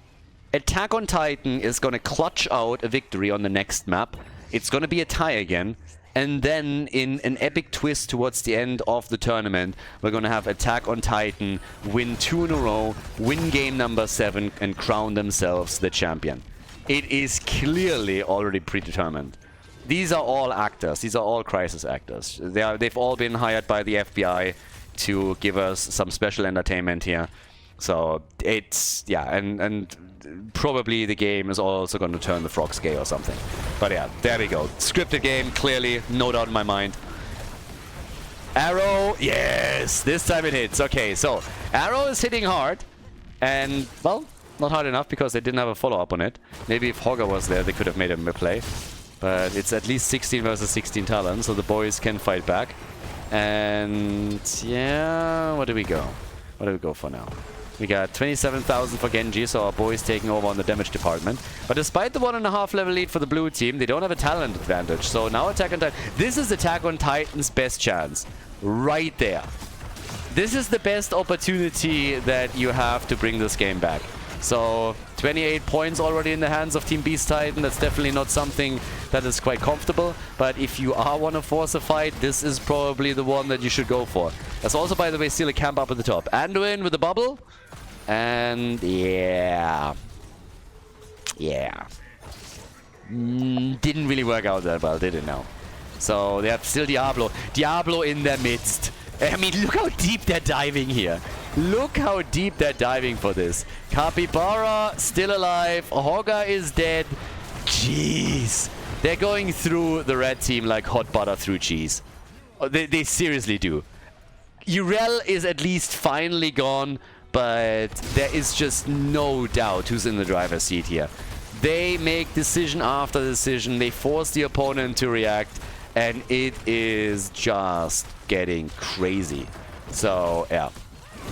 [SPEAKER 2] Attack on Titan is going to clutch out a victory on the next map. It's going to be a tie again, and then in an epic twist towards the end of the tournament, we're going to have Attack on Titan win 2 in a row, win game number 7, and crown themselves the champion. It is clearly already predetermined. these are all actors. These are all crisis actors. They've all been hired by the FBI to give us some special entertainment here. So it's, yeah, and probably the game is also going to turn the frogs gay or something. But yeah, there we go. Scripted game, clearly, no doubt in my mind. Arrow, yes, this time it hits. Okay, so Arrow is hitting hard, and, well, not hard enough because they didn't have a follow-up on it. Maybe if Hogger was there, they could have made him a play. But it's at least 16 versus 16 talent, so the boys can fight back. And yeah, what do we go? What do we go for now? We got 27,000 for Genji, so our boys taking over on the damage department. But despite the 1.5 level lead for the blue team, they don't have a talent advantage. So now Attack on Titan. This is Attack on Titan's best chance. Right there. This is the best opportunity that you have to bring this game back. So 28 points already in the hands of Team Beast Titan. That's definitely not something that is quite comfortable. But if you want to force a fight, this is probably the one that you should go for. There's also, by the way, still a camp up at the top. Anduin with the bubble. And yeah. Yeah. Didn't really work out that well, did it now? So they have still Diablo. Diablo in their midst. I mean, look how deep they're diving here. Look how deep they're diving for this. Capybara still alive. Hogger is dead. Jeez. They're going through the red team like hot butter through cheese. They seriously do. Urel is at least finally gone, but there is just no doubt who's in the driver's seat here. They make decision after decision. They force the opponent to react, and it is just getting crazy. So, yeah.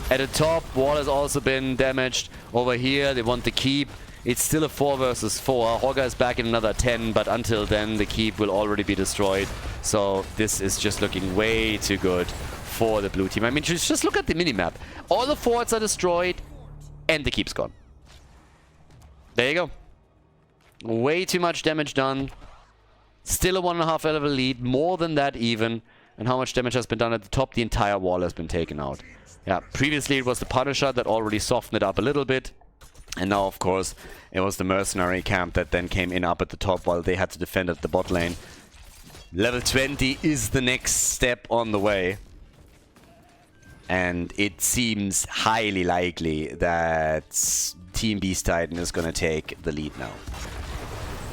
[SPEAKER 2] At the top, wall has also been damaged. Over here, they want the keep. It's still a 4 versus 4. Hogger is back in another 10, but until then, the keep will already be destroyed. So this is just looking way too good for the blue team. I mean, just look at the minimap. All the forts are destroyed, and the keep's gone. There you go. Way too much damage done. Still a 1.5 level lead, more than that even. And how much damage has been done at the top? The entire wall has been taken out. Yeah, previously it was the Punisher that already softened it up a little bit. And now, of course, it was the mercenary camp that then came in up at the top while they had to defend at the bot lane. Level 20 is the next step on the way. And it seems highly likely that Team Beast Titan is going to take the lead now.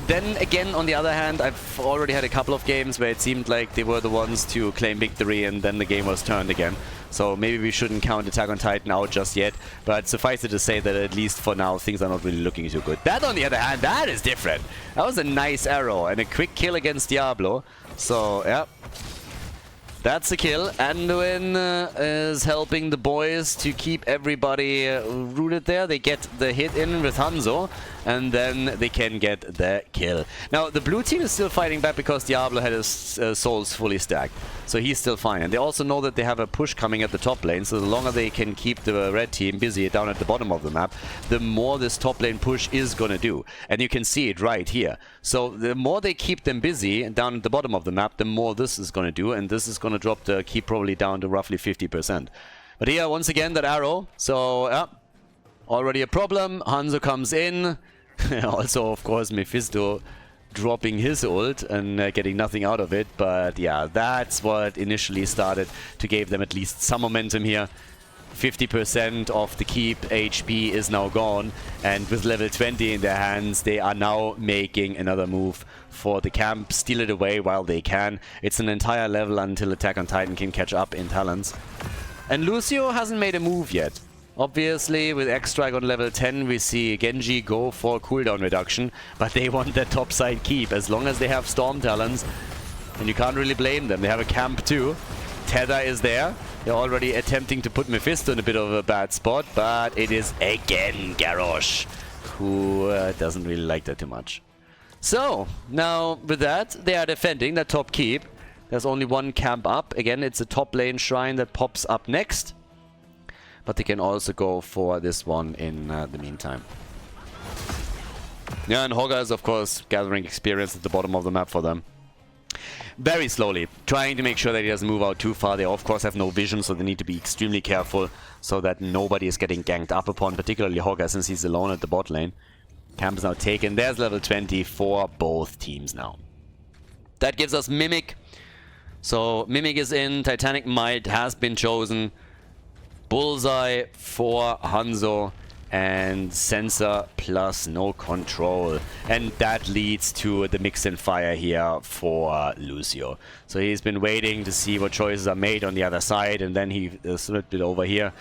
[SPEAKER 2] Then again, on the other hand, I've already had a couple of games where it seemed like they were the ones to claim victory and then the game was turned again. So maybe we shouldn't count Attack on Titan out just yet, but suffice it to say that at least for now, things are not really looking too good. That, on the other hand, that is different. That was a nice arrow and a quick kill against Diablo. So, yeah. That's a kill. Anduin is helping the boys to keep everybody rooted there. They get the hit in with Hanzo, and then they can get the kill. Now, the blue team is still fighting back because Diablo had his souls fully stacked. So he's still fine. And they also know that they have a push coming at the top lane, so the longer they can keep the red team busy down at the bottom of the map, the more this top lane push is gonna do. And you can see it right here. So the more they keep them busy down at the bottom of the map, the more this is gonna do, and this is gonna drop the keep probably down to roughly 50%. But here, once again, that arrow. So, yeah, already a problem. Hanzo comes in. Also, of course, Mephisto dropping his ult and getting nothing out of it. But yeah, that's what initially started to give them at least some momentum here. 50% of the keep HP is now gone, and with level 20 in their hands, they are now making another move for the camp, steal it away while they can. It's an entire level until Attack on Titan can catch up in talents. And Lucio hasn't made a move yet. Obviously, with X-Strike on level 10, we see Genji go for cooldown reduction, but they want that topside keep as long as they have Storm talents, and you can't really blame them. They have a camp too. Tether is there. They're already attempting to put Mephisto in a bit of a bad spot, but it is again Garrosh, who doesn't really like that too much. So, now with that, they are defending that top keep. There's only one camp up. Again, it's a top lane shrine that pops up next. But they can also go for this one in the meantime. Yeah, and Hogger is, of course, gathering experience at the bottom of the map for them. Very slowly, trying to make sure that he doesn't move out too far. They, of course, have no vision, so they need to be extremely careful so that nobody is getting ganked up upon, particularly Hogger, since he's alone at the bot lane. Camp is now taken. There's level 20 for both teams now.
[SPEAKER 1] That gives us Mimic. So Mimic is in, Titanic Might has been chosen. Bullseye for Hanzo. And Sensor plus no control. And that leads to the mix and fire here for Lucio. So he's been waiting to see what choices are made on the other side, and then he slipped it over here.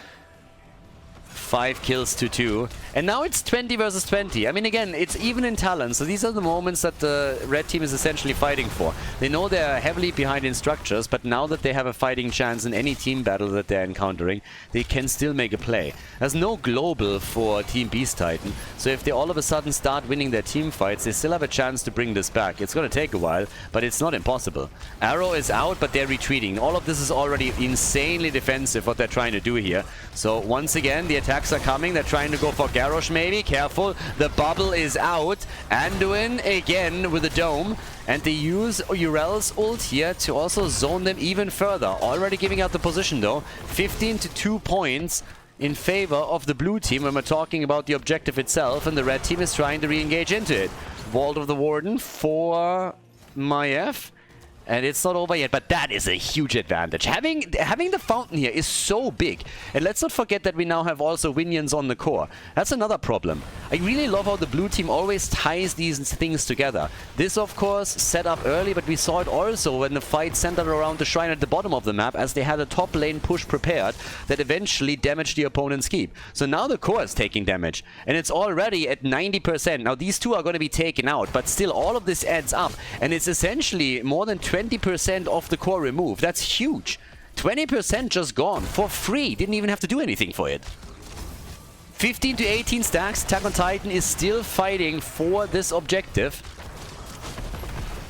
[SPEAKER 1] 5 kills to 2. And now it's 20 versus 20. I mean, again, it's even in talent. So these are the moments that the red team is essentially fighting for. They know they're heavily behind in structures, but now that they have a fighting chance in any team battle that they're encountering, they can still make a play. There's no global for Team Beast Titan. So if they all of a sudden start winning their team fights, they still have a chance to bring this back. It's going to take a while, but it's not impossible. Arrow is out, but they're retreating. All of this is already insanely defensive, what they're trying to do here. So once again, the attacks are coming. They're trying to go for Garrosh maybe. Careful. The bubble is out. Anduin again with the dome. And they use Urel's ult here to also zone them even further. Already giving out the position though. 15 to 2 points in favor of the blue team when we're talking about the objective itself. And the red team is trying to re-engage into it. Vault of the Warden for Maiev. And it's not over yet, but that is a huge advantage. Having the fountain here is so big. And let's not forget that we now have also Winions on the core. That's another problem. I really love how the blue team always ties these things together. This, of course, set up early, but we saw it also when the fight centered around the shrine at the bottom of the map, as they had a top lane push prepared that eventually damaged the opponent's keep. So now the core is taking damage, and it's already at 90%. Now these two are going to be taken out, but still all of this adds up, and it's essentially more than 20% of the core removed. That's huge. 20% just gone for free. Didn't even have to do anything for it. 15 to 18 stacks. Attack on Titan is still fighting for this objective.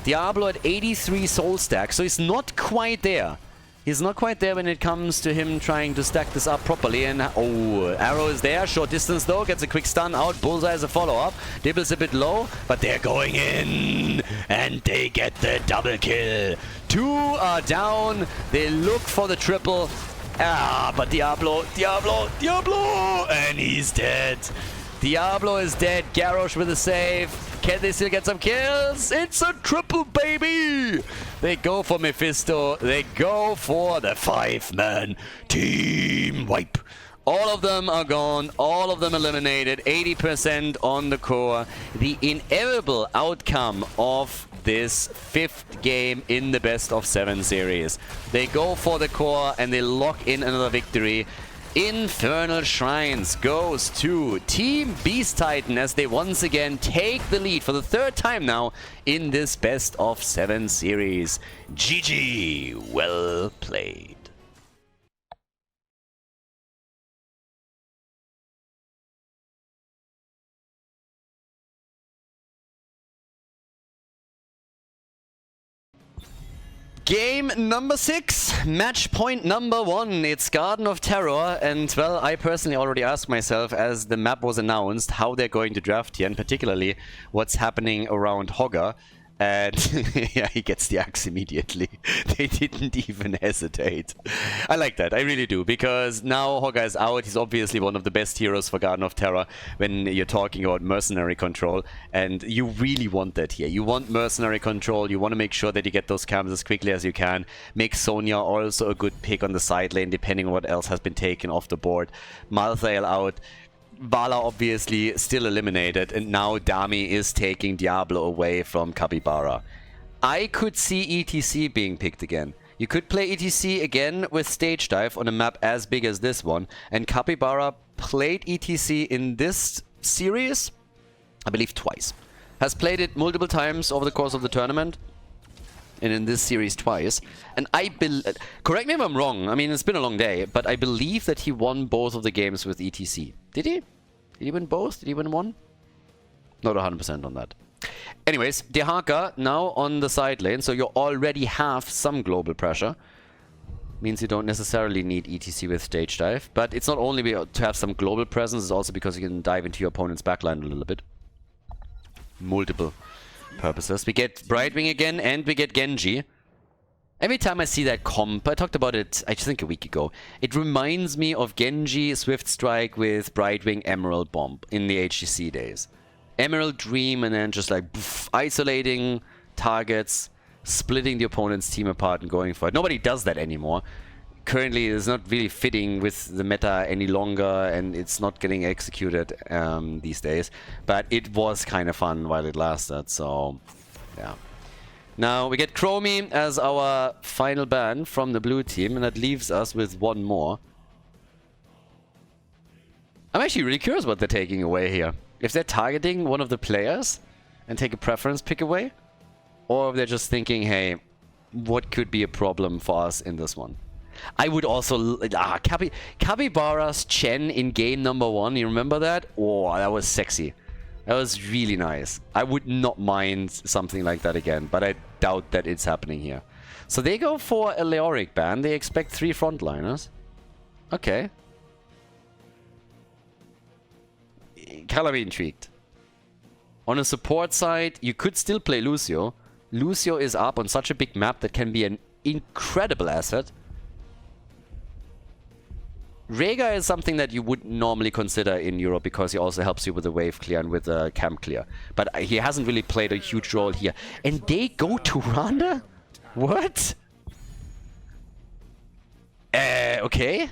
[SPEAKER 1] Diablo at 83 soul stacks, so he's not quite there. He's not quite there when it comes to him trying to stack this up properly. And oh, Arrow is there. Short distance though. Gets a quick stun out. Bullseye as a follow-up. Dibble's a bit low, but they're going in. And they get the double kill. 2 are down. They look for the triple. Ah, but Diablo. And he's dead. Diablo is dead. Garrosh with a save. Can they still get some kills? It's a triple, baby! They go for Mephisto. They go for the 5-man team wipe. All of them are gone. All of them eliminated. 80% on the core. The inevitable outcome of this 5th game in the best of 7 series. They go for the core and they lock in another victory. Infernal Shrines goes to Team Beast Titan as they once again take the lead for the 3rd time now in this best of 7 series. GG, well played. Game number 6, match point number 1. It's Garden of Terror, and well, I personally already asked myself as the map was announced how they're going to draft here, and particularly what's happening around Hogger. And yeah, he gets the axe immediately. They didn't even hesitate. I like that, I really do, because now Hogger is out. He's obviously one of the best heroes for Garden of Terror when you're talking about mercenary control. And you really want that here. You want mercenary control. You want to make sure that you get those camps as quickly as you can. Make Sonya also a good pick on the side lane, depending on what else has been taken off the board. Malthael out. Vala obviously still eliminated, and now Dami is taking Diablo away from Capybara. I could see ETC being picked again. You could play ETC again with Stage Dive on a map as big as this one, and Capybara played ETC in this series, I believe twice. Has played it multiple times over the course of the tournament, and in this series twice. And correct me if I'm wrong, I mean, it's been a long day, but I believe that he won both of the games with ETC. Did he? Did he win both? Did he win one? Not 100% on that. Anyways, Dehaka now on the side lane, so you already have some global pressure. Means you don't necessarily need ETC with Stage Dive, but it's not only to have some global presence, it's also because you can dive into your opponent's backline a little bit. Multiple purposes. We get Brightwing again, and we get Genji. Every time I see that comp, I talked about it, I think a week ago, it reminds me of Genji Swift Strike with Brightwing Emerald Bomb in the HGC days. Emerald Dream, and then just like poof, isolating targets, splitting the opponent's team apart and going for it. Nobody does that anymore. Currently, it's not really fitting with the meta any longer, and it's not getting executed these days. But it was kind of fun while it lasted, so yeah. Now we get Chromie as our final ban from the blue team, and that leaves us with one more. I'm actually really curious what they're taking away here. If they're targeting one of the players and take a preference pick away, or if they're just thinking, hey, what could be a problem for us in this one? I would also... Capybara's Chen in game number 1, you remember that? Oh, that was sexy. That was really nice. I would not mind something like that again, but I doubt that it's happening here. So they go for a Leoric ban. They expect 3 frontliners. Okay. Kinda be intrigued. On a support side, you could still play Lucio. Lucio is up on such a big map that can be an incredible asset. Rhaegar is something that you would normally consider in Europe because he also helps you with the wave clear and with the camp clear. But he hasn't really played a huge role here. And they go to Randa? What? Okay.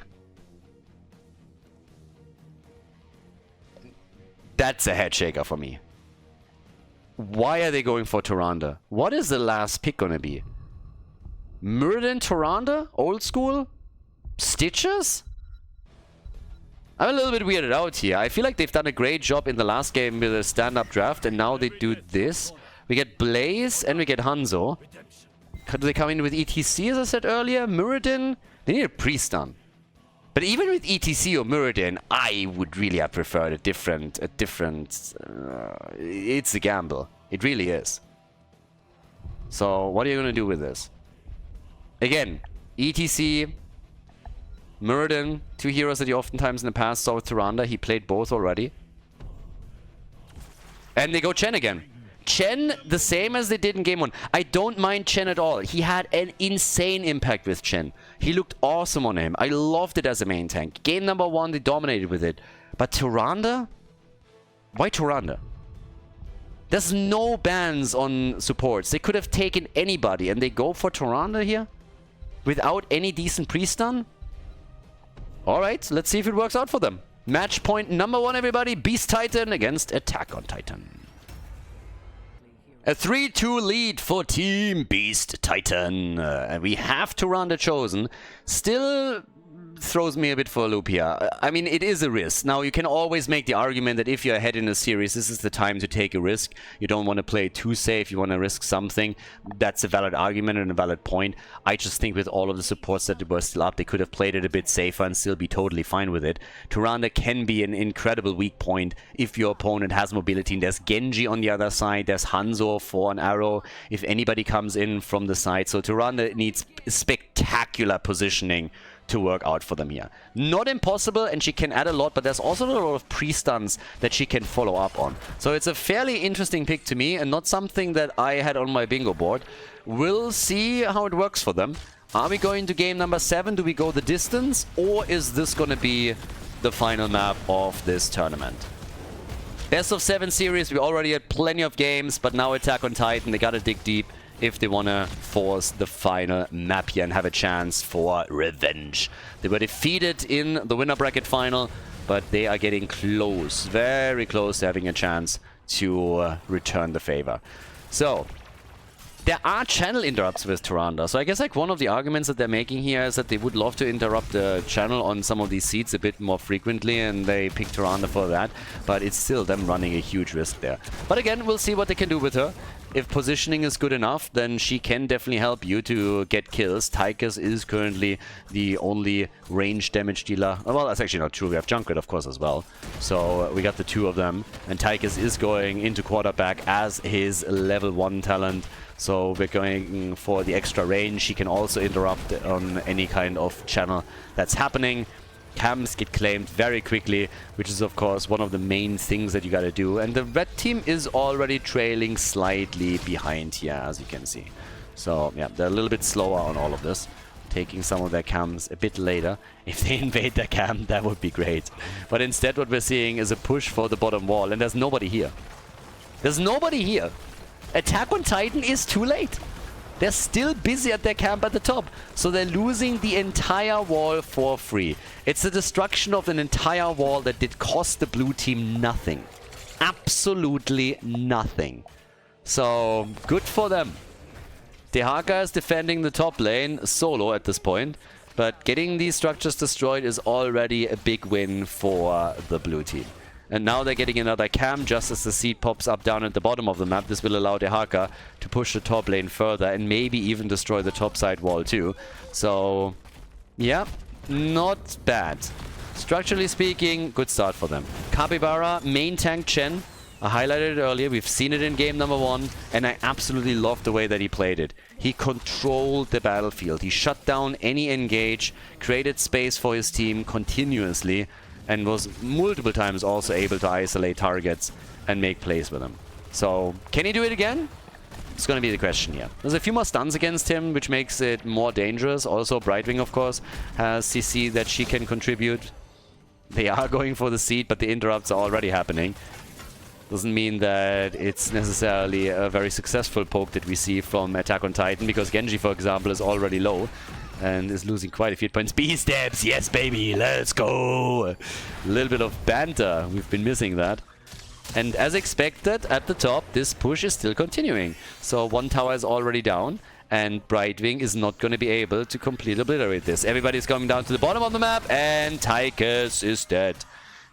[SPEAKER 1] That's a head shaker for me. Why are they going for Tyrande? What is the last pick gonna be? Muradin Tyrande? Old school? Stitches? I'm a little bit weirded out here. I feel like they've done a great job in the last game with a stand-up draft, and now they do this. We get Blaze and we get Hanzo. Do they come in with ETC, as I said earlier? Muradin? They need a pre-stun. But even with ETC or Muradin, I would really have preferred a different... it's a gamble. It really is. So, what are you going to do with this? Again, ETC... Muradin, 2 heroes that you oftentimes in the past saw with Tyrande. He played both already. And they go Chen again. Chen, the same as they did in game 1. I don't mind Chen at all. He had an insane impact with Chen. He looked awesome on him. I loved it as a main tank. Game number 1, they dominated with it. But Tyrande? Why Tyrande? There's no bans on supports. They could have taken anybody, and they go for Tyrande here? Without any decent pre-stun? Alright, let's see if it works out for them. Match point number 1, everybody. Beast Titan against Attack on Titan. A 3-2 lead for Team Beast Titan. And we have Tyrande chosen. Still throws me a bit for a loop here. I mean, it is a risk. Now, you can always make the argument that if you're ahead in a series, this is the time to take a risk. You don't want to play too safe. You want to risk something. That's a valid argument and a valid point. I just think with all of the supports that were still up, they could have played it a bit safer and still be totally fine with it. Tyrande can be an incredible weak point if your opponent has mobility. And there's Genji on the other side. There's Hanzo for an arrow if anybody comes in from the side. So Tyrande needs spectacular positioning to work out for them here. Not impossible, and she can add a lot, but there's also a lot of pre-stuns that she can follow up on. So it's a fairly interesting pick to me, and not something that I had on my bingo board. We'll see how it works for them. Are we going to game number 7? Do we go the distance? Or is this going to be the final map of this tournament? Best of 7 series, we already had plenty of games, but now Attack on Titan, they gotta dig deep if they want to force the final map here and have a chance for revenge. They were defeated in the winner bracket final, but they are getting close, very close to having a chance to return the favor. So, there are channel interrupts with Tyrande. So I guess like one of the arguments that they're making here is that they would love to interrupt the channel on some of these seats a bit more frequently, and they pick Tyrande for that. But it's still them running a huge risk there. But again, we'll see what they can do with her. If positioning is good enough, then she can definitely help you to get kills. Tychus is currently the only range damage dealer. Well, that's actually not true. We have Junkrat, of course, as well. So we got the 2 of them. And Tychus is going into quarterback as his level 1 talent. So we're going for the extra range. She can also interrupt on any kind of channel that's happening. Camps get claimed very quickly, which is of course one of the main things that you gotta do. And the red team is already trailing slightly behind here, as you can see. So yeah, they're a little bit slower on all of this, taking some of their camps a bit later. If they invade their camp, that would be great. But instead what we're seeing is a push for the bottom wall, and there's nobody here. There's nobody here. Attack on Titan is too late. They're still busy at their camp at the top. So they're losing the entire wall for free. It's the destruction of an entire wall that did cost the blue team nothing. Absolutely nothing. So, good for them. Dehaka is defending the top lane solo at this point. But getting these structures destroyed is already a big win for the blue team. And now they're getting another cam just as the seed pops up down at the bottom of the map. This will allow Dehaka to push the top lane further and maybe even destroy the top side wall too. So, yeah, not bad. Structurally speaking, good start for them. Capybara, main tank Chen. I highlighted it earlier. We've seen it in game number 1, and I absolutely loved the way that he played it. He controlled the battlefield. He shut down any engage, created space for his team continuously, and was multiple times also able to isolate targets and make plays with them. So, can he do it again? It's going to be the question here. There's a few more stuns against him, which makes it more dangerous. Also, Brightwing, of course, has CC that she can contribute. They are going for the seed, but the interrupts are already happening. Doesn't mean that it's necessarily a very successful poke that we see from Attack on Titan, because Genji, for example, is already low and is losing quite a few points. B-steps, yes baby, let's go! A little bit of banter, we've been missing that. And as expected, at the top, this push is still continuing. So one tower is already down, and Brightwing is not going to be able to completely obliterate this. Everybody's coming down to the bottom of the map, and Tychus is dead.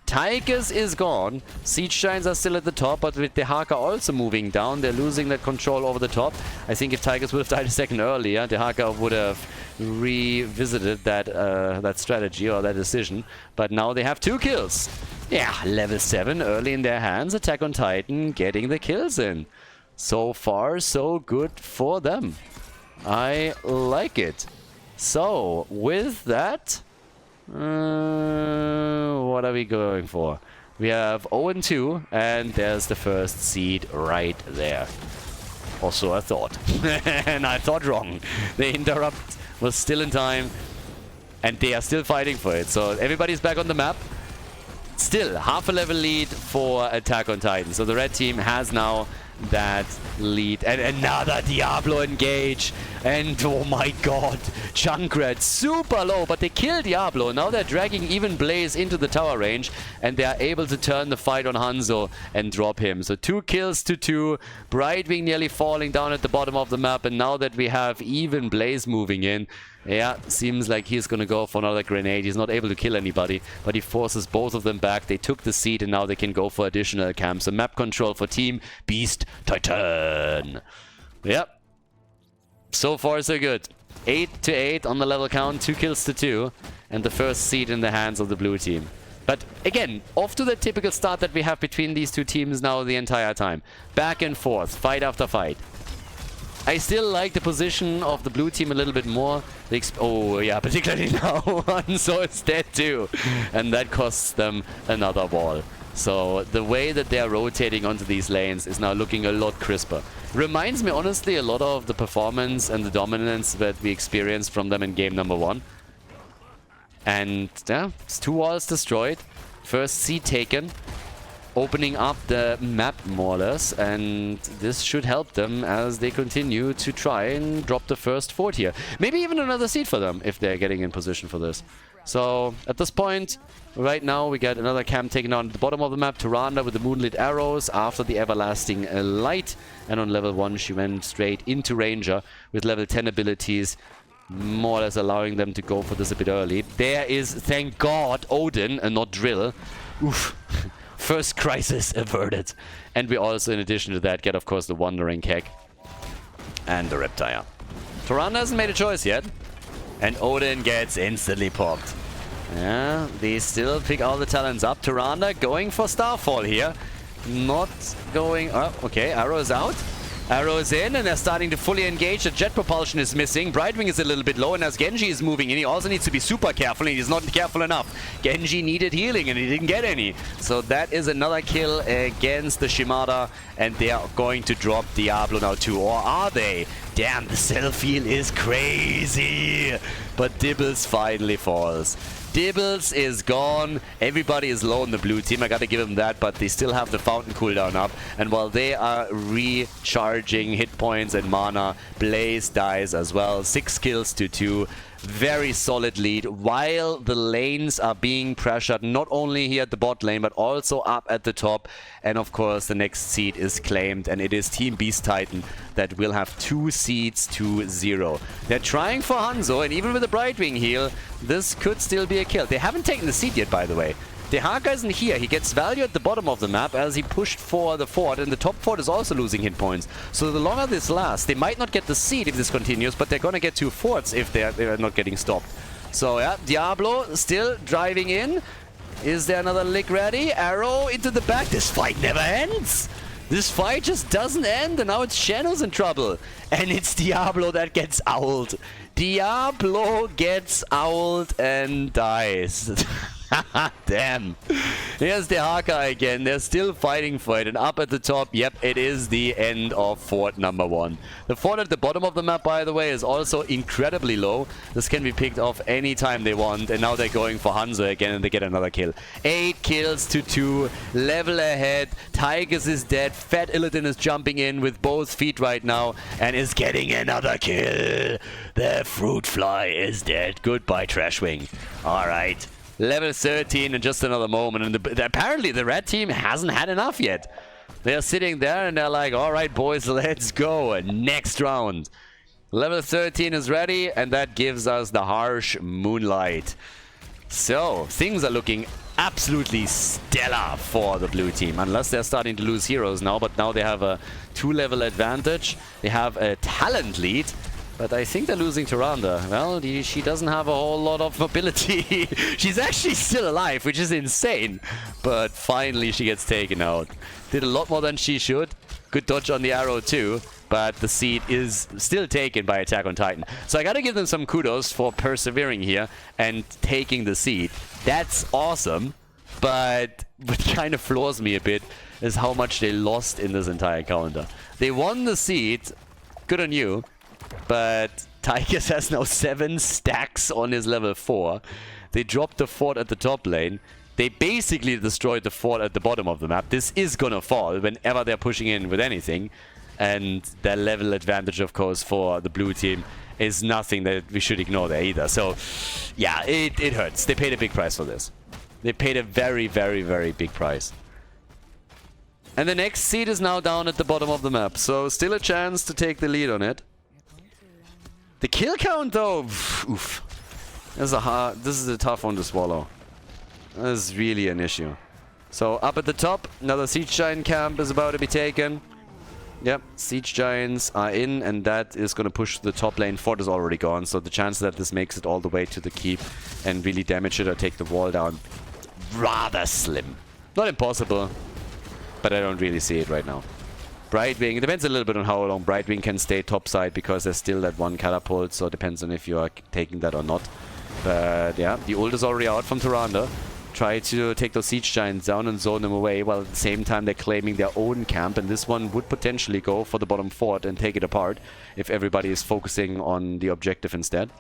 [SPEAKER 1] Tychus is gone. Siege Giants are still at the top, but with Dehaka also moving down, they're losing that control over the top. I think if Tychus would have died a second earlier, Dehaka would have revisited that strategy or that decision. But now they have 2 kills. Yeah, level 7 early in their hands. Attack on Titan getting the kills in. So far, so good for them. I like it. So, with that... what are we going for? We have 0-2, and there's the first seed right there. Also, I thought. And I thought wrong. The interrupt was still in time, and they are still fighting for it. So everybody's back on the map. Still, half a level lead for Attack on Titan. So the red team has now that lead. And another Diablo engage. And oh my god, Junkrat super low, but they kill Diablo. Now they're dragging even Blaze into the tower range, and they are able to turn the fight on Hanzo and drop him. So 2 kills to 2. Brightwing nearly falling down at the bottom of the map, and now that we have even Blaze moving in, yeah, seems like he's gonna go for another grenade. He's not able to kill anybody, but he forces both of them back. They took the seat, and now they can go for additional camps. So map control for Team Beast Titan. Yep. So far, so good. 8-8 on the level count, 2 kills to 2, and the first seed in the hands of the blue team. But again, off to the typical start that we have between these two teams now the entire time. Back and forth, fight after fight. I still like the position of the blue team a little bit more. Oh yeah, particularly now, Hanzo is dead too. And that costs them another wall. So the way that they're rotating onto these lanes is now looking a lot crisper. Reminds me honestly a lot of the performance and the dominance that we experienced from them in game number 1. And yeah, it's 2 walls destroyed. First seed taken. Opening up the map more or less, and this should help them as they continue to try and drop the first fort here. Maybe even another seed for them if they're getting in position for this. So at this point, right now we get another camp taken on at the bottom of the map. Tyrande with the moonlit arrows after the everlasting light, and on level 1 she went straight into Ranger with level 10 abilities, more or less allowing them to go for this a bit early. There is, thank God, Odin and not Drill. Oof. First crisis averted. And we also, in addition to that, get, of course, the Wandering Keg and the Reptile. Tyrande hasn't made a choice yet. And Odin gets instantly popped. Yeah, they still pick all the talents up. Tyrande going for Starfall here. Not going... Oh, okay, Arrow is out. Arrow is in, and they're starting to fully engage. The jet propulsion is missing. Brightwing is a little bit low, and as Genji is moving in, he also needs to be super careful, and he's not careful enough. Genji needed healing, and he didn't get any. So that is another kill against the Shimada, and they are going to drop Diablo now too. Or are they? Damn, the self-heal is crazy.
[SPEAKER 2] but Dibbles finally falls. Dibbles is gone. Everybody is low on the blue team. I gotta give them that, but they still have the fountain cooldown up. And while they are recharging hit points and mana, Blaze dies as well. 6 kills to 2. Very solid lead, while the lanes are being pressured not only here at the bot lane but also up at the top. And of course the next seed is claimed, and it is Team Beast Titan that will have 2 seeds to 0. They're trying for Hanzo, and even with the Brightwing heal, this could still be a kill. They haven't taken the seed yet, by the way. Dehaka isn't here. He gets value at the bottom of the map as he pushed for the fort, and the top fort is also losing hit points. So the longer this lasts, they might not get the seed if this continues, but they're gonna get 2 forts if they're not getting stopped. So yeah, Diablo still driving in. Is there another lick ready? Arrow into the back. This fight never ends. This fight just doesn't end, and now it's Shadow's in trouble. And it's Diablo that gets owled. Diablo gets owled and dies. Damn. Here's the Haka again. They're still fighting for it. And up at the top, yep, it is the end of fort number 1. The fort at the bottom of the map, by the way, is also incredibly low. This can be picked off anytime they want. And now they're going for Hanzo again, and they get another kill. 8 kills to 2. Level ahead. Tigers is dead. Fat Illidan is jumping in with both feet right now and is getting another kill. The fruit fly is dead. Goodbye, Trashwing. All right. Level 13 in just another moment, and apparently the red team hasn't had enough yet. They're sitting there and they're like, all right, boys, let's go. Next round. Level 13 is ready, and that gives us the harsh moonlight. So, things are looking absolutely stellar for the blue team, unless they're starting to lose heroes now, but now they have a 2-level advantage. They have a talent lead. But I think they're losing to Randa. Well, she doesn't have a whole lot of mobility. She's actually still alive, which is insane. But finally she gets taken out. Did a lot more than she should. Good dodge on the arrow too. But the seed is still taken by Attack on Titan. So I gotta give them some kudos for persevering here and taking the seed. That's awesome. But what kind of floors me a bit is how much they lost in this entire counter. They won the seed. Good on you. But Tigers has now 7 stacks on his level 4. They dropped the fort at the top lane. They basically destroyed the fort at the bottom of the map. This is gonna fall whenever they're pushing in with anything. And their level advantage, of course, for the blue team is nothing that we should ignore there either. So, yeah, it hurts. They paid a big price for this. They paid a very, very, very big price. And the next seed is now down at the bottom of the map. So, still a chance to take the lead on it. The kill count, though, oof. This is a tough one to swallow. This is really an issue. So up at the top, another Siege Giant camp is about to be taken. Yep, Siege Giants are in, and that is going to push the top lane. Fort is already gone, so the chance that this makes it all the way to the keep and really damage it or take the wall down, rather slim. Not impossible, but I don't really see it right now. Brightwing, it depends a little bit on how long Brightwing can stay topside, because there's still that one catapult, so it depends on if you are taking that or not. But yeah, the ult is already out from Tyrande. Try to take those Siege Giants down and zone them away, while at the same time they're claiming their own camp, and this one would potentially go for the bottom fort and take it apart if everybody is focusing on the objective instead.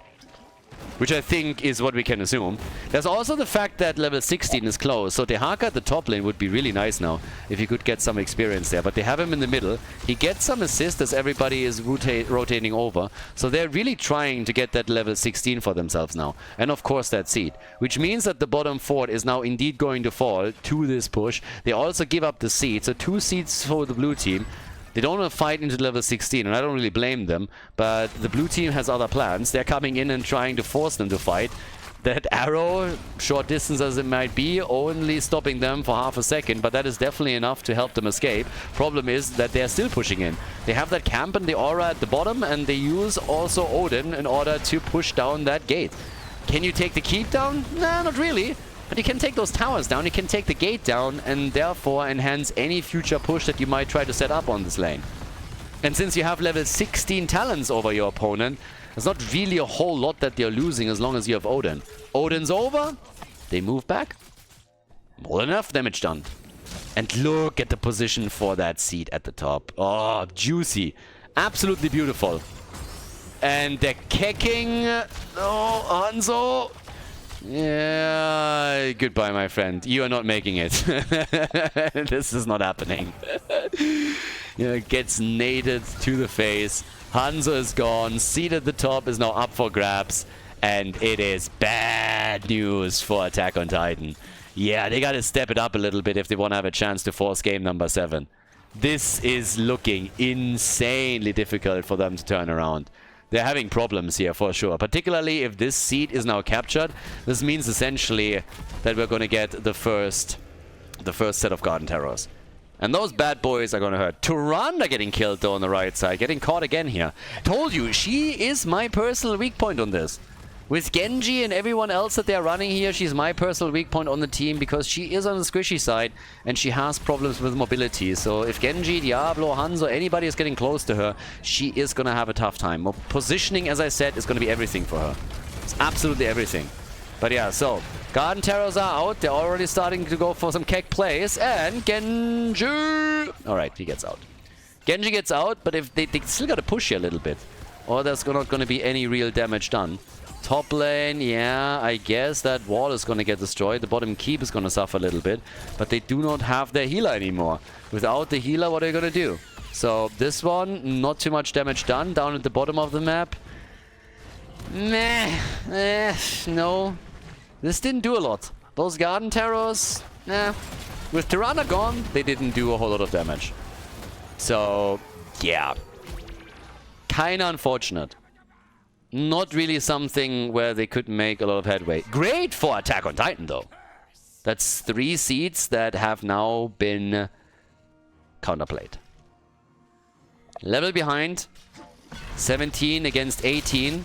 [SPEAKER 2] Which I think is what we can assume. There's also the fact that level 16 is close, so Dehaka at the top lane would be really nice now if he could get some experience there. But they have him in the middle. He gets some assist as everybody is rotating over. So they're really trying to get that level 16 for themselves now. And of course that seed. Which means that the bottom fort is now indeed going to fall to this push. They also give up the seed, so 2 seeds for the blue team. They don't want to fight into level 16, and I don't really blame them, but the blue team has other plans. They're coming in and trying to force them to fight. That arrow, short distance as it might be, only stopping them for half a second, but that is definitely enough to help them escape. Problem is that they're still pushing in. They have that camp and the aura at the bottom, and they use also Odin in order to push down that gate. Can you take the keep down? Nah, not really. But you can take those towers down, you can take the gate down, and therefore enhance any future push that you might try to set up on this lane. And since you have level 16 talents over your opponent, there's not really a whole lot that you're losing as long as you have Odin. Odin's over, they move back. More than enough damage done. And look at the position for that seed at the top. Oh, juicy. Absolutely beautiful.
[SPEAKER 1] And they're kicking. Oh, Hanzo. Yeah, goodbye, my friend. You are not making it. This is not happening. Gets naded to the face. Hanzo is gone. Seat at the top is now up for grabs. And it is bad news for Attack on Titan. Yeah, they gotta step it up a little bit if they want to have a chance to force game number 7. This is looking insanely difficult for them to turn around. They're having problems here for sure, particularly if this seed is now captured. This means essentially that we're going to get the first set of Garden Terrors. And those bad boys are going to hurt. Tyrande getting killed though on the right side, getting caught again here. Told you, she is my personal weak point on this. With Genji and everyone else that they're running here, she's my personal weak point on the team because she is on the squishy side and she has problems with mobility. So if Genji, Diablo, Hanzo, anybody is getting close to her, she is going to have a tough time. Positioning, as I said, is going to be everything for her. It's absolutely everything. But yeah, so Garden Terrors are out. They're already starting to go for some keck plays. And Genji... Alright, he gets out. Genji gets out, but if they still got to push here a little bit. Or there's not going to be any real damage done. Top lane, yeah, I guess that wall is going to get destroyed. The bottom keep is going to suffer a little bit. But they do not have their healer anymore. Without the healer, what are they going to do? So this one, not too much damage done. Down at the bottom of the map. Meh. No. This didn't do a lot. Those Garden Terrors, nah. With Tyrande gone, they didn't do a whole lot of damage. So, yeah. Kinda unfortunate. Not really something where they could make a lot of headway. Great for Attack on Titan, though. That's 3 seeds that have now been counterplayed. Level behind. 17 against 18.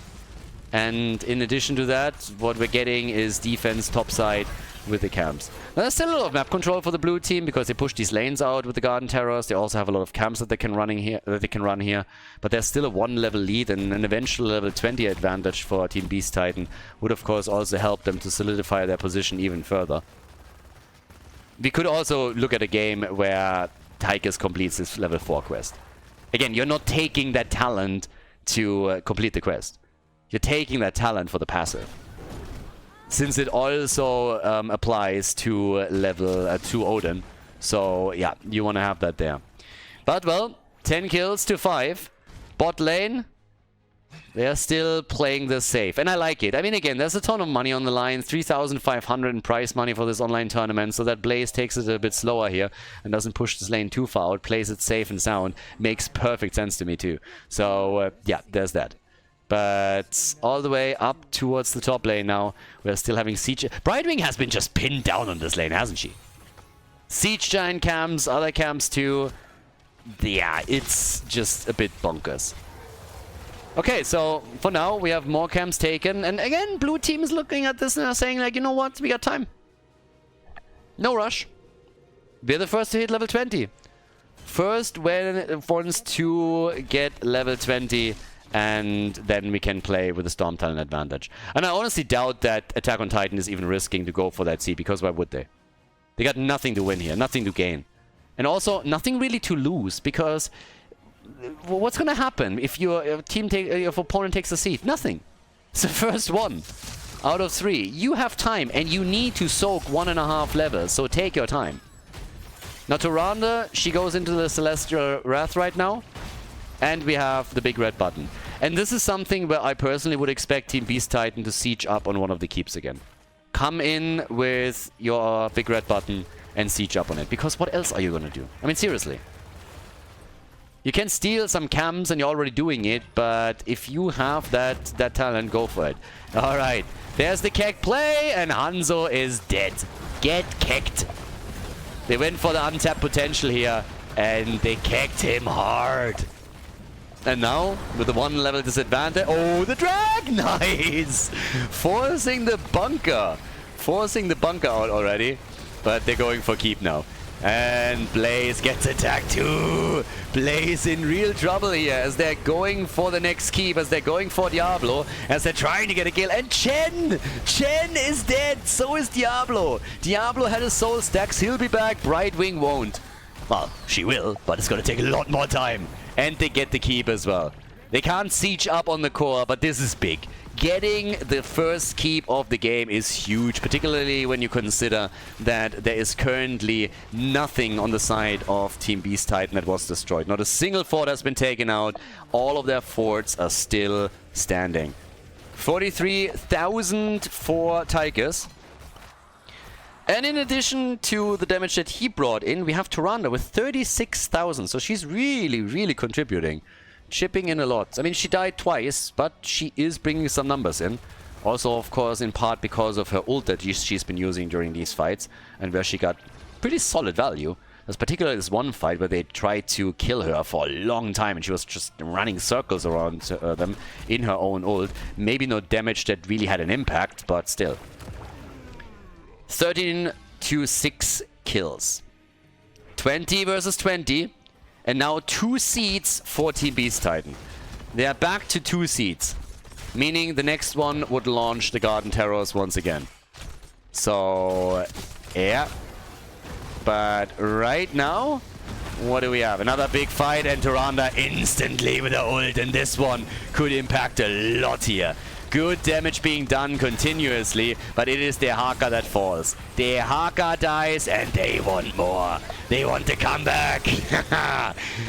[SPEAKER 1] And in addition to that, what we're getting is defense topside with the camps. Now, there's still a lot of map control for the blue team because they push these lanes out with the Garden Terrors. They also have a lot of camps that they can run here. But there's still a 1-level lead and an eventual level 20 advantage for Team Beast Titan would of course also help them to solidify their position even further. We could also look at a game where Tychus completes this level 4 quest. Again, you're not taking that talent to complete the quest. You're taking that talent for the passive. Since it also applies to level 2 Odin. So, yeah, you want to have that there. But, well, 10 kills to 5. Bot lane, they're still playing this safe. And I like it. I mean, again, there's a ton of money on the line. 3,500 in prize money for this online tournament. So that Blaze takes it a bit slower here and doesn't push this lane too far out. Plays it safe and sound. Makes perfect sense to me, too. So, yeah, there's that. But all the way up towards the top lane now. We're still having Siege. Brightwing has been just pinned down on this lane, hasn't she? Siege Giant camps, other camps too. Yeah, it's just a bit bonkers. Okay, so for now we have more camps taken. And again, blue team is looking at this and are saying like, you know what? We got time. No rush. We're the first to hit level 20. First ones to get level 20. And then we can play with the Storm Talon advantage. And I honestly doubt that Attack on Titan is even risking to go for that seed, because why would they? They got nothing to win here, nothing to gain. And also, nothing really to lose, because what's going to happen if your opponent takes a seed? Nothing. It's the first one out of 3. You have time, and you need to soak 1.5 levels, so take your time. Now, Tyrande, she goes into the Celestial Wrath right now. And we have the big red button. And this is something where I personally would expect Team Beast Titan to siege up on one of the keeps again. Come in with your big red button and siege up on it. Because what else are you going to do? I mean, seriously. You can steal some camps and you're already doing it. But if you have that talent, go for it. Alright. There's the keck play. And Hanzo is dead. Get kecked. They went for the untapped potential here. And they kecked him hard. And now, with the 1 level disadvantage... Oh, the drag! Nice! Forcing the bunker. Forcing the bunker out already. But they're going for keep now. And Blaze gets attacked too. Blaze in real trouble here as they're going for the next keep. As they're going for Diablo. As they're trying to get a kill. And Chen! Chen is dead. So is Diablo. Diablo had his soul stacks. He'll be back. Brightwing won't. Well, she will, but it's going to take a lot more time. And they get the keep as well. They can't siege up on the core, but this is big. Getting the first keep of the game is huge, particularly when you consider that there is currently nothing on the side of Team Beast Titan that was destroyed. Not a single fort has been taken out. All of their forts are still standing. 43,000 for Tychus. And in addition to the damage that he brought in, we have Tyrande with 36,000. So she's really contributing. Chipping in a lot. I mean, she died twice, but she is bringing some numbers in. Also, of course, in part because of her ult that she's been using during these fights, and where she got pretty solid value. There's particularly this one fight where they tried to kill her for a long time, and she was just running circles around them in her own ult. Maybe no damage that really had an impact, but still. 13 to 6 kills. 20 versus 20. And now 2 seeds for Team Beast Titan. They are back to 2 seeds. Meaning the next one would launch the Garden Terrors once again. So, yeah. But right now, what do we have? Another big fight, and Tyrande instantly with the ult. And this one could impact a lot here. Good damage being done continuously, but it is their Haka that falls. Their Haka dies, and they want more. They want to come back.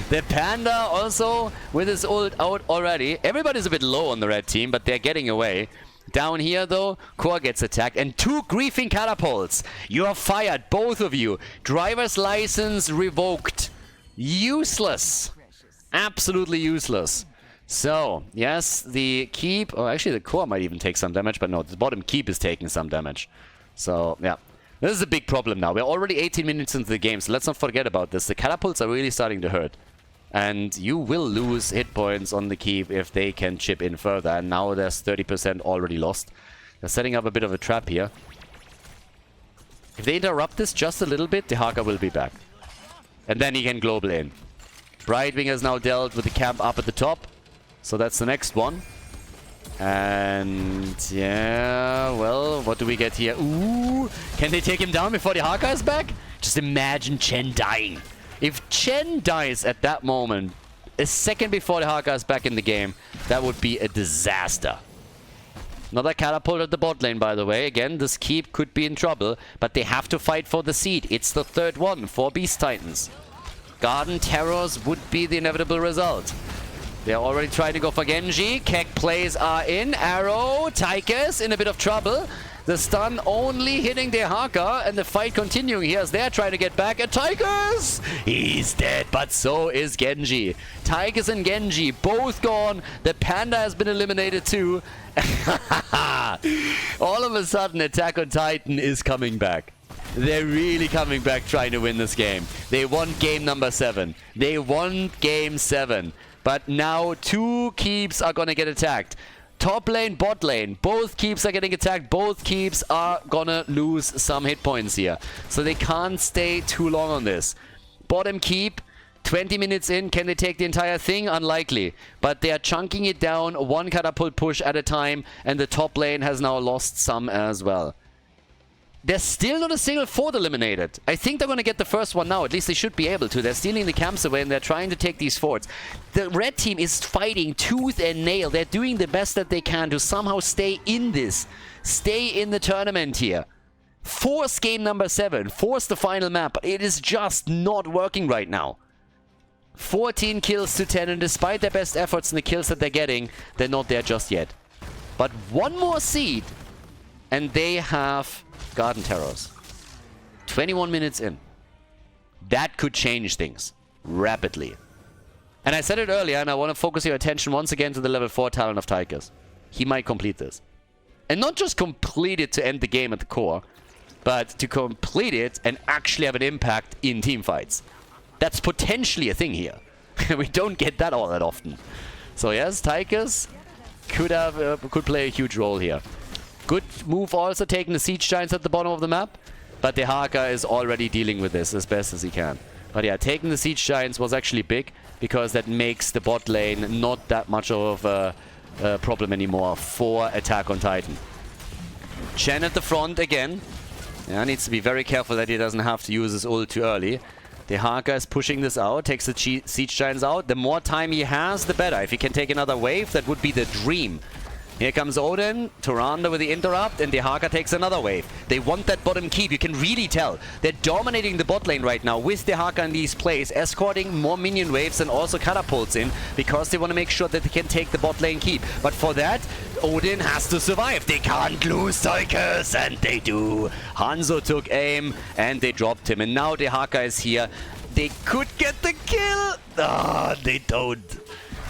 [SPEAKER 1] The Panda also with his ult out already. Everybody's a bit low on the red team, but they're getting away. Down here, though, Core gets attacked, and 2 griefing catapults. You are fired, both of you. Driver's license revoked. Useless. Absolutely useless. So, yes, the keep, or actually the core might even take some damage, but no, the bottom keep is taking some damage. So, yeah. This is a big problem now. We're already 18 minutes into the game, so let's not forget about this. The catapults are really starting to hurt. And you will lose hit points on the keep if they can chip in further. And now there's 30% already lost. They're setting up a bit of a trap here. If they interrupt this just a little bit, the Haka will be back. And then he can global in. Brightwing has now dealt with the camp up at the top. So that's the next one. And yeah, well, what do we get here? Ooh, can they take him down before the Haka is back? Just imagine Chen dying. If Chen dies at that moment, a second before the Haka is back in the game, that would be a disaster. Another catapult at the bot lane, by the way. Again, this keep could be in trouble, but they have to fight for the seed. It's the third one for Beast Titans. Garden Terrors would be the inevitable result. They're already trying to go for Genji. Keck plays are in. Arrow, Tychus in a bit of trouble. The stun only hitting their Haka, and the fight continuing here as they're trying to get back at Tychus. He's dead, but so is Genji. Tychus and Genji both gone. The Panda has been eliminated too. All of a sudden, Attack on Titan is coming back. They're really coming back trying to win this game. They won game number 7. They won game 7. But now 2 keeps are gonna get attacked. Top lane, bot lane, both keeps are getting attacked. Both keeps are gonna lose some hit points here. So they can't stay too long on this. Bottom keep, 20 minutes in. Can they take the entire thing? Unlikely. But they are chunking it down, 1 catapult push at a time. And the top lane has now lost some as well. There's still not a single fort eliminated. I think they're going to get the first one now. At least they should be able to. They're stealing the camps away and they're trying to take these forts. The red team is fighting tooth and nail. They're doing the best that they can to somehow stay in this. Stay in the tournament here. Force game number 7. Force the final map. But it is just not working right now. 14 kills to 10. And despite their best efforts and the kills that they're getting, they're not there just yet. But one more seed. And they have Garden Terrors. 21 minutes in. That could change things rapidly. And I said it earlier, and I want to focus your attention once again to the level 4 talent of Tychus. He might complete this. And not just complete it to end the game at the core, but to complete it and actually have an impact in team fights. That's potentially a thing here. We don't get that all that often. So yes, Tychus could play a huge role here. Good move also, taking the Siege Giants at the bottom of the map. But the Haka is already dealing with this as best as he can. But yeah, taking the Siege Giants was actually big, because that makes the bot lane not that much of a problem anymore for Attack on Titan. Chen at the front again. Yeah, needs to be very careful that he doesn't have to use his ult too early.
[SPEAKER 2] Dehaka is pushing this out, takes the Siege Giants out. The more time he has, the better. If he can take another wave, that would be the dream. Here comes Odin, Tyrande with the interrupt, and Dehaka takes another wave. They want that bottom keep, you can really tell. They're dominating the bot lane right now with Dehaka in these plays, escorting more minion waves and also catapults in, because they want to make sure that they can take the bot lane keep. But for that, Odin has to survive. They can't lose Tychus, and they do. Hanzo took aim, and they dropped him. And now Dehaka is here. They could get the kill. Ah, they don't.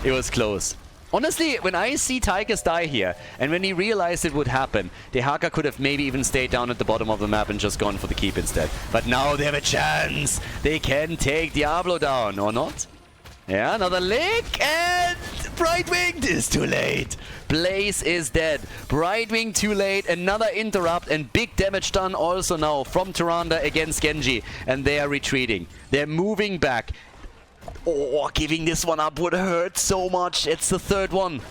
[SPEAKER 2] It was close. Honestly, when I see Tychus die here, and when he realized it would happen, Dehaka could have maybe even stayed down at the bottom of the map and just gone for the keep instead. But now they have a chance. They can take Diablo down, or not? Yeah, another lick, and Brightwing is too late. Blaze is dead. Brightwing too late, another interrupt, and big damage done also now from Tyrande against Genji. And they are retreating. They're moving back. Oh, giving this one up would hurt so much. It's the third one.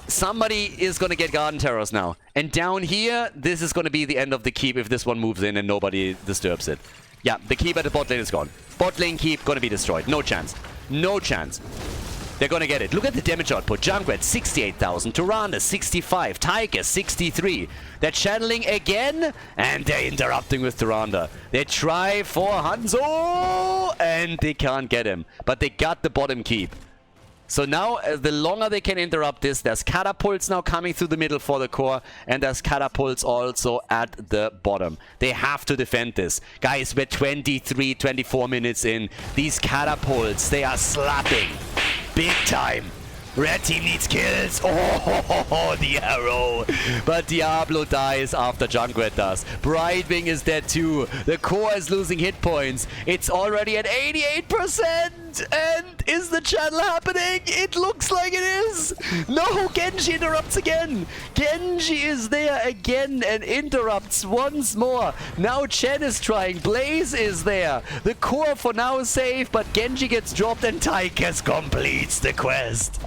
[SPEAKER 2] Somebody is going to get Garden Terrors now. And down here, this is going to be the end of the keep if this one moves in and nobody disturbs it. Yeah, the keep at the bot lane is gone. Bot lane keep going to be destroyed. No chance. No chance. They're going to get it. Look at the damage output. Junkrat, 68,000. Tyrande, 65. Tychus, 63. They're channeling again, and they're interrupting with Tyrande. They try for Hanzo, and they can't get him. But they got the bottom keep. So now, the longer they can interrupt this, there's catapults now coming through the middle for the core, and there's catapults also at the bottom. They have to defend this. Guys, we're 23, 24 minutes in. These catapults, they are slapping. Big time. Red team needs kills. Oh, the arrow. But Diablo dies after Junkrat does. Brightwing is dead too. The core is losing hit points. It's already at 88%. And is the channel happening? It looks like it is. No, Genji interrupts again. Genji is there again and interrupts once more. Now Chen is trying. Blaze is there. The core for now is safe, but Genji gets dropped and Tychus completes the quest.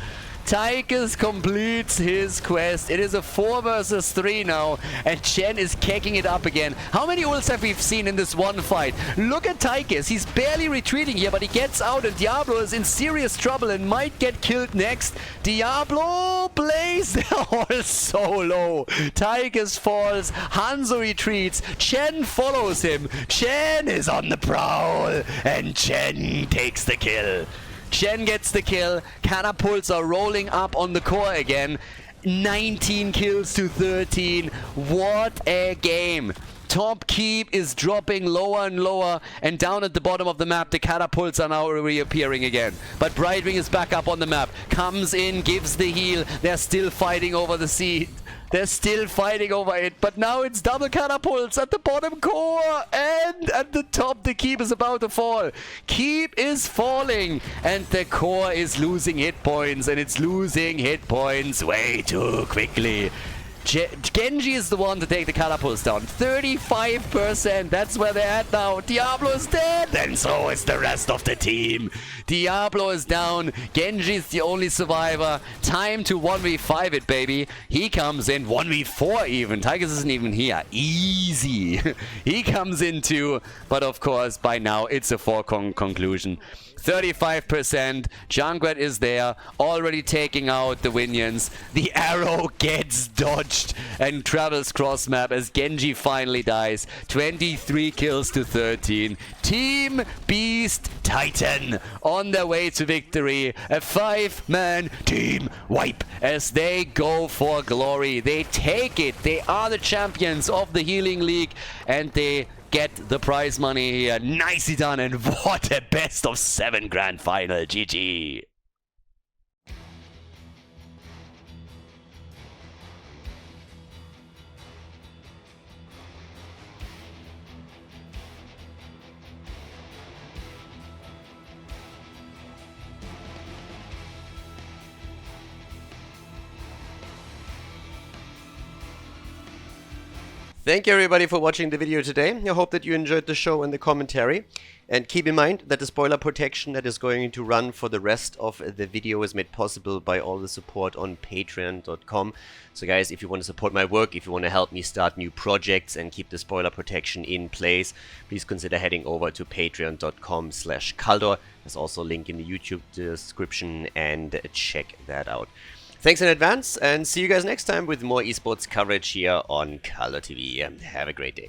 [SPEAKER 2] Tychus completes his quest. It is a 4 versus 3 now, and Chen is kicking it up again. How many ults have we seen in this one fight? Look at Tychus. He's barely retreating here, but he gets out, and Diablo is in serious trouble and might get killed next. Diablo, Blaze, they're all so low. Tychus falls. Hanzo retreats. Chen follows him. Chen is on the prowl, and Chen takes the kill. Chen gets the kill. Catapults are rolling up on the core again. 19 kills to 13. What a game. Top keep is dropping lower and lower, and down at the bottom of the map the catapults are now reappearing again. But Brightwing is back up on the map. Comes in, gives the heal. They're still fighting over the seed. They're still fighting over it, but now it's double catapults at the bottom core, and at the top the keep is about to fall. Keep is falling, and the core is losing hit points, and it's losing hit points way too quickly. Genji is the one to take the catapults down. 35%, that's where they're at now. Diablo is dead, and so is the rest of the team. Diablo is down. Genji is the only survivor. Time to 1v5 it, baby. He comes in, 1v4 even. Tychus isn't even here. Easy. He comes in too, but of course, by now, it's a foregone conclusion. 35%. Junkrat is there, already taking out the minions. The arrow gets dodged and travels cross map as Genji finally dies. 23 kills to 13. Team Beast Titan on their way to victory. A 5-man team wipe as they go for glory. They take it. They are the champions of the Healing League, and they get the prize money here. Nicely done, and what a best of 7 grand final. GG.
[SPEAKER 4] Thank you everybody for watching the video today. I hope that you enjoyed the show and the commentary. And keep in mind that the spoiler protection that is going to run for the rest of the video is made possible by all the support on patreon.com. So guys, if you want to support my work, if you want to help me start new projects and keep the spoiler protection in place, please consider heading over to patreon.com/Khaldor. There's also a link in the YouTube description, and check that out. Thanks in advance, and see you guys next time with more esports coverage here on Khaldor TV. Have a great day.